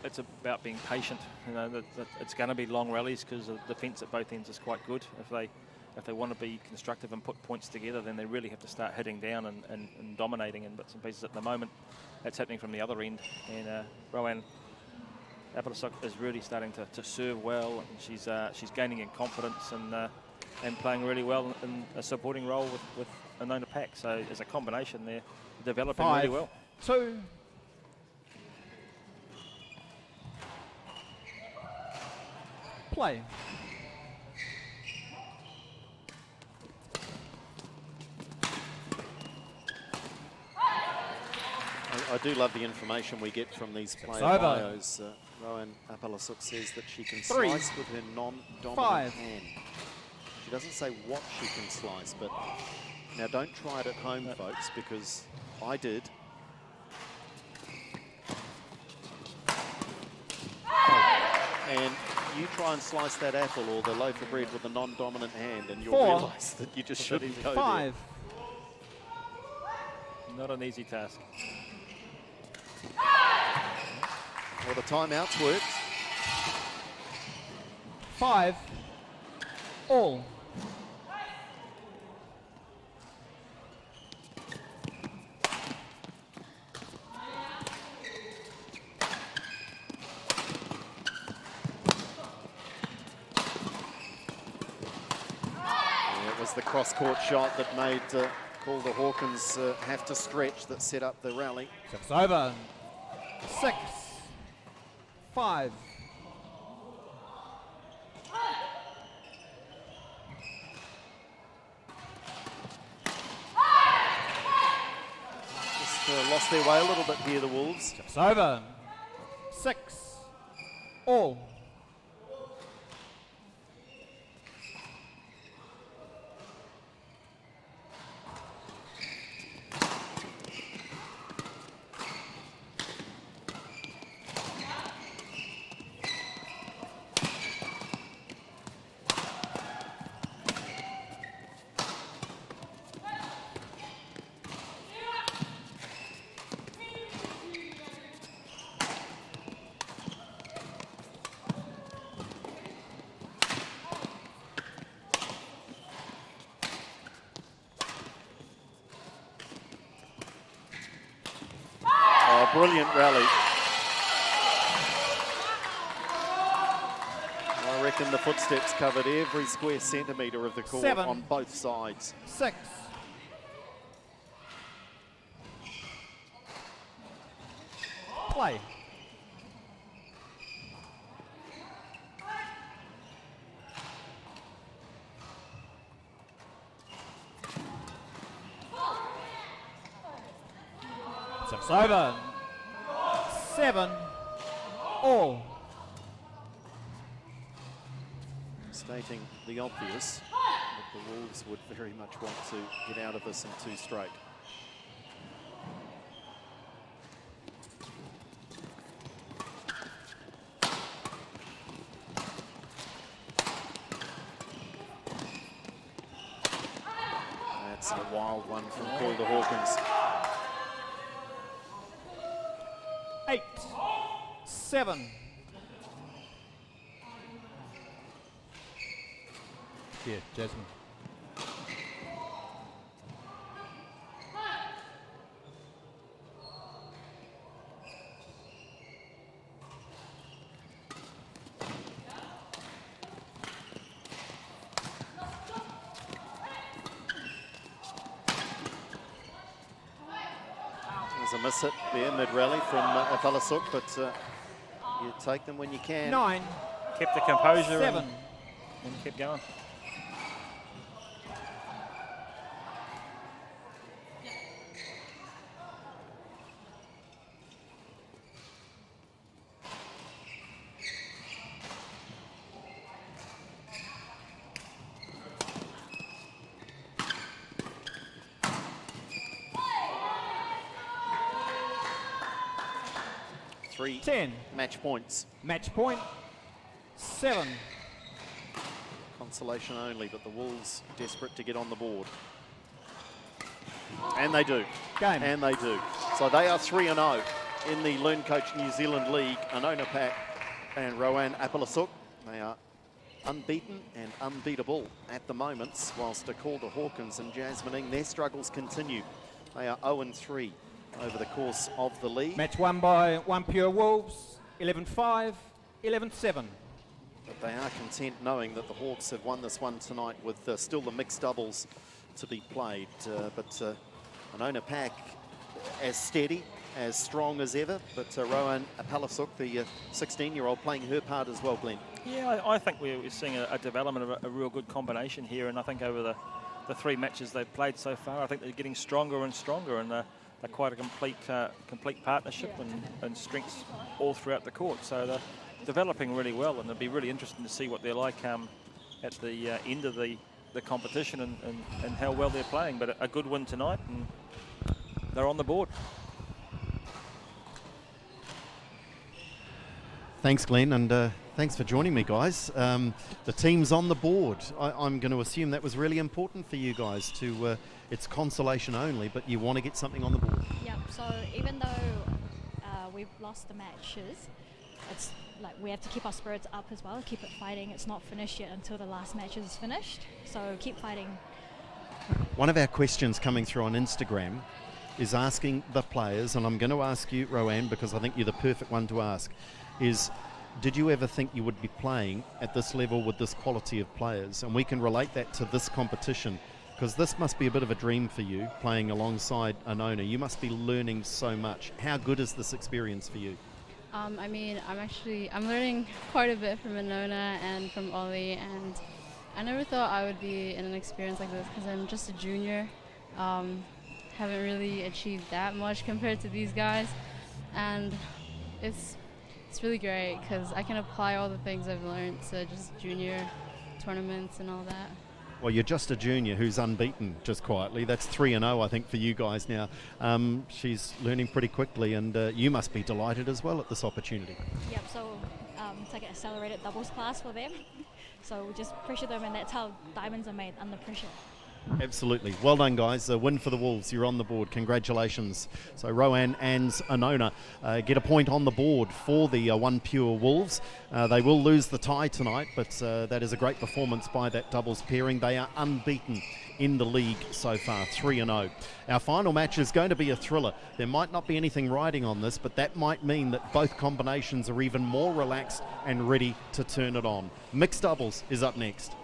it's about being patient. You know, that it's going to be long rallies because the defence at both ends is quite good. If they want to be constructive and put points together, then they really have to start hitting down and dominating in bits and pieces. At the moment, that's happening from the other end, and Rowan Apilasok is really starting to serve well, and she's gaining in confidence and playing really well in a supporting role with Anona Pack. So as a combination, they're developing 5, really well. 2. Play. I do love the information we get from these player over. bios. Rowan Apalasuk says that she can 3, slice with her non-dominant 5. hand. She doesn't say what she can slice, but now don't try it at home, folks, because I did. And you try and slice that apple or the loaf of bread with a non-dominant hand, and you'll 4. realise that you just shouldn't go 5. Not an easy task. Well, the timeouts worked. 5. All. It was the cross-court shot that made Calder Hawkins have to stretch, that set up the rally. It's over. 6. 5. Just lost their way a little bit here, the Wolves. It's over. 6. All. Brilliant rally. I reckon the footsteps covered every square centimetre of the court 7. on both sides. 6. Play. It's over. 7. All. Stating the obvious, that the Wolves would very much want to get out of this in 2 straight. That's a wild one from Calder Hawkins. 8. 7. Yeah, Jasmine. There's a miss hit there mid-rally from Apalasuk, but you take them when you can. 9. Kept the composure 7. and kept going. Three 10. match points. Match point. 7. Consolation only, but the Wolves desperate to get on the board. And they do. Game. And they do. So they are 3-0 in the LearnCoach New Zealand League. Anona Pak and Rowan Apalasuk, they are unbeaten and unbeatable at the moment, whilst Calder Hawkins and Jasmine Ing, their struggles continue. They are 0-3 over the course of the league. Match won by OnePure Wolves. 11-5. 11-7. But they are content knowing that the Hawks have won this one tonight with still the mixed doubles to be played. But Anona Pak as steady, as strong as ever. But Rowan Apalasuk, the 16-year-old, playing her part as well, Glenn. Yeah, I think we're seeing a development of a real good combination here, and I think over the 3 matches they've played so far, I think they're getting stronger and stronger, and they're quite a complete partnership and strengths all throughout the court. So they're developing really well, and it'll be really interesting to see what they're like at the end of the competition and how well they're playing. But a good win tonight, and they're on the board. Thanks, Glenn, and thanks for joining me, guys. The team's on the board. I'm going to assume that was really important for you guys to, it's consolation only, but you want to get something on the board. Yep, so even though we've lost the matches, it's like we have to keep our spirits up as well, keep it fighting. It's not finished yet until the last match is finished, so keep fighting. One of our questions coming through on Instagram is asking the players, and I'm going to ask you, Roanne, because I think you're the perfect one to ask, is did you ever think you would be playing at this level with this quality of players? And we can relate that to this competition, because this must be a bit of a dream for you, playing alongside Anona. You must be learning so much. How good is this experience for you? I mean, I'm learning quite a bit from Anona and from Ollie, and I never thought I would be in an experience like this because I'm just a junior. Haven't really achieved that much compared to these guys, and it's really great because I can apply all the things I've learned to just junior tournaments and all that. Well, you're just a junior who's unbeaten, just quietly. That's 3-0, I think, for you guys now. She's learning pretty quickly, and you must be delighted as well at this opportunity. Yep, so it's like an accelerated doubles class for them. So we just pressure them, and that's how diamonds are made, under pressure. Absolutely. Well done, guys. A win for the Wolves. You're on the board. Congratulations. So Roanne and Anona get a point on the board for the OnePure Wolves. They will lose the tie tonight, but that is a great performance by that doubles pairing. They are unbeaten in the league so far, 3-0. Our final match is going to be a thriller. There might not be anything riding on this, but that might mean that both combinations are even more relaxed and ready to turn it on. Mixed doubles is up next.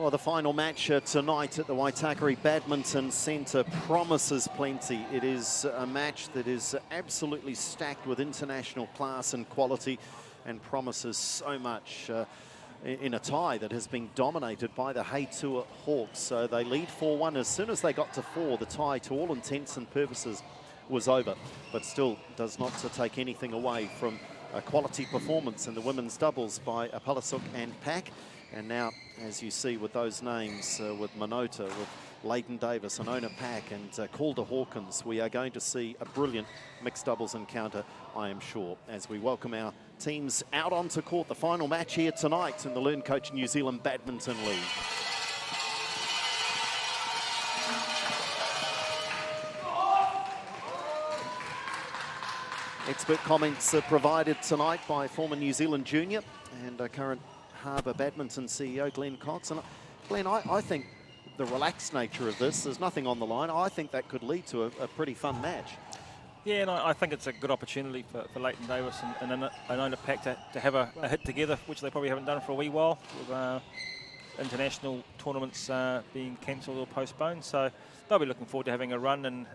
Well, the final match tonight at the Waitakere Badminton Centre promises plenty. It is a match that is absolutely stacked with international class and quality and promises so much in a tie that has been dominated by the HeyTour Hawks. So they lead 4-1. As soon as they got to 4, the tie, to all intents and purposes, was over. But still does not take anything away from a quality performance in the women's doubles by Apalasuk and Pack. And now, as you see with those names, with Minota, with Leighton Davis, Anona Pack and Calder Hawkins, we are going to see a brilliant mixed doubles encounter, I am sure, as we welcome our teams out onto court. The final match here tonight in the LearnCoach New Zealand Badminton League. Expert comments provided tonight by former New Zealand junior and current Harbour Badminton CEO Glenn Cox. And Glenn, I think the relaxed nature of this, there's nothing on the line. I think that could lead to a pretty fun match. Yeah, and I think it's a good opportunity for Leighton Davis and Anona Pack to have a hit together, which they probably haven't done for a wee while, with international tournaments being cancelled or postponed. So they'll be looking forward to having a run, and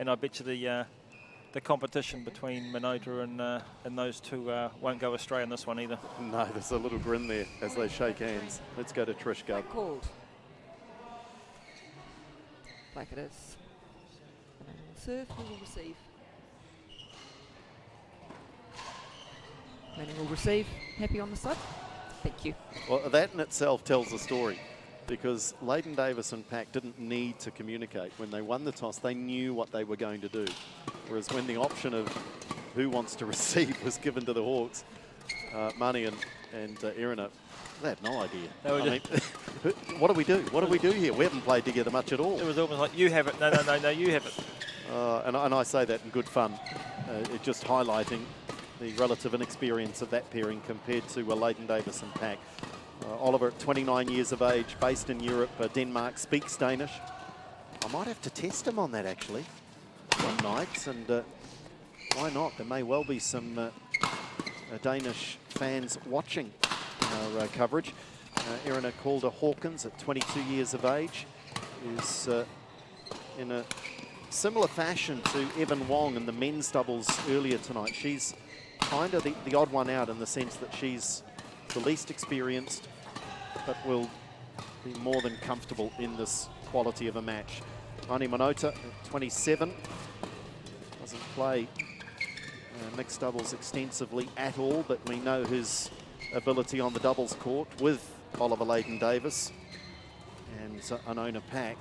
I bet you the competition between Minota and those two won't go astray in this one either. No, there's a little grin there as they shake hands. Let's go to Trish Gubb. Called. Like it is. And will serve, who will receive? Manning will receive. Happy on the side? Thank you. Well, that in itself tells a story, because Leighton Davis and Pack didn't need to communicate. When they won the toss, they knew what they were going to do. Whereas when the option of who wants to receive was given to the Hawks, Mani and Irina, they had no idea. I mean, what do we do? What do we do here? We haven't played together much at all. It was almost like, you have it. No, you have it. And I say that in good fun. It just highlighting the relative inexperience of that pairing compared to Leighton Davis and Pack. Oliver, at 29 years of age, based in Europe, Denmark, speaks Danish. I might have to test him on that, actually, one night. And why not? There may well be some Danish fans watching our coverage. Irina Calder Hawkins, at 22 years of age, is in a similar fashion to Evan Wong in the men's doubles earlier tonight. She's kind of the odd one out in the sense that she's the least experienced, but will be more than comfortable in this quality of a match. Ani Minota, at 27, doesn't play mixed doubles extensively at all, but we know his ability on the doubles court with Oliver Leighton Davis and Anona Pack,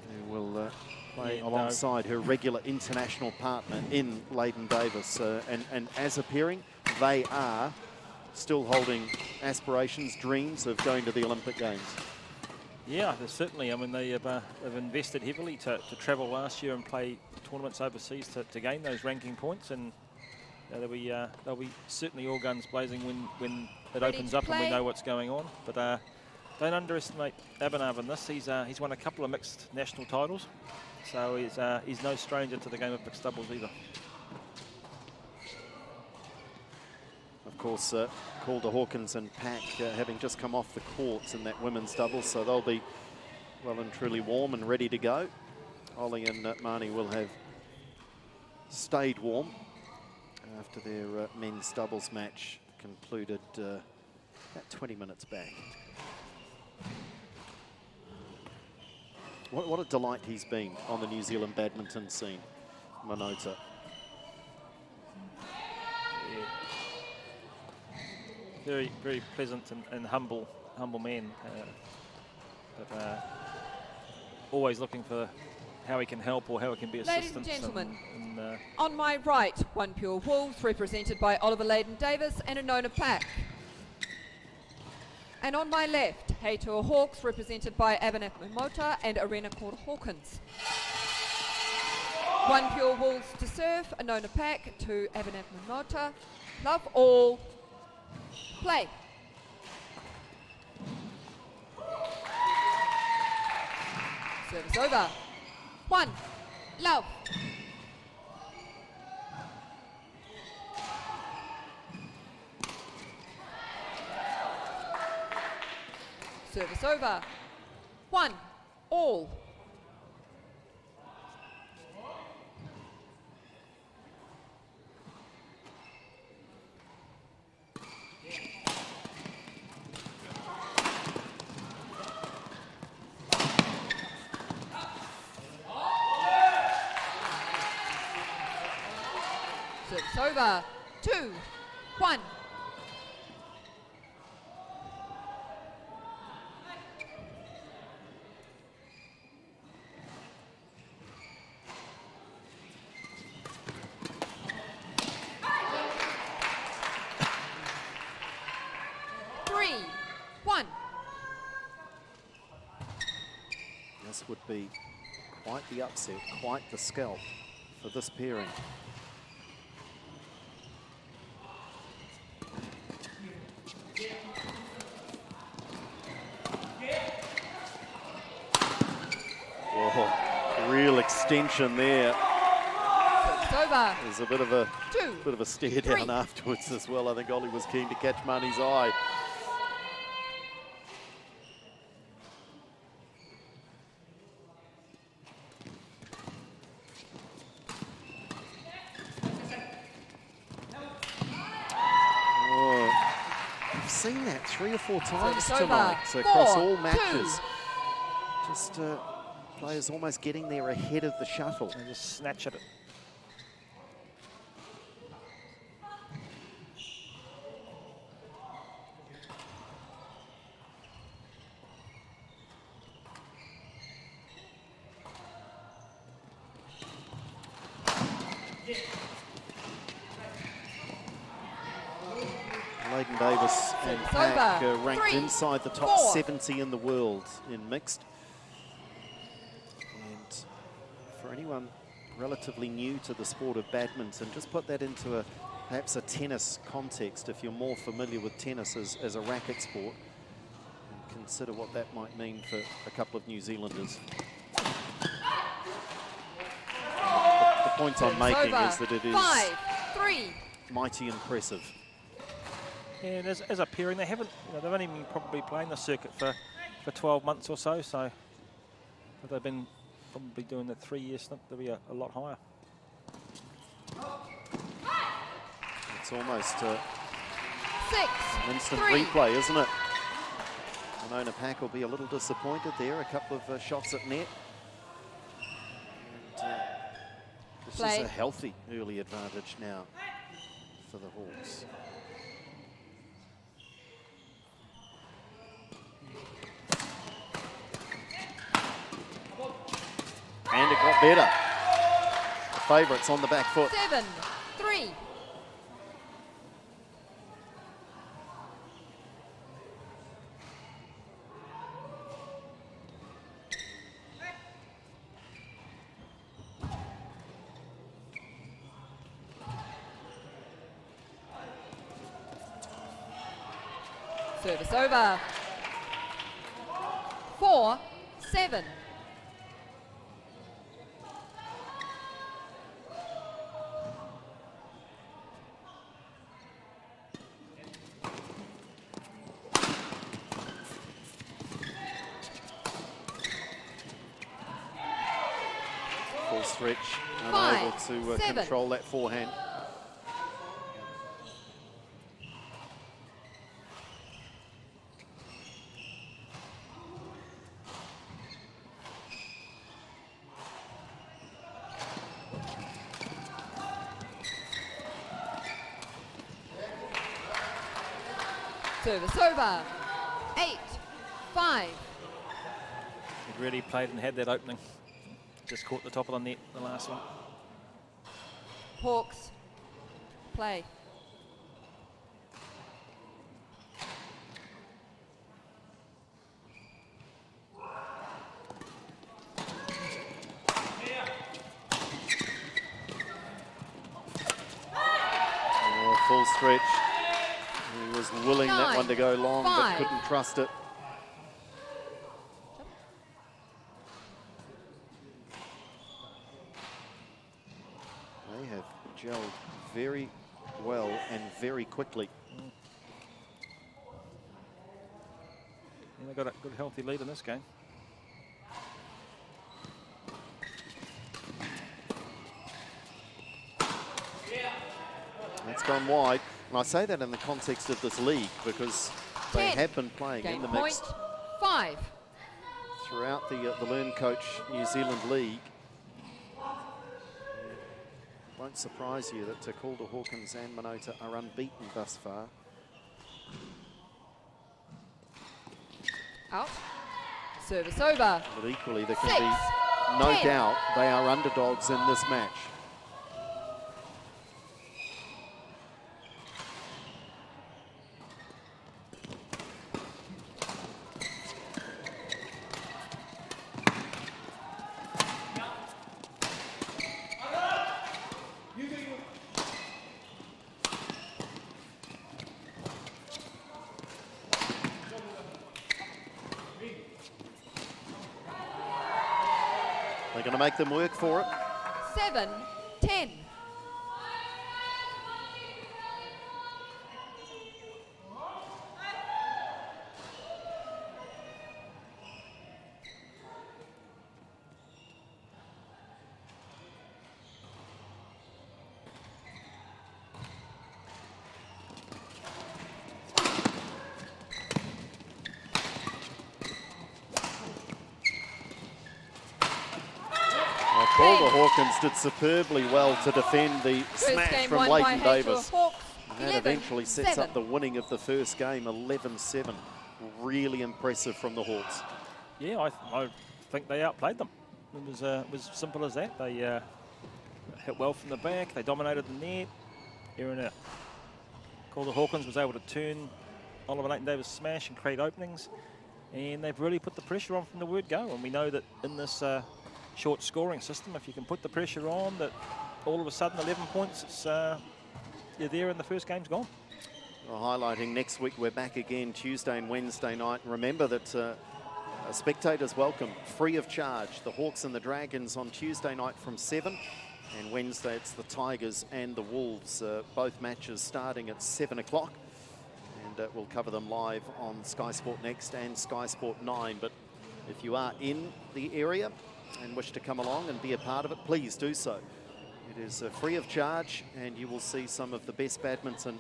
who will play alongside her regular international partner in Leighton Davis. And as a pairing, they are still holding aspirations, dreams of going to the Olympic Games. Yeah, certainly. I mean, they have invested heavily to travel last year and play tournaments overseas to gain those ranking points, and they'll be certainly all guns blazing when it opens up and we know what's going on. But don't underestimate Abhinav in this. He's won a couple of mixed national titles, so he's no stranger to the game of mixed doubles either. Of course, Calder Hawkins and Pack having just come off the court in that women's doubles, so they'll be well and truly warm and ready to go. Ollie and Mani will have stayed warm after their men's doubles match concluded about 20 minutes back. What a delight he's been on the New Zealand badminton scene, Minota. Very, very pleasant and humble man, but always looking for how he can help or how he can be assistance. Ladies and gentlemen, on my right, OnePure Wolves, represented by Oliver Leighton Davis and Anona Pack. And on my left, HeyTour Hawks, represented by Abhinav Minota and Irina Calder Hawkins. OnePure Wolves to serve, Anona Pack to Abhinav Minota. Love all. Play. Service over. 1. Love. Service over. 1 all. Service over. 2 1. This would be quite the upset, quite the scalp for this pairing. Oh, real extension there. It's over. There's a bit of a stare down afterwards as well. I think Ollie was keen to catch Marnie's eye. Seen that 3 or 4 times tonight across all matches. Just players almost getting there ahead of the shuttle. And just snatch at it. Leighton Davis and Pack ranked inside the top 70 in the world in mixed. And for anyone relatively new to the sport of badminton, just put that into perhaps a tennis context if you're more familiar with tennis as a racket sport, and consider what that might mean for a couple of New Zealanders. The point I'm making is that it is 5-3. mighty impressive. And as a pairing, they haven't, they've only been probably playing the circuit for 12 months or so. So if they've been probably doing the 3-year stint, they'll be a lot higher. It's almost an 6-3. instant replay, isn't it? Winona Pack will be a little disappointed there. A couple of shots at net. And this is a healthy early advantage now for the Hawks. And it got better. The favourites on the back foot. 7-3. Service over. 4-7. Full stretch, unable to control that forehand. Service over. 8-5. He really played and had that opening. Just caught the top of the net, the last one. Hawks play. Oh, full stretch. He was willing that one to go long, but couldn't trust it. They have gelled very well and very quickly. And They've got a good, healthy lead in this game. That's gone wide. And I say that in the context of this league because they 10. have been playing Game in the point, mix 5. throughout the LearnCoach New Zealand League. Won't surprise you that Calder Hawkins and Minota are unbeaten thus far. Out. Service over. But equally, there can 6, be no 10. doubt they are underdogs in this match. They're going to make them work for it. 7, 10. Calder Hawkins did superbly well to defend the First smash game from won by Leighton HeyTour Davis. Hawks, And that eventually sets up the winning of the first game, 11-7. Really impressive from the Hawks. Yeah, I think they outplayed them. It was simple as that. They hit well from the back. They dominated the net. Calder Hawkins was able to turn Oliver Leighton Davis' smash and create openings. And they've really put the pressure on from the word go. And we know that in this short scoring system, if you can put the pressure on, that all of a sudden 11 points, it's, you're there and the first game's gone. Well, highlighting next week, we're back again Tuesday and Wednesday night. Remember that spectators welcome, free of charge. The Hawks and the Dragons on Tuesday night from 7. And Wednesday it's the Tigers and the Wolves. Both matches starting at 7 o'clock. And we'll cover them live on Sky Sport Next and Sky Sport 9. But if you are in the area and wish to come along and be a part of it, please do so. It is free of charge, and you will see some of the best badminton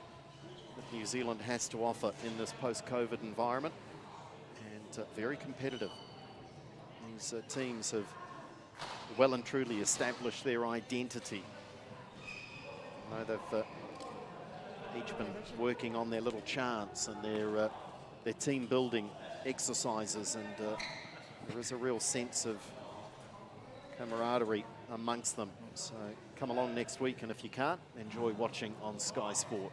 that New Zealand has to offer in this post-COVID environment, and very competitive. These teams have well and truly established their identity. I know they've each been working on their little chants and their team building exercises, and there is a real sense of camaraderie amongst them. So come along next week, and if you can't, enjoy watching on Sky Sport.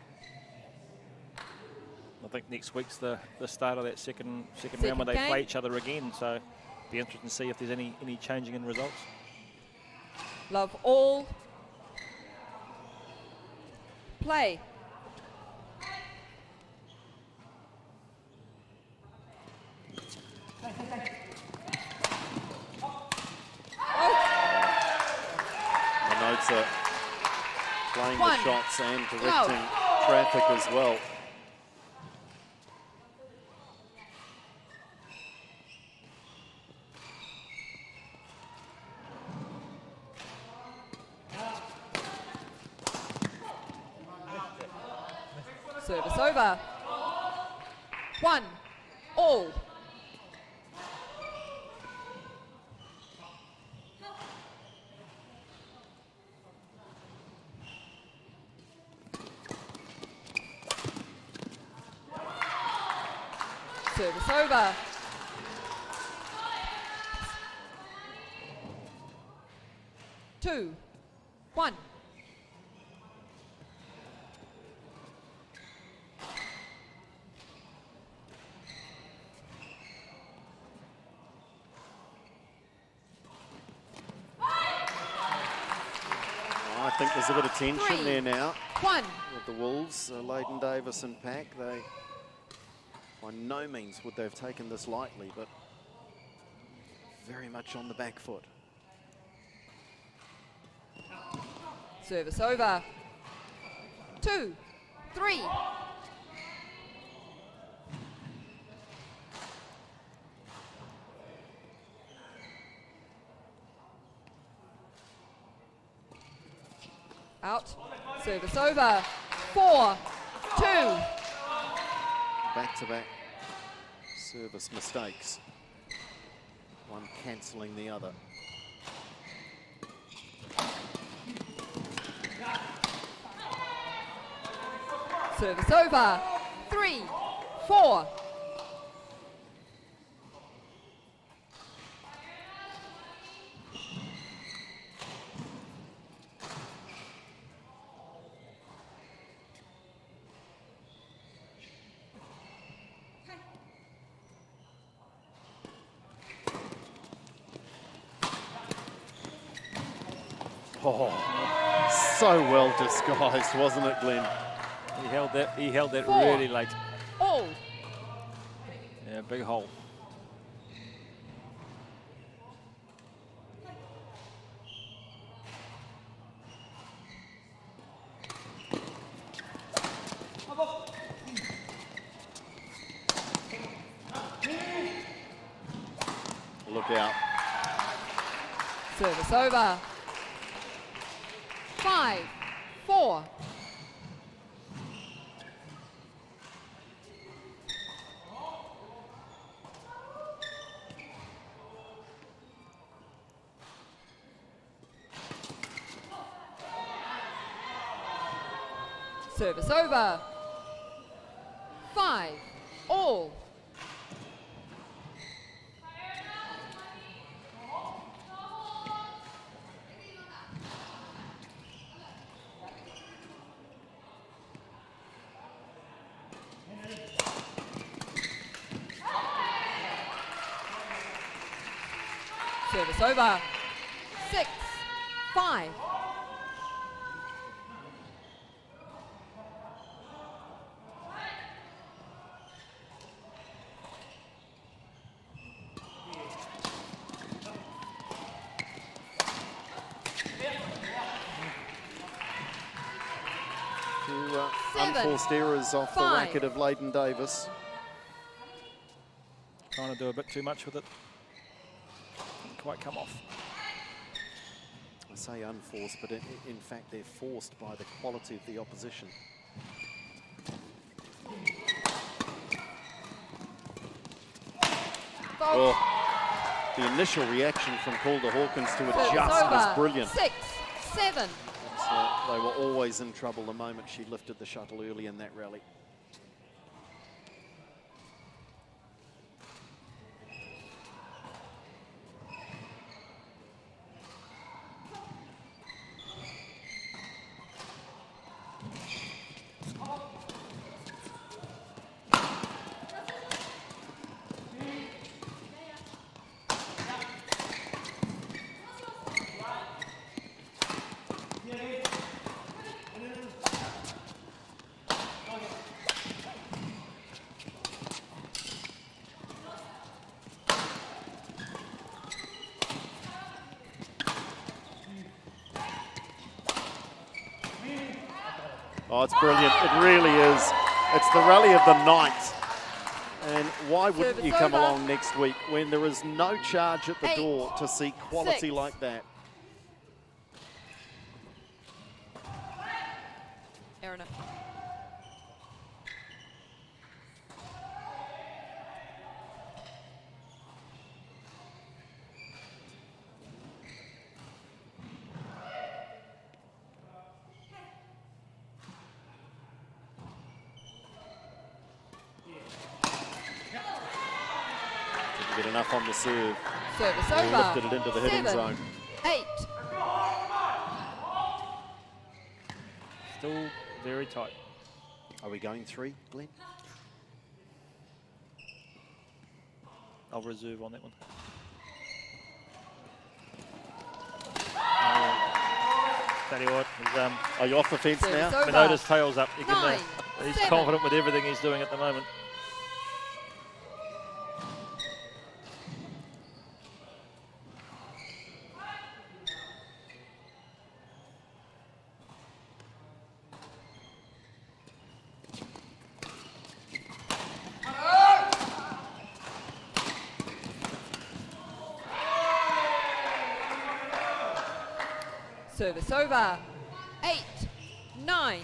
I think next week's the start of that second round where they game. play each other again. So be interesting to see if there's any changing in results. Love all. Play. Minota playing the shots and directing traffic as well. Service over. 1 all. Service over. Two, 1. I think there's a bit of tension 3, there now 1. with the Wolves. Leighton Davis and Pack, they by no means would they have taken this lightly, but very much on the back foot. Service over. 2, 3. Out. Service over. 4-2. Back-to-back service mistakes. One cancelling the other. Service over. 3-4. Oh, so well disguised, wasn't it, Glenn? He held that 4 really late. all. Yeah, big hole. Look out. Service over. 5-4. Service over. 5-all. Service over. 6-5. Two 7, unforced errors off the 5. racket of Leighton Davis. Trying to do a bit too much with it. Didn't quite come off. I say unforced, but in fact they're forced by the quality of the opposition. Oh, the initial reaction from Calder Hawkins to adjust was brilliant. 6-7. They were always in trouble the moment she lifted the shuttle early in that rally. Oh, it's brilliant. It really is. It's the rally of the night. And why wouldn't Service you come over. along next week when there is no charge at the 8, door to see quality 6. like that? Erina. Didn't get enough on the serve. Service They over. lifted it into the hitting 7, zone. 8. Still very tight. Are we going 3, Glenn? I'll reserve on that one. Tell you what, Are you off the fence now? Service over. Minota's tail's up. You 9, he's 7. confident with everything he's doing at the moment. Service over. 8, 9.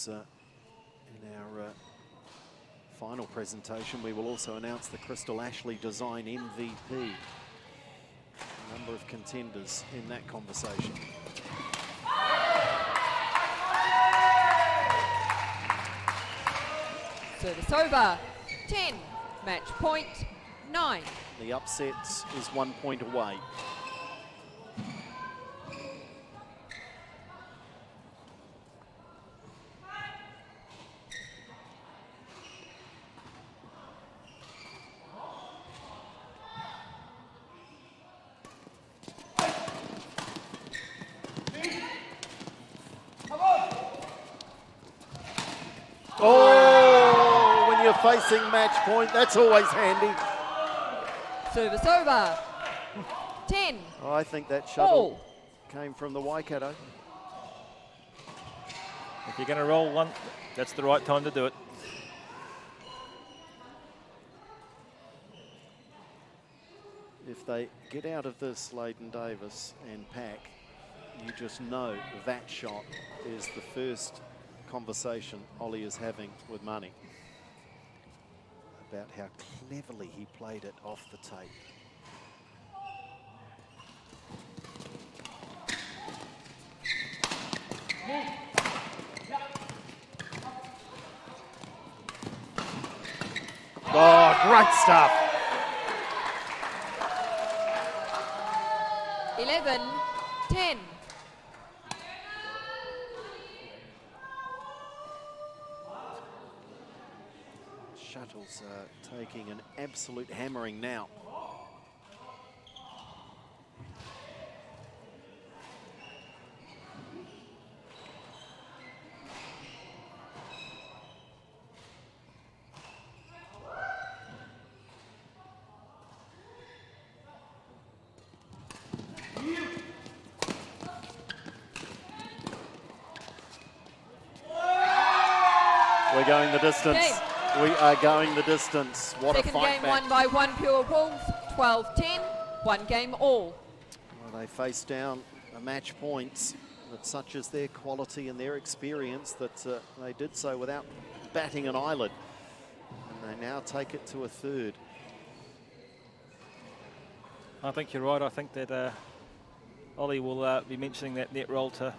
In our final presentation, we will also announce the Crystal Ashley Design MVP. A number of contenders in that conversation. Service over. 10. Match point. 9. The upset is 1 point away. Oh, when you're facing match point, that's always handy. Service over. 10. Oh, I think that shuttle came from the Waikato. If you're going to roll one, that's the right time to do it. If they get out of this, Leighton Davis and Pack, you just know that shot is the first conversation Ollie is having with Money about how cleverly he played it off the tape. Oh, great stuff. 11, 10. Shuttles taking an absolute hammering now. We're going the distance. Game. We are going the distance. What Second a fight game back. won by OnePure Wolves, 12-10, 1 game all. Well, they faced down a match points, but such is their quality and their experience that they did so without batting an eyelid. And they now take it to a third. I think you're right. I think that Ollie will be mentioning that net roll to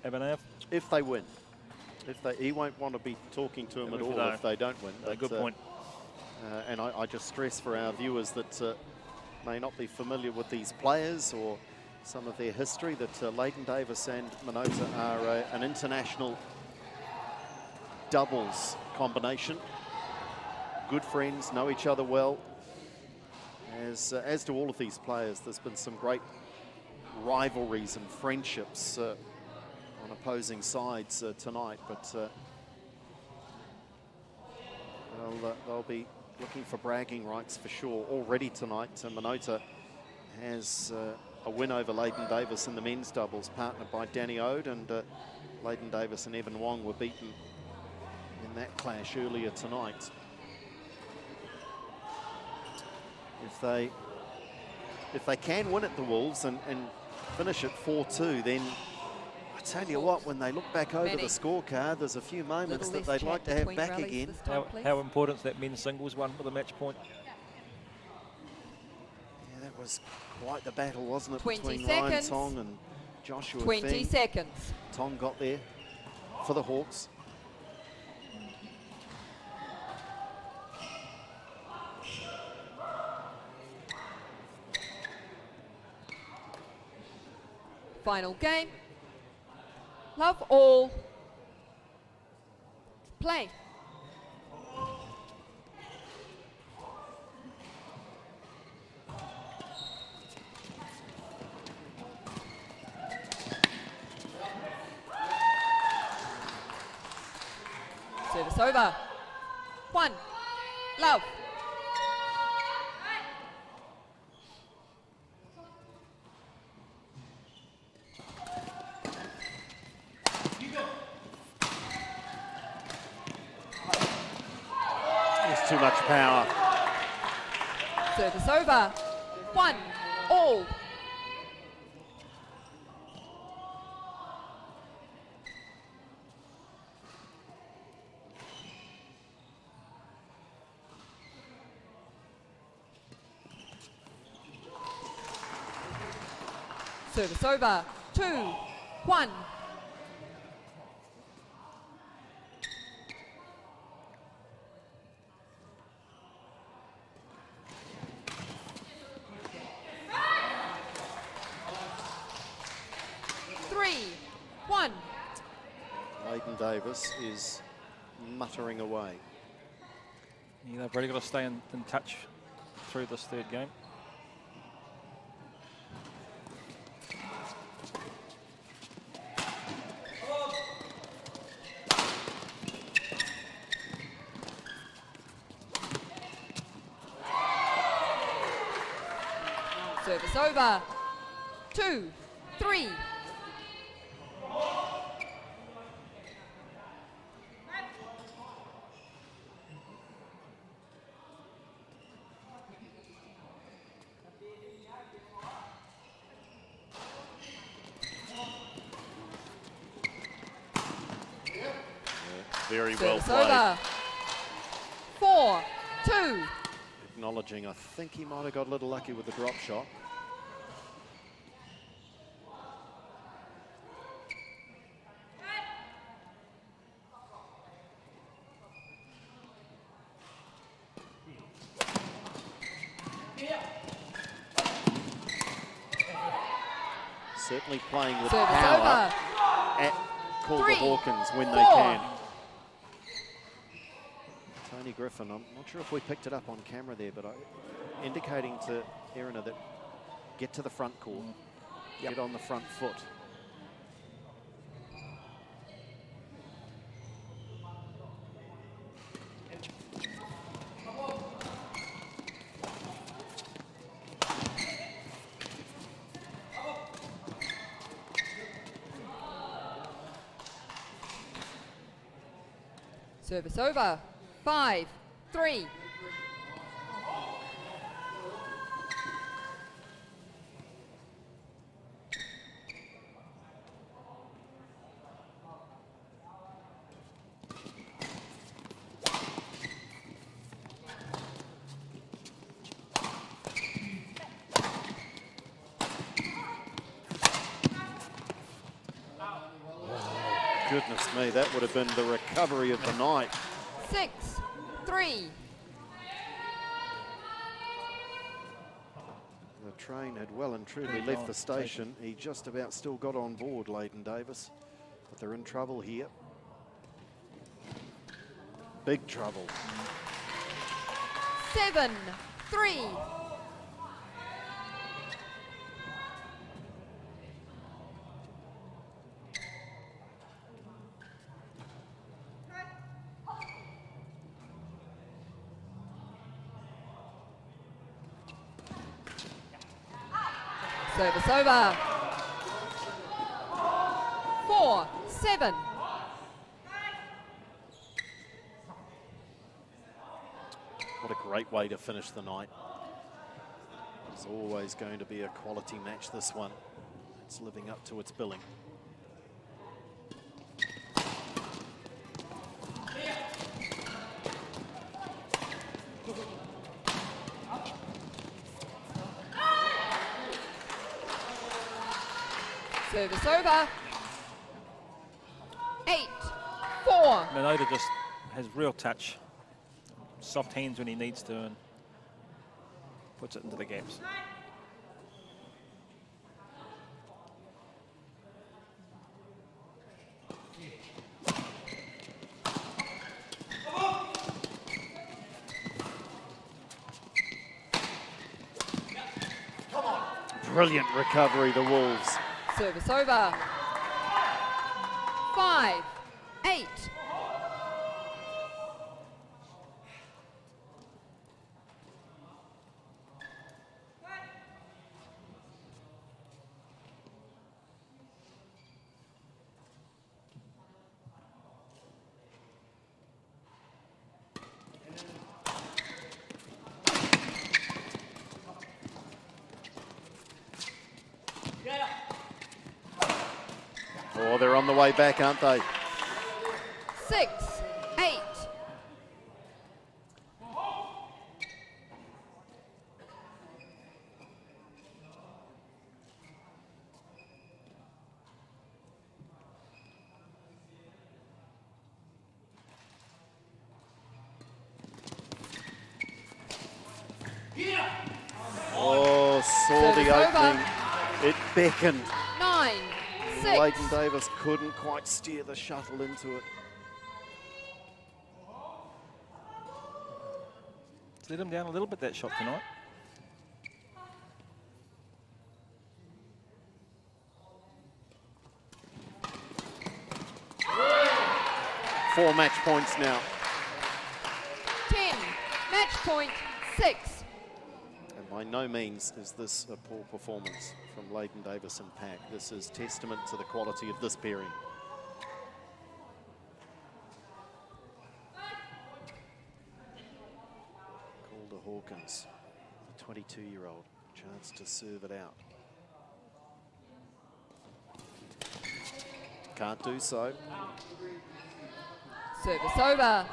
Abhinav. If they win. He won't want to be talking to him at all if they don't win. But, good point. And I just stress for our viewers that may not be familiar with these players or some of their history, that Leighton Davis and Minota are an international doubles combination. Good friends, know each other well. As do all of these players, there's been some great rivalries and friendships on opposing sides tonight, but they'll be looking for bragging rights for sure. Already tonight, Minota has a win over Leighton Davis in the men's doubles, partnered by Danny Ode, and Leighton Davis and Evan Wong were beaten in that clash earlier tonight. If they can win at the Wolves and finish at 4-2, then I tell you what, when they look back over the scorecard, there's a few moments that they'd like to have back again. How important is that men's singles one for the match point? Yeah, that was quite the battle, wasn't it, 20 between seconds. Ryan Tong and Joshua 20 Feng. seconds. Tong got there for the Hawks. Final game. Love all. Play. Service over. 1. Love. There's too much power. Service over. 1. All. Service over. 2. 1. Leighton Davis is muttering away. Yeah, they've really got to stay in touch through this third game. Service over. 2, 3. Very well Service played. over. 4, 2. Acknowledging, I think he might have got a little lucky with the drop shot. Certainly playing with Service power over. at Calder 3, Hawkins when 4. they can. Tony Griffin, I'm not sure if we picked it up on camera there, but indicating to Erina that get to the front court, get on the front foot. Service over. 5, 3. Goodness me, that would have been the recovery of the night. 6, 3. The train had well and truly left the station. He just about still got on board, Leighton Davis. But they're in trouble here. Big trouble. 7, 3. Service over. 4, 7. What a great way to finish the night. It's always going to be a quality match, this one. It's living up to its billing. Service over. 8, 4. Minota just has real touch, soft hands when he needs to, and puts it into the gaps. Brilliant recovery, the Wolves. Service over. 5, 8. Oh, they're on the way back, aren't they? 6, 8. Oh, saw the Service opening. over. It beckoned. 9, 6. Leighton Davis couldn't quite steer the shuttle into it. It's let him down a little bit, that shot tonight. Four match points now. 10, match point 6. And by no means is this a poor performance from Leighton Davis and Pack. This is testament to the quality of this pairing. Calder Hawkins, the 22-year-old, chance to serve it out. Can't do so. Service over.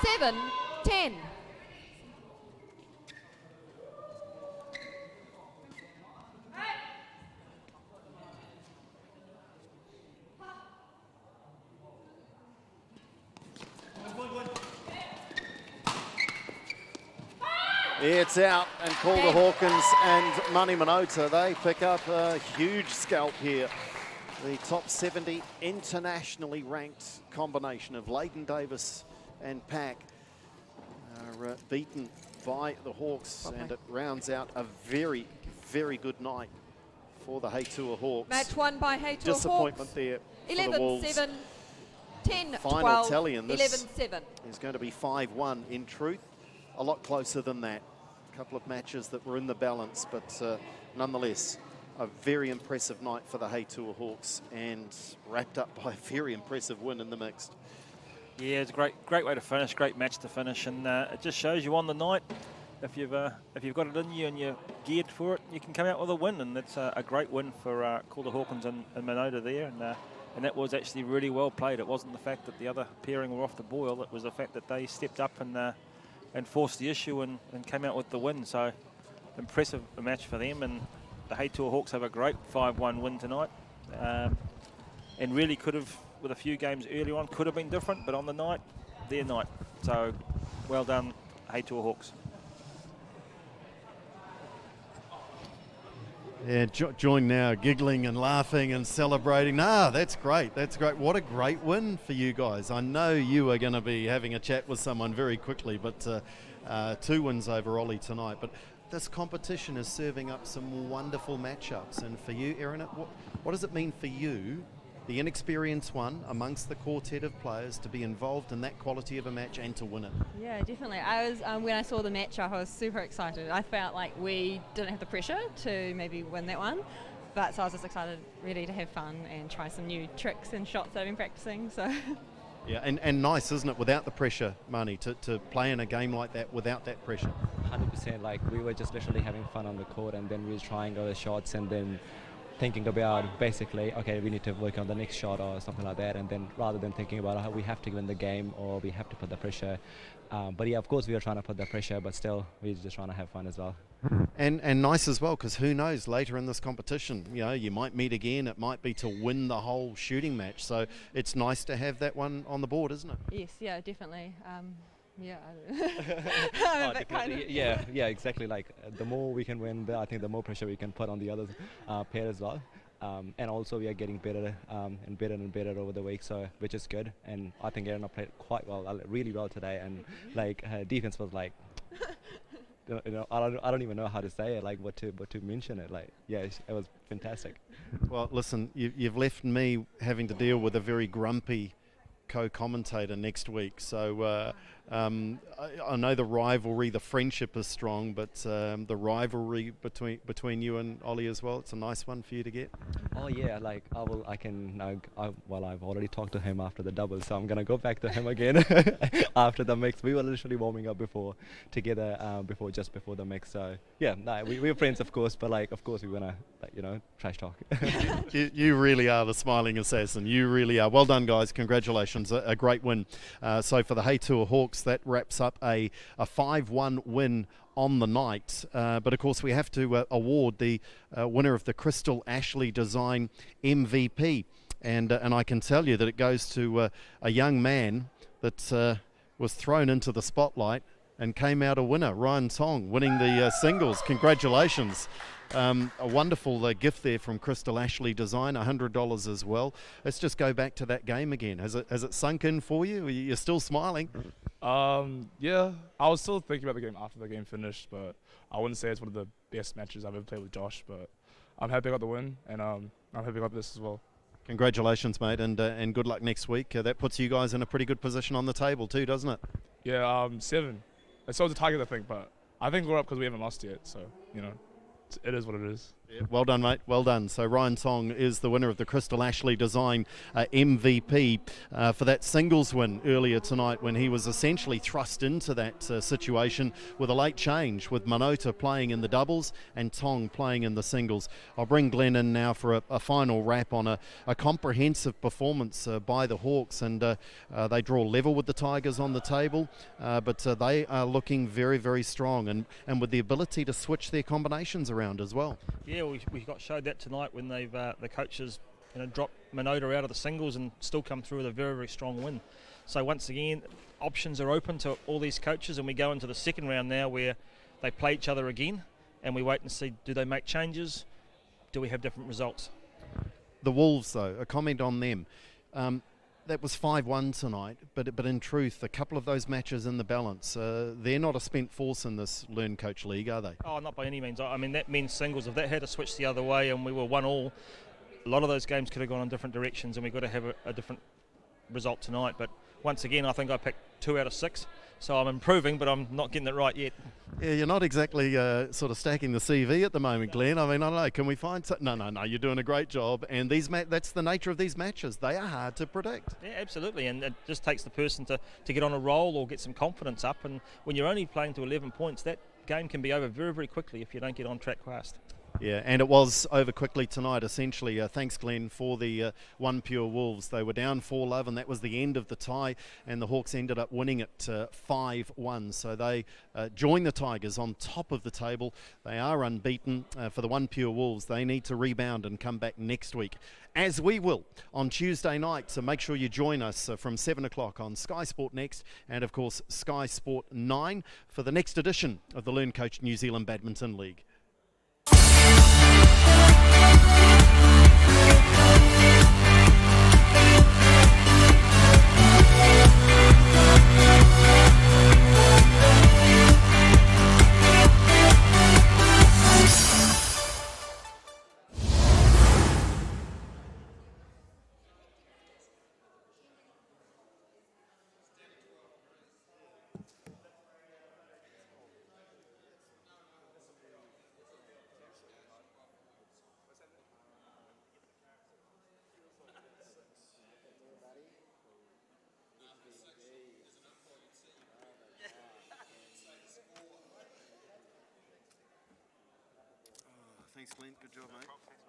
7, 10. It's out, and Calder Hawkins and Mani Minota, they pick up a huge scalp here. The top 70 internationally ranked combination of Leighton Davis and Pack are beaten by the Hawks, and it rounds out a very, very good night for the HeyTour Hawks. Match won by HeyTour Disappointment Hawks. there for the 11, Wolves. 7, 10, Final 12, tally in this 11, 7. is going to be 5-1 in truth. A lot closer than that. A couple of matches that were in the balance, but nonetheless, a very impressive night for the HeyTour Hawks, and wrapped up by a very impressive win in the mixed. Yeah, it's a great way to finish, great match to finish, and it just shows you on the night, if you've got it in you and you're geared for it, you can come out with a win, and it's a great win for Calder Hawkins and Minota there, and that was actually really well played. It wasn't the fact that the other pairing were off the boil, it was the fact that they stepped up and forced the issue and came out with the win. So impressive match for them, and the HeyTour Hawks have a great 5-1 win tonight, and really could have, with a few games earlier on, could have been different, but on the night, their night. So well done, HeyTour Hawks. Yeah, join now, giggling and laughing and celebrating. That's great. That's great. What a great win for you guys. I know you are going to be having a chat with someone very quickly, but 2 wins over Ollie tonight. But this competition is serving up some wonderful matchups. And for you, Erin, what does it mean for you, the inexperienced one amongst the quartet of players, to be involved in that quality of a match and to win it? Yeah, definitely. I was when I saw the matchup, I was super excited. I felt like we didn't have the pressure to maybe win that one, but so I was just excited, really, to have fun and try some new tricks and shots that I've been practicing. So. Yeah, and nice, isn't it, without the pressure, Mani, to play in a game like that without that pressure? 100%. Like, we were just literally having fun on the court, and then we were trying other shots, and then thinking about basically, okay, we need to work on the next shot or something like that, and then rather than thinking about how we have to win the game or we have to put the pressure. But yeah, of course we are trying to put the pressure, but still we're just trying to have fun as well. And nice as well, because who knows, later in this competition, you know, you might meet again. It might be to win the whole shooting match. So it's nice to have that one on the board, isn't it? Yes, yeah, definitely. Yeah. Oh, definitely. Yeah, exactly. Like the more we can win, I think the more pressure we can put on the other pair as well. And also we are getting better and better and better over the week, so which is good. And I think Erin played quite well, really well today. And like her defense was like, you know, I don't even know how to say it, like what to mention it. Like, yeah, it was fantastic. Well, listen, you've left me having to deal with a very grumpy co-commentator next week, so I know the rivalry, the friendship is strong, but the rivalry between you and Ollie as well, it's a nice one for you to get. Oh yeah, like I've already talked to him after the double, so I'm gonna go back to him again after the mix. We were literally warming up together before the mix, so yeah, we were friends, of course, but like, of course we wanna, like, trash talk. You really are the smiling assassin. You really are. Well done, guys. Congratulations. A great win. So for the HeyTour Hawks, that wraps up a 5-1 win on the night. But of course, we have to award the winner of the Crystal Ashley Design MVP. And I can tell you that it goes to a young man that was thrown into the spotlight and came out a winner, Ryan Tong, winning the singles. Congratulations. A wonderful gift there from Crystal Ashley Design, $100 as well. Let's just go back to that game again. Has it sunk in for you? You're still smiling. Yeah, I was still thinking about the game after the game finished, but I wouldn't say it's one of the best matches I've ever played with Josh, but I'm happy I got the win, and I'm happy I got this as well. Congratulations, mate, and good luck next week. That puts you guys in a pretty good position on the table too, doesn't it? Yeah, 7. It's so the target, I think, but I think we're up because we haven't lost yet, so, it is what it is. Yeah, well done, mate. Well done. So Ryan Tong is the winner of the Crystal Ashley Design MVP for that singles win earlier tonight, when he was essentially thrust into that situation with a late change, with Minota playing in the doubles and Tong playing in the singles. I'll bring Glenn in now for a final wrap on a comprehensive performance by the Hawks, and they draw level with the Tigers on the table, but they are looking very, very strong, and with the ability to switch their combinations around as well. Yeah, we got showed that tonight when they've the coaches dropped Minota out of the singles and still come through with a very, very strong win. So once again, options are open to all these coaches, and we go into the second round now where they play each other again, and we wait and see, do they make changes? Do we have different results? The Wolves, though, a comment on them. That was 5-1 tonight, but in truth, a couple of those matches in the balance, they're not a spent force in this LearnCoach League, are they? Oh, not by any means. I mean, that men's singles, if that had to switch the other way and we were 1-1, a lot of those games could have gone in different directions, and we've got to have a different result tonight. But once again, I think I picked 2 out of 6, so I'm improving, but I'm not getting it right yet. Yeah, you're not exactly sort of stacking the CV at the moment, Glenn. I mean, I don't know, can we find No, you're doing a great job, and that's the nature of these matches. They are hard to predict. Yeah, absolutely, and it just takes the person to get on a roll or get some confidence up, and when you're only playing to 11 points, that game can be over very, very quickly if you don't get on track fast. Yeah, and it was over quickly tonight, essentially. Thanks, Glenn, for the OnePure Wolves. They were down 4-love, and that was the end of the tie, and the Hawks ended up winning it 5-1. So they join the Tigers on top of the table. They are unbeaten. For the OnePure Wolves, they need to rebound and come back next week, as we will on Tuesday night. So make sure you join us from 7 o'clock on Sky Sport Next, and of course Sky Sport 9 for the next edition of the LearnCoach New Zealand Badminton League. Thanks, Glenn. Good job, mate.